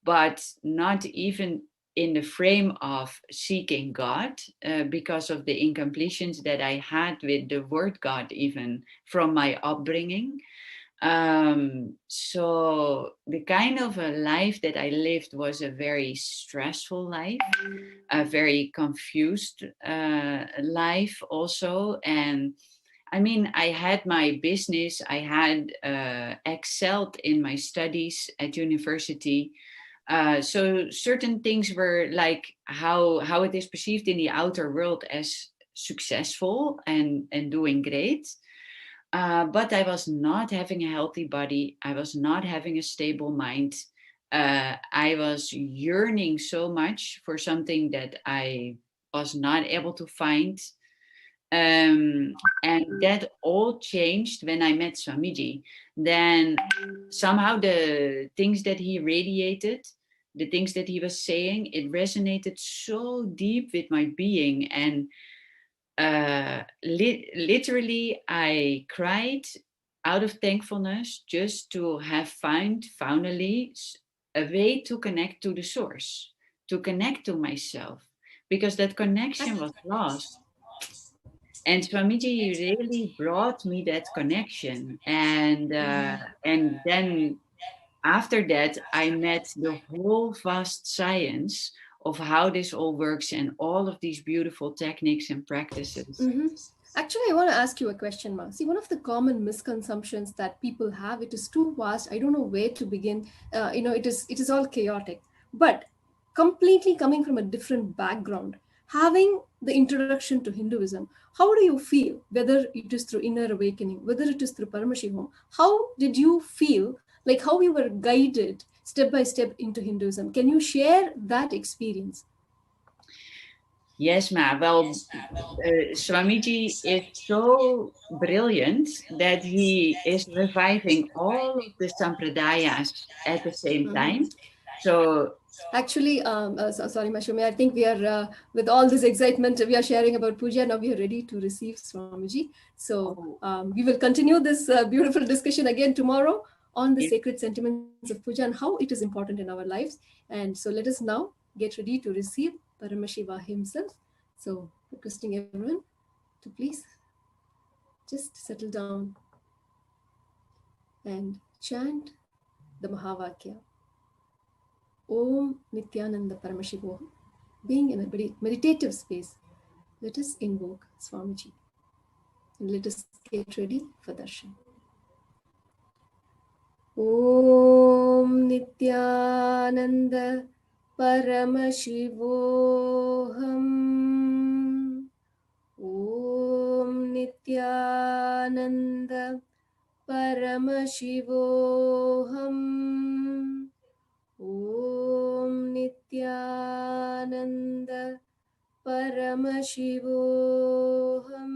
but not even in the frame of seeking God, because of the incompletions that I had with the word God, even from my upbringing. So the kind of a life that I lived was a very stressful life, a very confused life also. And I mean, I had my business, I had excelled in my studies at university. So certain things were like how it is perceived in the outer world as successful and doing great. But I was not having a healthy body. I was not having a stable mind. I was yearning so much for something that I was not able to find. And that all changed when I met Swamiji. Then somehow the things that he radiated, the things that he was saying, it resonated so deep with my being. And literally I cried out of thankfulness just to have finally a way to connect to the source, to connect to myself, because that connection was lost. And Swamiji really brought me that connection. And then after that, I met the whole vast science of how this all works and all of these beautiful techniques and practices. Mm-hmm. Actually, I want to ask you a question, Ma. See, one of the common misconceptions that people have, it is too vast. I don't know where to begin. It is all chaotic. But completely coming from a different background, having the introduction to Hinduism, how do you feel? Whether it is through inner awakening, whether it is through Paramashivoham, how did you feel? Like how you were guided step by step into Hinduism? Can you share that experience? Yes, Ma. Well, Swamiji is so brilliant that he is reviving all of the sampradayas at the same time. So actually, sorry, Mashumi, I think we are, with all this excitement, we are sharing about puja. Now we are ready to receive Swamiji. So we will continue this beautiful discussion again tomorrow on the sacred sentiments of puja and how it is important in our lives. And so let us now get ready to receive Paramashiva himself. So requesting everyone to please just settle down and chant the Mahavakya. Om Nithyananda Paramashivoham. Being in a meditative space, let us invoke Swamiji and let us get ready for darshan. Om Nithyananda Paramashivoham. Om Nithyananda Paramashivoham. Om Nithyananda Paramashivoham.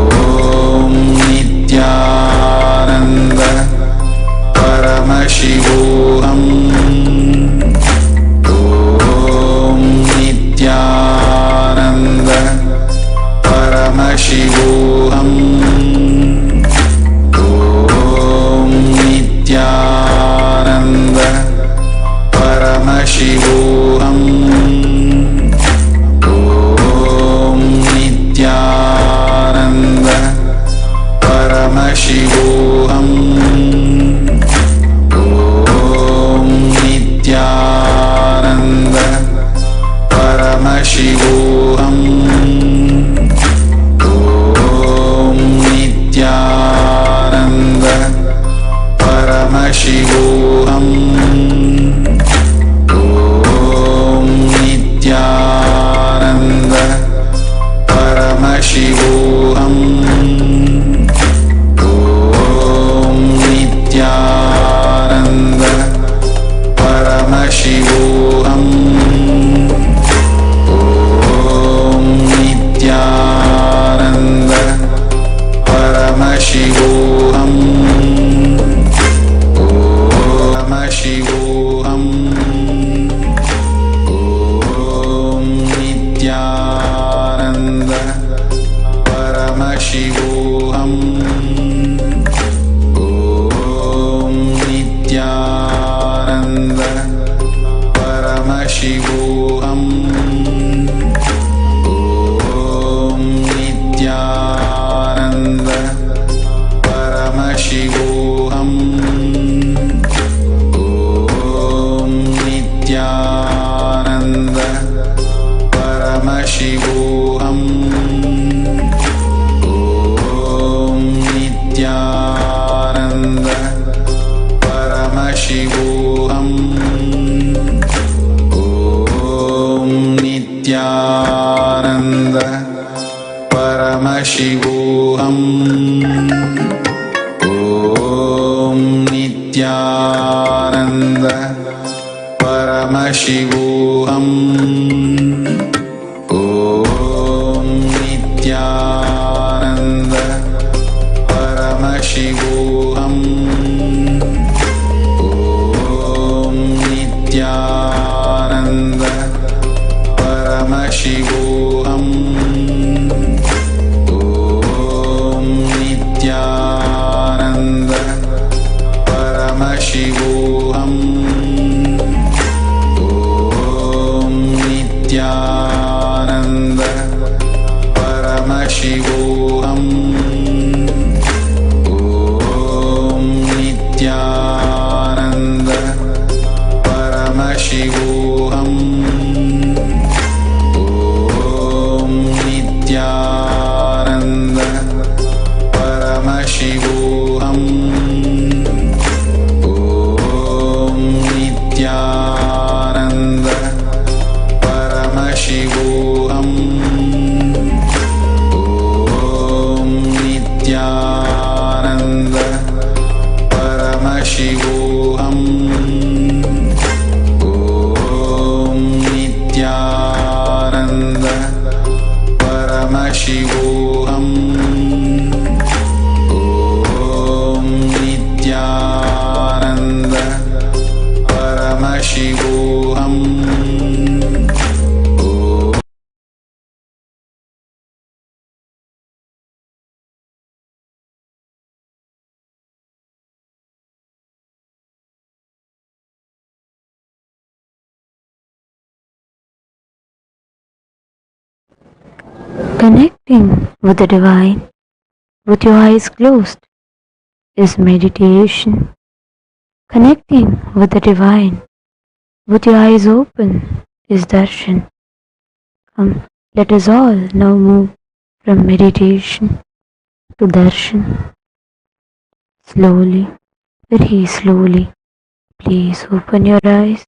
Om Nithyananda Paramashivoham. Om Nithyananda Paramashivoham. Om Nithyananda Paramashivoham. Om Nithyananda Paramashivoham. Om Nithyananda Paramashivoham. Om Nithyananda Paramashivoham. Om Nithyananda Paramashivoham. Om Nithyananda Paramashivoham. Om Nithyananda Paramashivoham. Paramashivoham. Om Nithyananda Paramashivoham. Om Nithyananda Paramashivoham. Om Nithyananda Paramashivoham. Om Nithyananda Paramashivoham. Om Nithyananda Paramashivoham. Om Nithyananda Paramashivoham. Om Nithyananda Paramashivoham. Om Nithyananda Paramashivoham. Om Nithyananda Paramashivoham. Om Nithyananda Paramashivoham. Om Nithyananda Paramashivoham. Om Nithyananda Paramashivoham. Om Nithyananda Paramashivoham. Om Nithyananda Paramashivoham. Om Nithyananda Paramashivoham. Om Nithyananda Paramashivoham. Om Nithyananda Paramashivoham. Connecting with the divine with your eyes closed is meditation. Connecting with the divine with your eyes open is darshan. Come, let us all now move from meditation to darshan. Slowly, very slowly, Please open your eyes.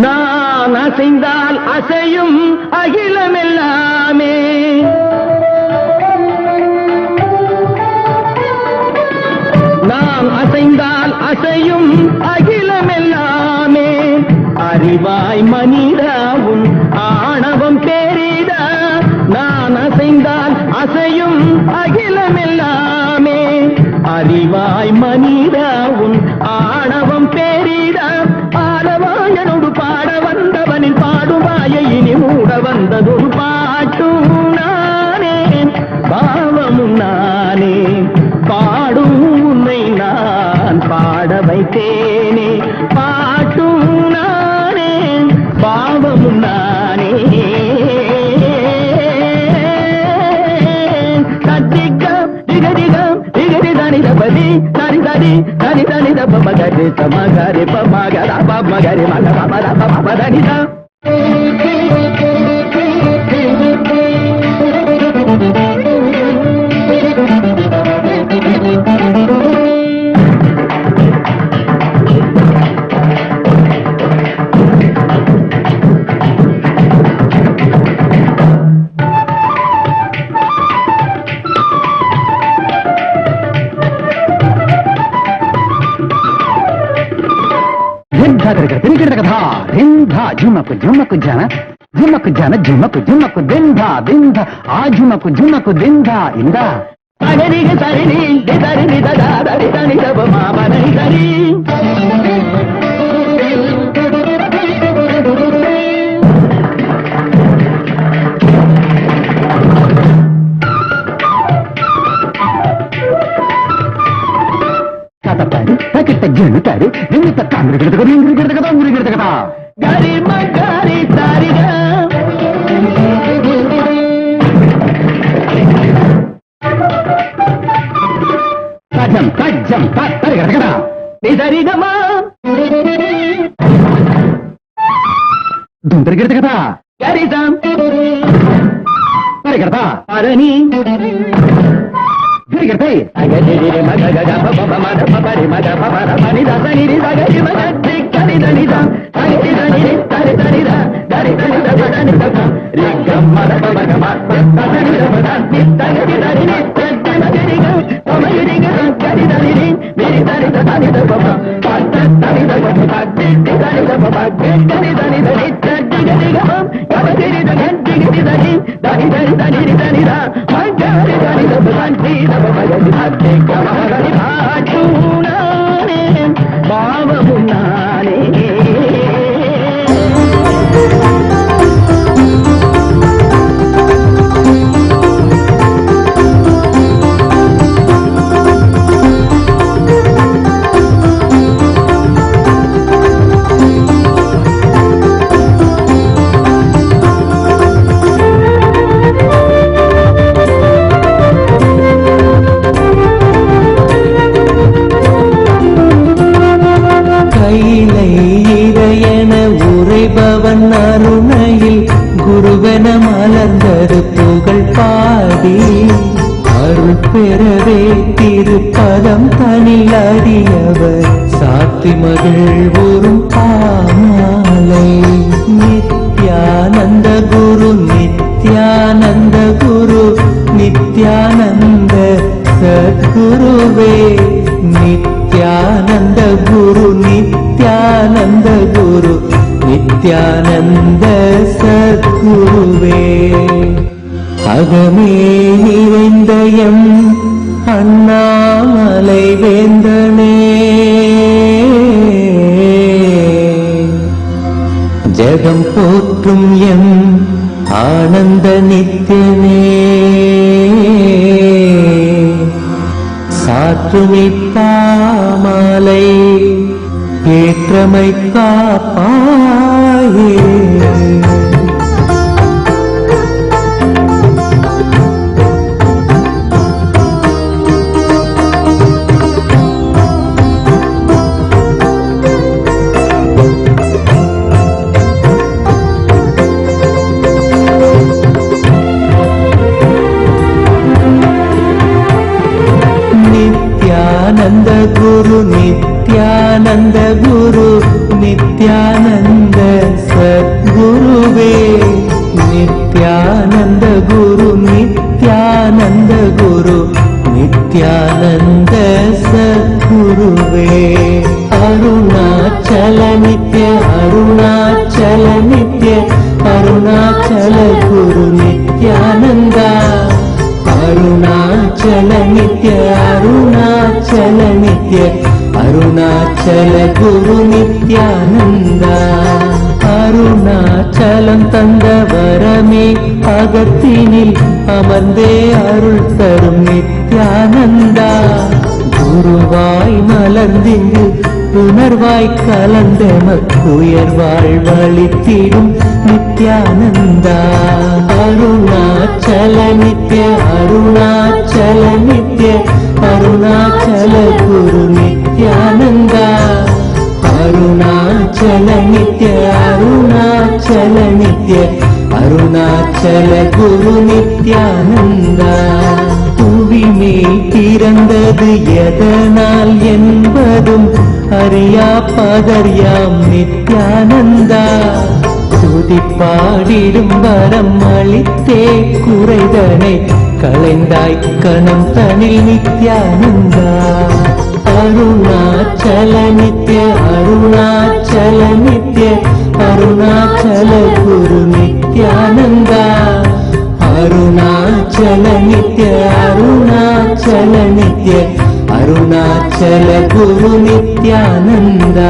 நான் அசைந்தால் அசையும் அகிலமெல்லாமே, நான் அசைந்தால் அசையும் அகிலமெல்லாமே. அறிவாய் மனிதாவும் ஆணவம் பெரிதா, நான் அசைந்தால் அசையும் அகிலமெல்லாமே. அறிவாய் மனிதாவும் ஆணவம் பெரிதா, ஆலவாயனோடு பாட வந்தவனின் பாடுவாய இனி மூட வந்ததொரு பாட்டும் நானே, பாவமும் நானே. பாடும் உன்னை நான் பாட வைத்தேனே, பாட்டும் நானே, பாவமும் நானே. சத்திகம் திகதிகம் திகதி தனிதபதி தனி தனி தனி தனி தப மகரி சமகரி பமகர பமகரி மகர மர பம தனிதா. ಝುಮಕು ಜನ ಝುಮಕು ಝುಮಕು ದಿಂಧ ದಿಂಧ ಆ ಝುಮಕು ಝುಮಕು ದಿಂಧ ಇಂದ ಸಗರಿಗೆ ಸರಿನಿ ಸರಿ ನಿಧರಿ ಸನಿ ದಬ ಮಾಮನಿ ಸರಿ ಕಥತಾರಿ ತಕಿಟ್ಟ ಜನುತಾರಿ ನಿಮಿತ್ತ ಕಾಂಗ್ರಿ ಗಿಡದ ಇಂಗ್ರಿ ಗಿಡದ ಅಂಗ್ರಿ ಗಿಡದ ಗರಿ ಮಗರಿ ಸಾರಿಗ ಕಜಂ ಕಜ್ಜಂ ತರಿ ಗಿಡದ ನಿದರಿ ಗಮ ದುಂದರಿ ಗಿಡದ ಗರಿ ಸಂ ತರಿ ಗಿಡದ ಅರಣಿ ಗಿಡಗೈ ಅಗದಿರಿ ಮಗ ಗಗ ಬಬ ಮದ ಬಬರಿ ಮದ ಬಬರ ಮನಿ ದಸನಿ ರಿ ಸಗರಿ ಮಗ ತಿಕ್ಕನಿ ದನಿ ದ ಸಗರಿ ದನಿ ರಿ ತರಿ ತರಿ ದ ದರಿ ದನಿ ದ ದನಿ ದ ರಿ ಗಮ್ಮ ದ ಬಬ ಗಮ ತಸನಿ ದ ಬದ ನಿತ್ತಗರಿ ದನಿ ನಿ ತನ್ನ ಗರಿ ಗ ಸಮಯರಿ ಗ ಗರಿ ದನಿ ರಿ ಮೇರಿ ದನಿ ದ ದನಿ ದ ಬಬ ಪತ್ತ ದನಿ ದ ಬಬ ತಿ ದನಿ ದ ಬಬ ಗರಿ ದನಿ ದ ನಿ ತಡ್ಡಿ ಗರಿ ಗ ಗರಿ ದ ಗಂಟಿ ಗರಿ ದನಿ ದನಿ ದನಿ ದನಿ ರಿ ದನಿ ದ ಮಗರಿ ದನಿ ದ ಬಂಟಿ ದ భగవతి కమగని భాటునానే భావమునానే உரைபவன் அருணையில் குருவென மலர்ந்தது புகழ் பாடி அருள் பெறவே திருப்பதம் தனில் அறியவர் சாத்தி மகிழ்வோரும் பாமாலை நித்யானந்த குரு நித்யானந்த குரு நித்யானந்த சத்குருவே நித்யானந்த குரு நித்யானந்த குரு நித்யானந்த சத்குருவே அகமே நிறைந்த எம் அண்ணாமலை வேந்தனே ஜெகம் போற்றும் எம் ஆனந்த நித்யனே சாற்றுமித்தாமலை ஏற்றமை காப்பாயே நித்யானந்த குரு நித்யானந்த குரு நித்யானந்த சத்குருவே நித்யானந்த குரு நித்யானந்த குரு நித்யானந்த சத்குருவே அருணாச்சல நித்ய அருணாச்சல நித்ய அருணாச்சல குரு நித்யானந்தா அருணாச்சல நித்ய அருணாச்சல நித்ய அருணாச்சல குரு நித்யானந்தா அருணாச்சலம் தந்த வரமே அகத்தினில் அமர்ந்தே அருள் தரும் நித்யானந்தா குருவாய் மலர்ந்திங்கு உணர்வாய் கலந்த மக்குயர்வாழ் வழித்திடும் நித்யானந்தா அருணாச்சல நித்ய அருணாச்சல நித்ய அருணாச்சல குரு நித்யானந்தா அருணாச்சல நித்ய அருணாச்சல நித்ய அருணாச்சல குரு நித்யானந்தா புவிமேல் பிறந்தது எதனால் என்பதும் அறியா பதர்யாம் நித்யானந்தா துதிப்பாடிடும் வரம் அளித்தே குறைதனை களைந்தாய் கணம் தனில் நித்யானந்தா அருணாச்சல நித்ய அருணாச்சல நித்ய அருணாச்சல குரு Nithyananda Nithyananda Arunachala Nitya Arunachala Nitya Arunachala Guru Nithyananda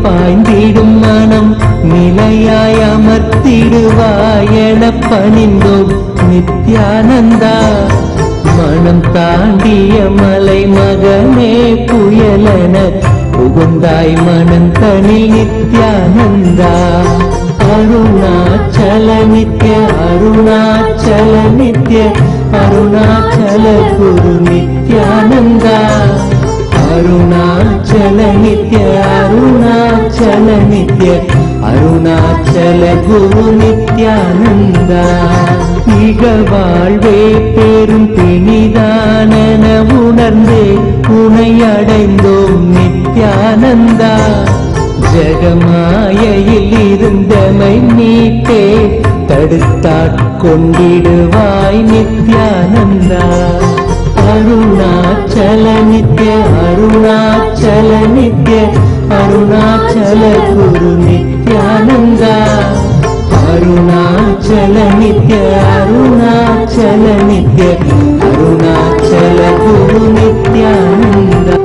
பாய்ந்திடும் மனம் நிலையாய் அமர்த்திடுவாயென பணிந்தோம் நித்யானந்தா மனம் தாண்டிய மலை மகனே புயலென புகுந்தாய் மனந்தனில் நித்யானந்தா அருணாச்சல நித்ய அருணாச்சல நித்ய அருணாச்சல குரு நித்யானந்தா அருணாச்சல நித்ய அருணாச்சல நித்ய அருணாச்சல குரு நித்யானந்தா இக வாழ்வே பெரும் பிணிதானென உணர்ந்தே உனை அடைந்தோம் நித்யானந்தா ஜகமாயையில் இருந்தமை நீட்டே தடுத்தாட்கொண்டிடுவாய் நித்யானந்தா அருணாச்சல நித்ய அருணாச்சல நித்ய அருணாச்சல குரு நித்யானந்தா அருணாச்சல நித்ய அருணாச்சல நித்ய அருணாச்சல குரு நித்யானந்தா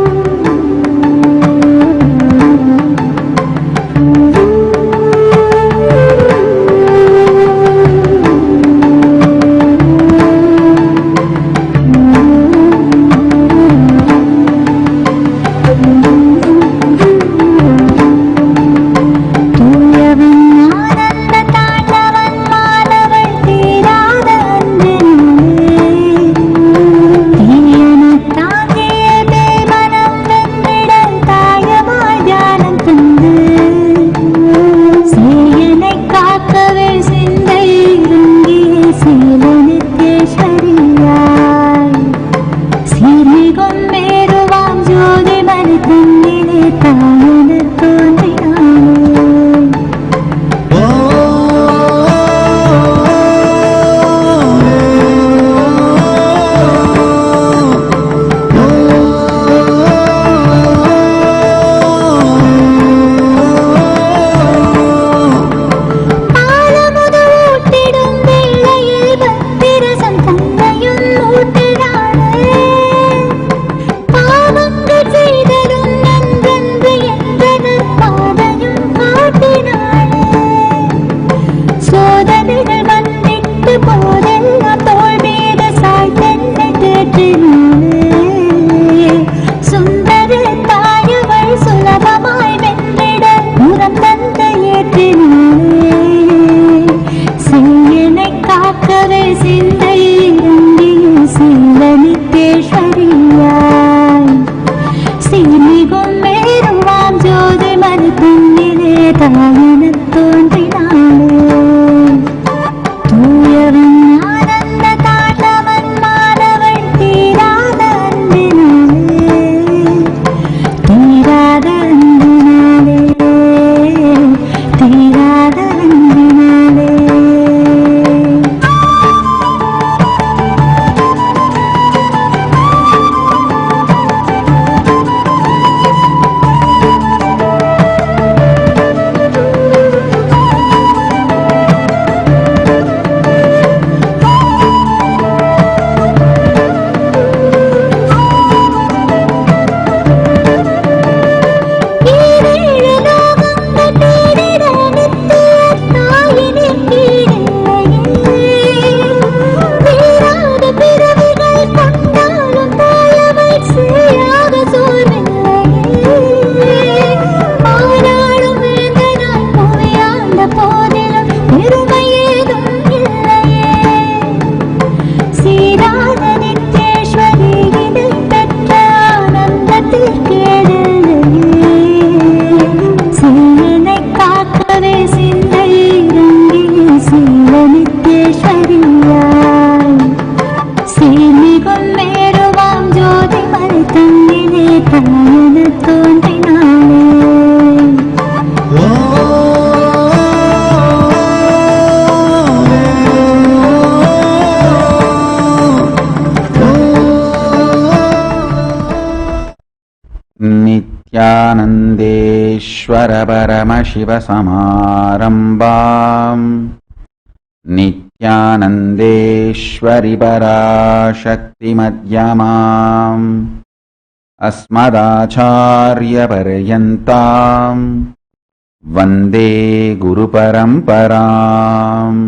नित्यानन्देश्वर परमशिव समारम्भाम् नित्यानन्देश्वरि पराशक्तिमध्यमाम् अस्मदाचार्यपर्यन्ताम् वन्दे गुरुपरम्पराम्.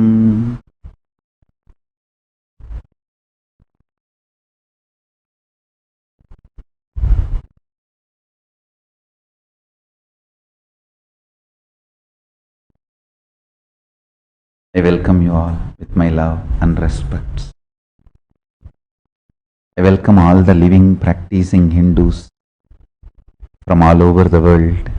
I welcome you all with my love and respect. I welcome all the living, practicing Hindus from all over the world.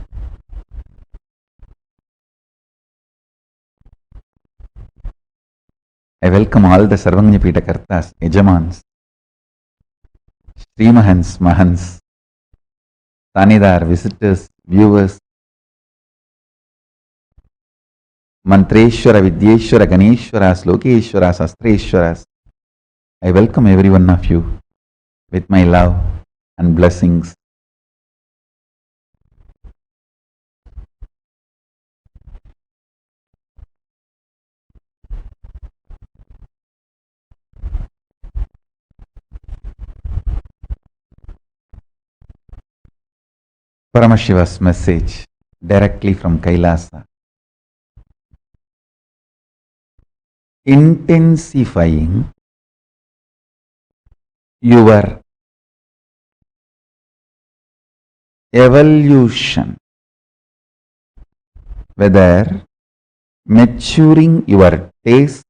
I welcome all the Sarvajñapita Kartas, Yajamans, Srimahans, Mahans, Tanidar, visitors, viewers, Mantreshwara, Vidyeshwara, Ganeshwaras, Lokeshwaras, Astreshwaras. I welcome every one of you with my love and blessings. Paramashiva's message directly from Kailasa. Intensifying your evolution, whether maturing your taste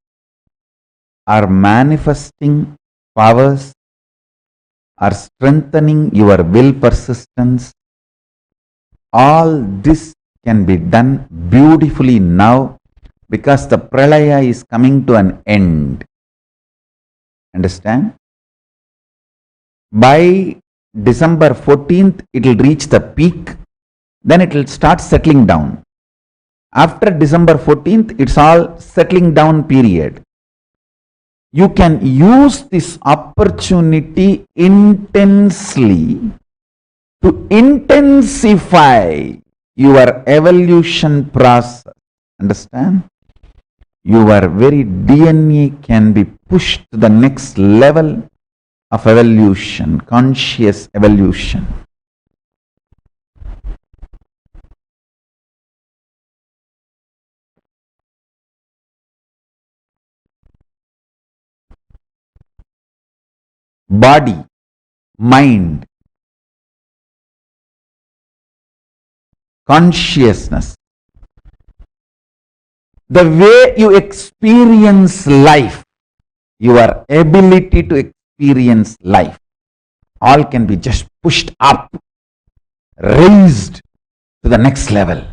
or manifesting powers or strengthening your will persistence, all this can be done beautifully now because the Pralaya is coming to an end. Understand? By December 14th, it will reach the peak, then it will start settling down. After December 14th, it's all settling down period. You can use this opportunity intensely to intensify your evolution process. Understand? Your very DNA can be pushed to the next level of evolution, conscious evolution. Body, mind, consciousness, the way you experience life, your ability to experience life, all can be just pushed up, raised to the next level.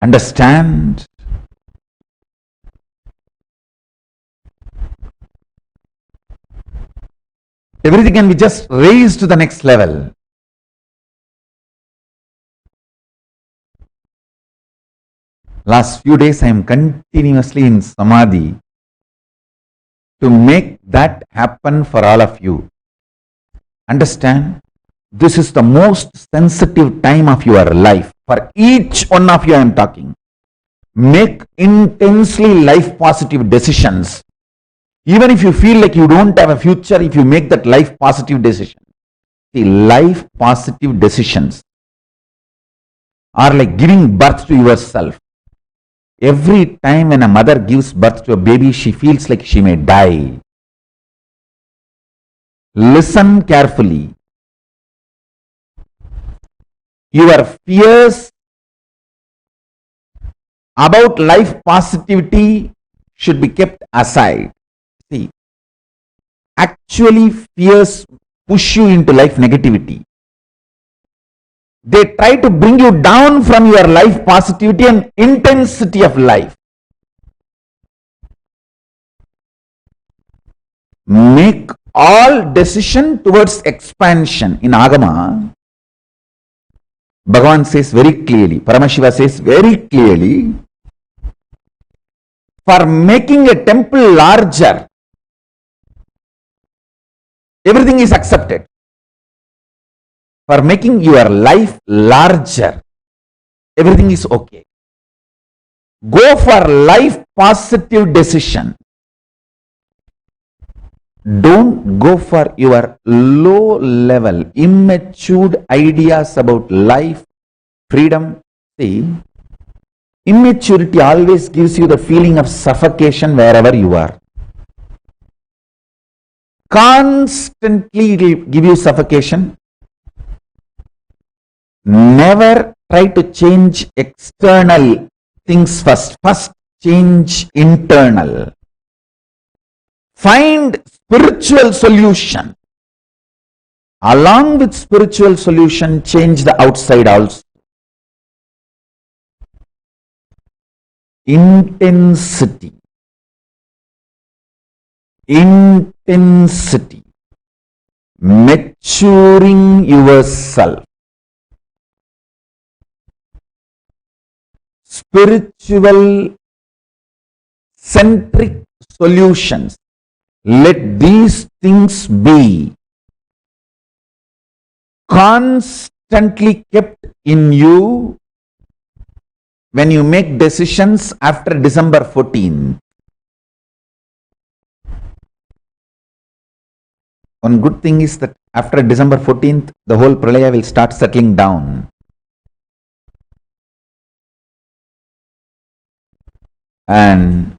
Understand? Everything can be just raised to the next level. Last few days I am continuously in Samadhi to make that happen for all of you. Understand? This is the most sensitive time of your life. For each one of you I am talking. Make intensely life positive decisions. Even if you feel like you don't have a future, if you make that life positive decision. See, life positive decisions are like giving birth to yourself. Every time when a mother gives birth to a baby, she feels like she may die. Listen carefully. Your fears about life positivity should be kept aside. See, actually fears push you into life negativity. They try to bring you down from your life positivity and intensity of life. Make all decision towards expansion. In Agama, Bhagavan says very clearly, Paramashiva says very clearly, for making a temple larger, everything is accepted. for making your life larger, everything is okay. Go for life positive decision. Don't go for your low level, immature ideas about life, freedom. See, immaturity always gives you the feeling of suffocation wherever you are. Constantly it will give you suffocation. Never try to change external things first. First change internal. Find spiritual solution. Along with spiritual solution, change the outside also. Intensity. Intensity. Maturing yourself. Spiritual centric solutions. Let these things be constantly kept in you when you make decisions after December 14th. One good thing is that after December 14th, the whole Pralaya will start settling down. And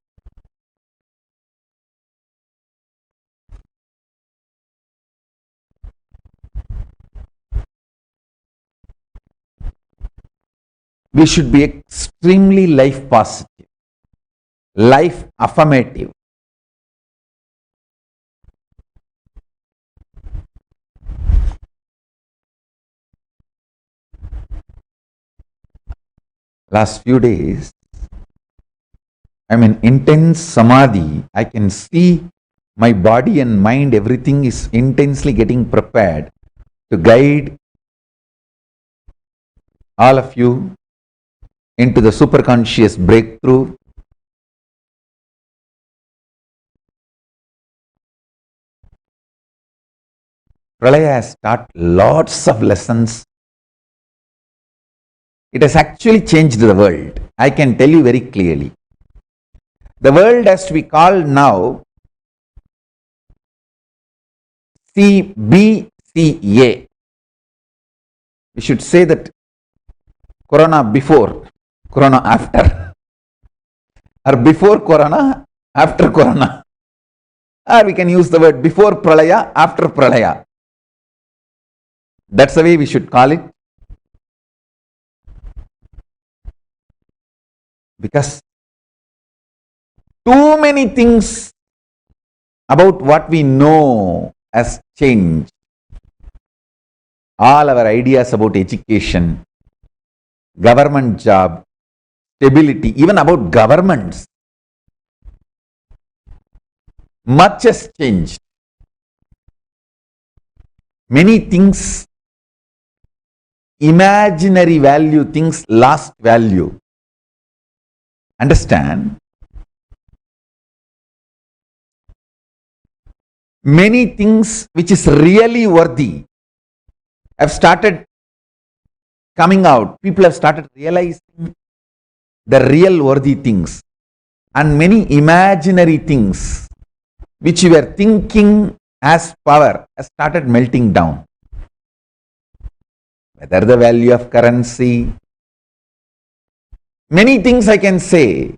we should be extremely life positive, life affirmative. Last few days, I'm in intense samadhi. I can see my body and mind, everything is intensely getting prepared to guide all of you into the superconscious breakthrough. Pralaya has taught lots of lessons. It has actually changed the world. I can tell you very clearly. The world has to be called now CBCA. We should say that Corona before, Corona after, or before Corona, after Corona. Or we can use the word before Pralaya, after Pralaya. That's the way we should call it. Because too many things about what we know has changed. All our ideas about education, government job, stability, even about governments, much has changed. Many things, imaginary value, things lost value. Understand? Many things which is really worthy have started coming out. People have started realizing the real worthy things, and many imaginary things which you were thinking as power has started melting down. Whether the value of currency, many things I can say.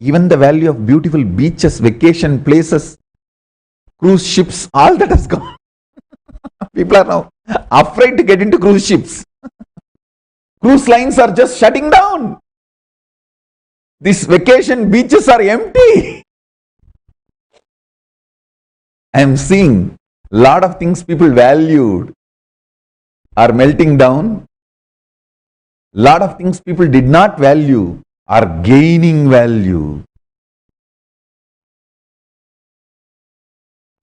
Even the value of beautiful beaches, vacation places, cruise ships, all that has gone. People are now afraid to get into cruise ships. Cruise lines are just shutting down. These vacation beaches are empty. I am seeing a lot of things people valued are melting down. A lot of things people did not value are gaining value.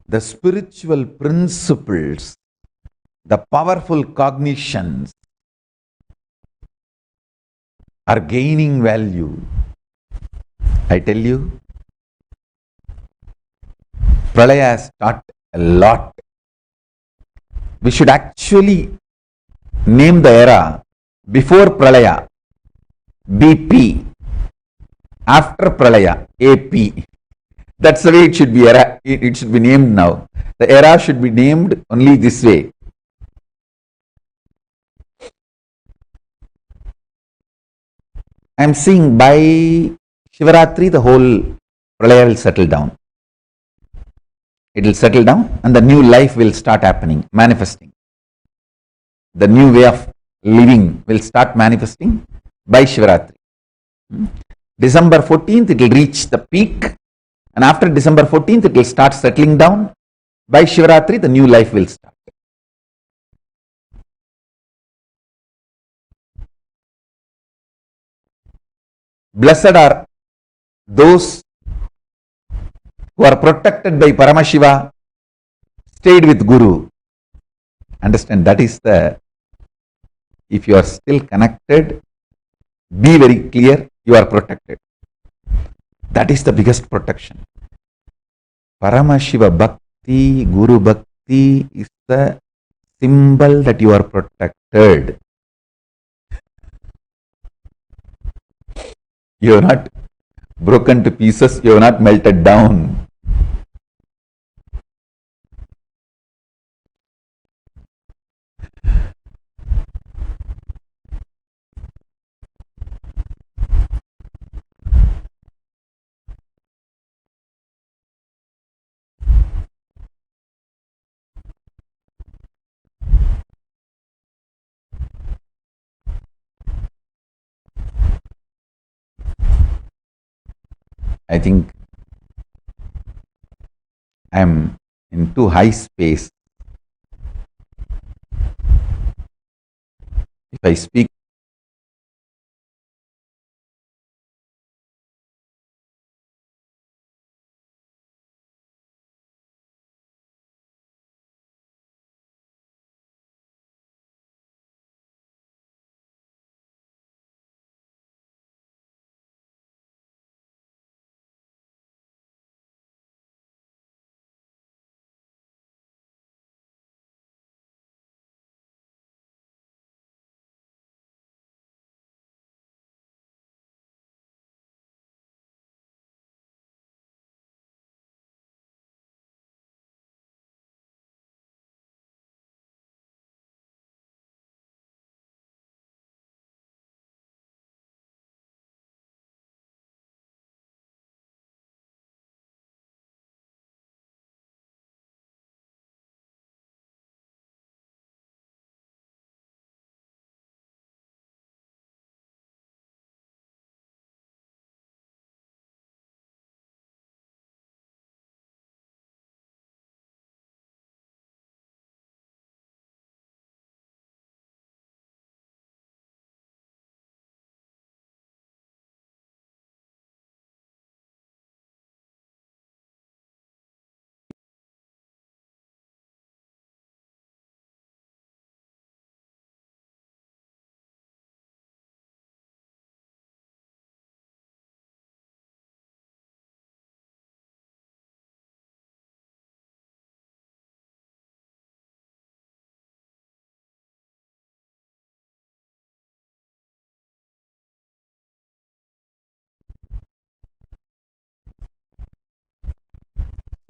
The spiritual principles, the powerful cognitions are gaining value. I tell you, Pralaya has taught a lot we should actually name the era before Pralaya, BP, after Pralaya, AP. That's the way it should be. It should be named now. The era should be named only this way. I am seeing by Shivaratri the whole Pralaya will settle down. It will settle down and the new life will start happening, manifesting. The new way of living will start manifesting by Shivaratri. December 14th it will reach the peak, and after December 14th it will start settling down. By Shivaratri the new life will start. Blessed are those who are protected by Paramashiva, stayed with Guru. Understand, that is the, if you are still connected, be very clear, you are protected. That is the biggest protection. Paramashiva Bhakti, Guru Bhakti is the symbol that you are protected. You are not broken to pieces, you are not melted down. I think I am in too high space. If I speak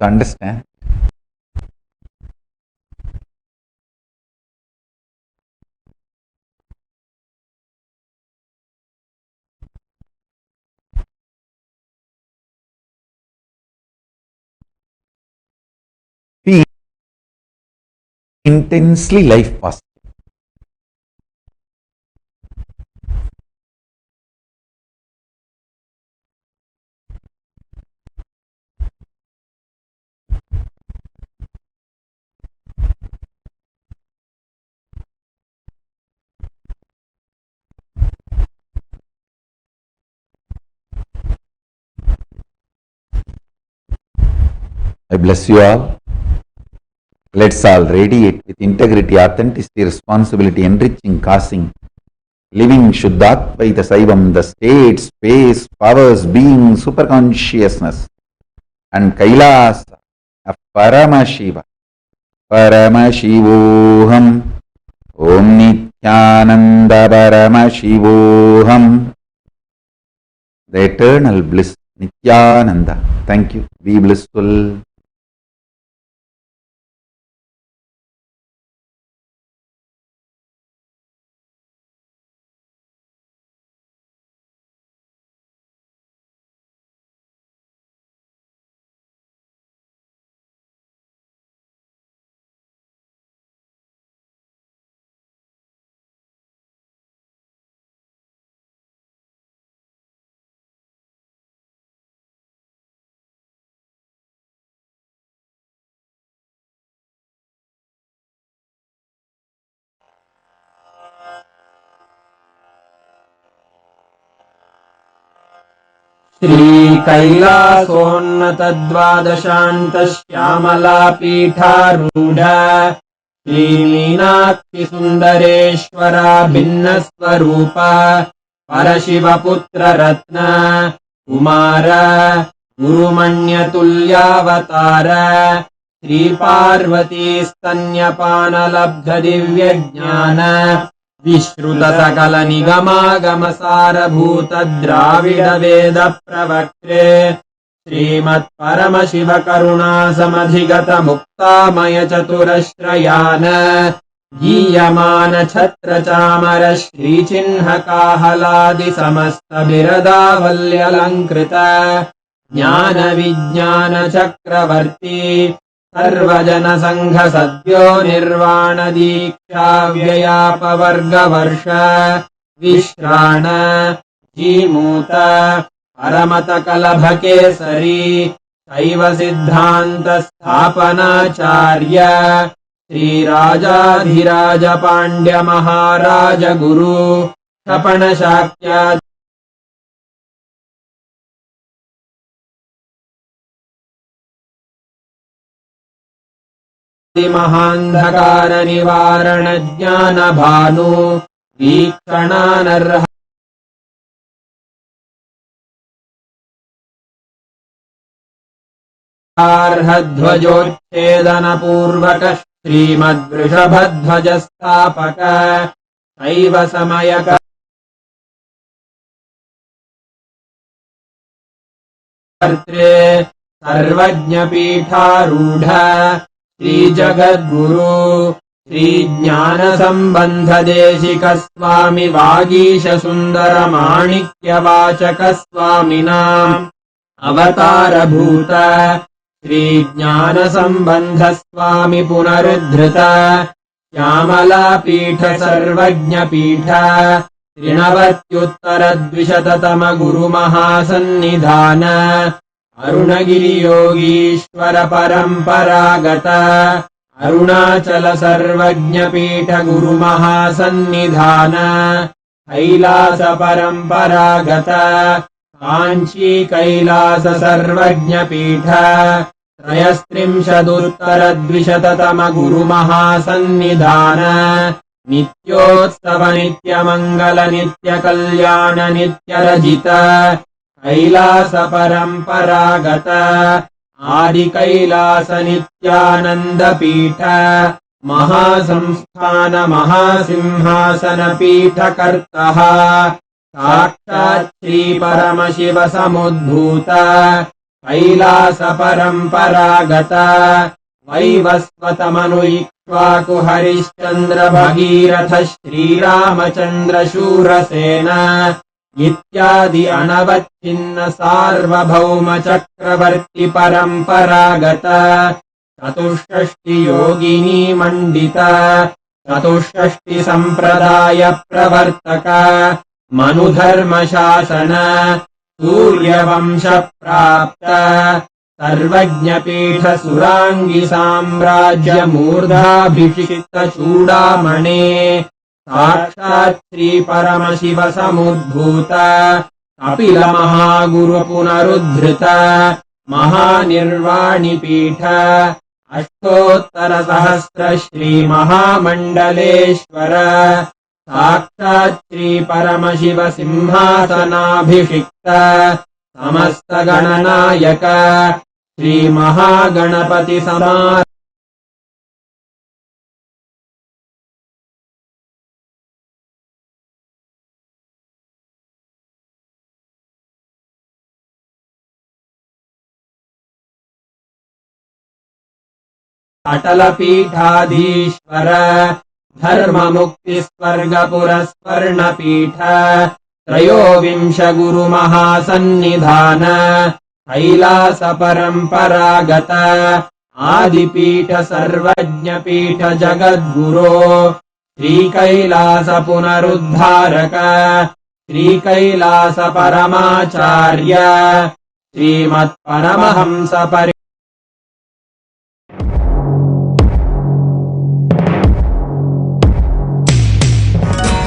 to understand, be intensely life possible. I bless you all. Let's all radiate with integrity, authenticity, responsibility, enriching, causing, living Shuddhatvaita Saivam, the state, space, powers, being, superconsciousness, and Kailasa of Paramashiva Paramashivoham. Om Nithyananda Paramashivoham. The eternal bliss, Nithyananda. Thank you. Be blissful. श्रीकैलासोन्नतद्वादशान्तश्यामलापीठारूढ श्रीमीनाक्षिसुन्दरेश्वरा भिन्नस्वरूप परशिवपुत्ररत्न Kumar गुरुमण्यतुल्यावतार श्रीपार्वतीस्तन्यपानलब्धदिव्यज्ञान विश्रुतसकलनिगमागमसारभूत द्राविडवेदप्रवक्त्रे श्रीमत्परमशिवकरुणासमधिगतमुक्तामयचतुरश्रयान गीयमान छत्रचामर श्रीचिह्नकाहलादिसमस्तबिरदावल्यलङ्कृत ज्ञानविज्ञानचक्रवर्ती सर्वजनसङ्घसद्यो निर्वाणदीक्षाव्ययापवर्गवर्ष विश्राण Jimuta परमतकलभकेसरी शैवसिद्धान्तस्थापनाचार्य श्रीराजाधिराजपाण्ड्यमहाराजगुरु क्षपणशाक्यादि महान्धकार निवारण ज्ञान भानु वीक्षणानर्ह ध्वजोच्छेदन पूर्वक श्रीमद्वृषभध्वज स्थापक शैव समयक कर्त्रे सर्वज्ञपीठारूढ श्रीजगद्गुरु श्रीज्ञानसम्बन्धदेशिक स्वामी वागीश सुन्दर माणिक्यवाचक स्वामिनाम् अवतारभूत श्रीज्ञानसम्बन्ध स्वामी पुनरुद्धृत श्यामलापीठ सर्वज्ञपीठ त्रिणवत्युत्तरद्विशततम गुरुमहासन्निधान अरुणगिरियोगीश्वर परम्परागत अरुणाचल सर्वज्ञपीठ गुरुमहासन्निधान कैलास परम्परागत काञ्ची कैलास सर्वज्ञपीठ त्रयस्त्रिंशदुत्तरद्विशततम गुरुमहासन्निधान नित्योत्सव नित्यमङ्गल नित्यकल्याण नित्यरजित कैलास परम्परागत आदि कैलास नित्यानन्दपीठ महासंस्थान महासिंहासन पीठकर्तः साक्षात् श्री परमशिव समुद्भूत कैलास परम्परागत वैवस्वतमनु इक्ष्वाकु हरिश्चन्द्र भगीरथ श्रीरामचन्द्र शूरसेन इत्यादि अनवच्छिन्न सार्वभौम चक्रवर्ति परम्परागत चतुष्षष्टि योगिनी मण्डित चतुष्षष्टि सम्प्रदाय प्रवर्तक मनुधर्मशासन सूर्यवंश प्राप्त सर्वज्ञपीठ सुराङ्गी साम्राज्य मूर्धाभिषिक्त चूडामणे साक्षात् श्री परमशिव समुद्भूत कपिल महागुरु पुनरुद्धृत महानिर्वाणिपीठ अष्टोत्तर सहस्र श्री महामण्डलेश्वर साक्षात् श्री परमशिव सिंहासनाभिषिक्त समस्त गणनायक श्री महागणपति समार अटलपीठाधीश्वर धर्ममुक्तिस्वर्गपुरस्वर्णपीठ त्रयोविंश गुरुमहासन्निधान कैलास परम्परागत आदिपीठ सर्वज्ञपीठ जगद्गुरो श्रीकैलास पुनरुद्धारक श्रीकैलास परमाचार्य श्रीमत्परमहंस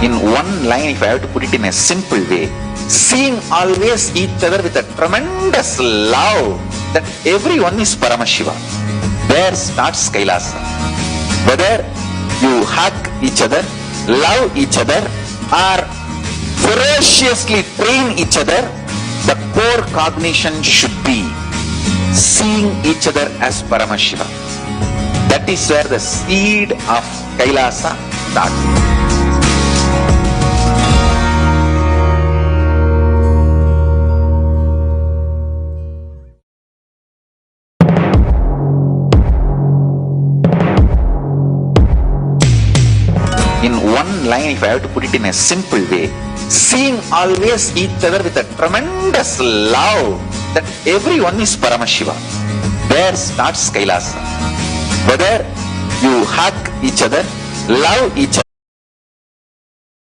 In one line, if I have to put it in a simple way, seeing always each other with a tremendous love that everyone is Paramashiva. There starts Kailasa. Whether you hug each other, love each other, or ferociously train each other, the core cognition should be seeing each other as Paramashiva. That is where the seed of Kailasa starts. In one line, if I have to put it in a simple way, seeing always each other with a tremendous love that everyone is Paramashiva. There starts Kailasa. Whether you hug each other, love each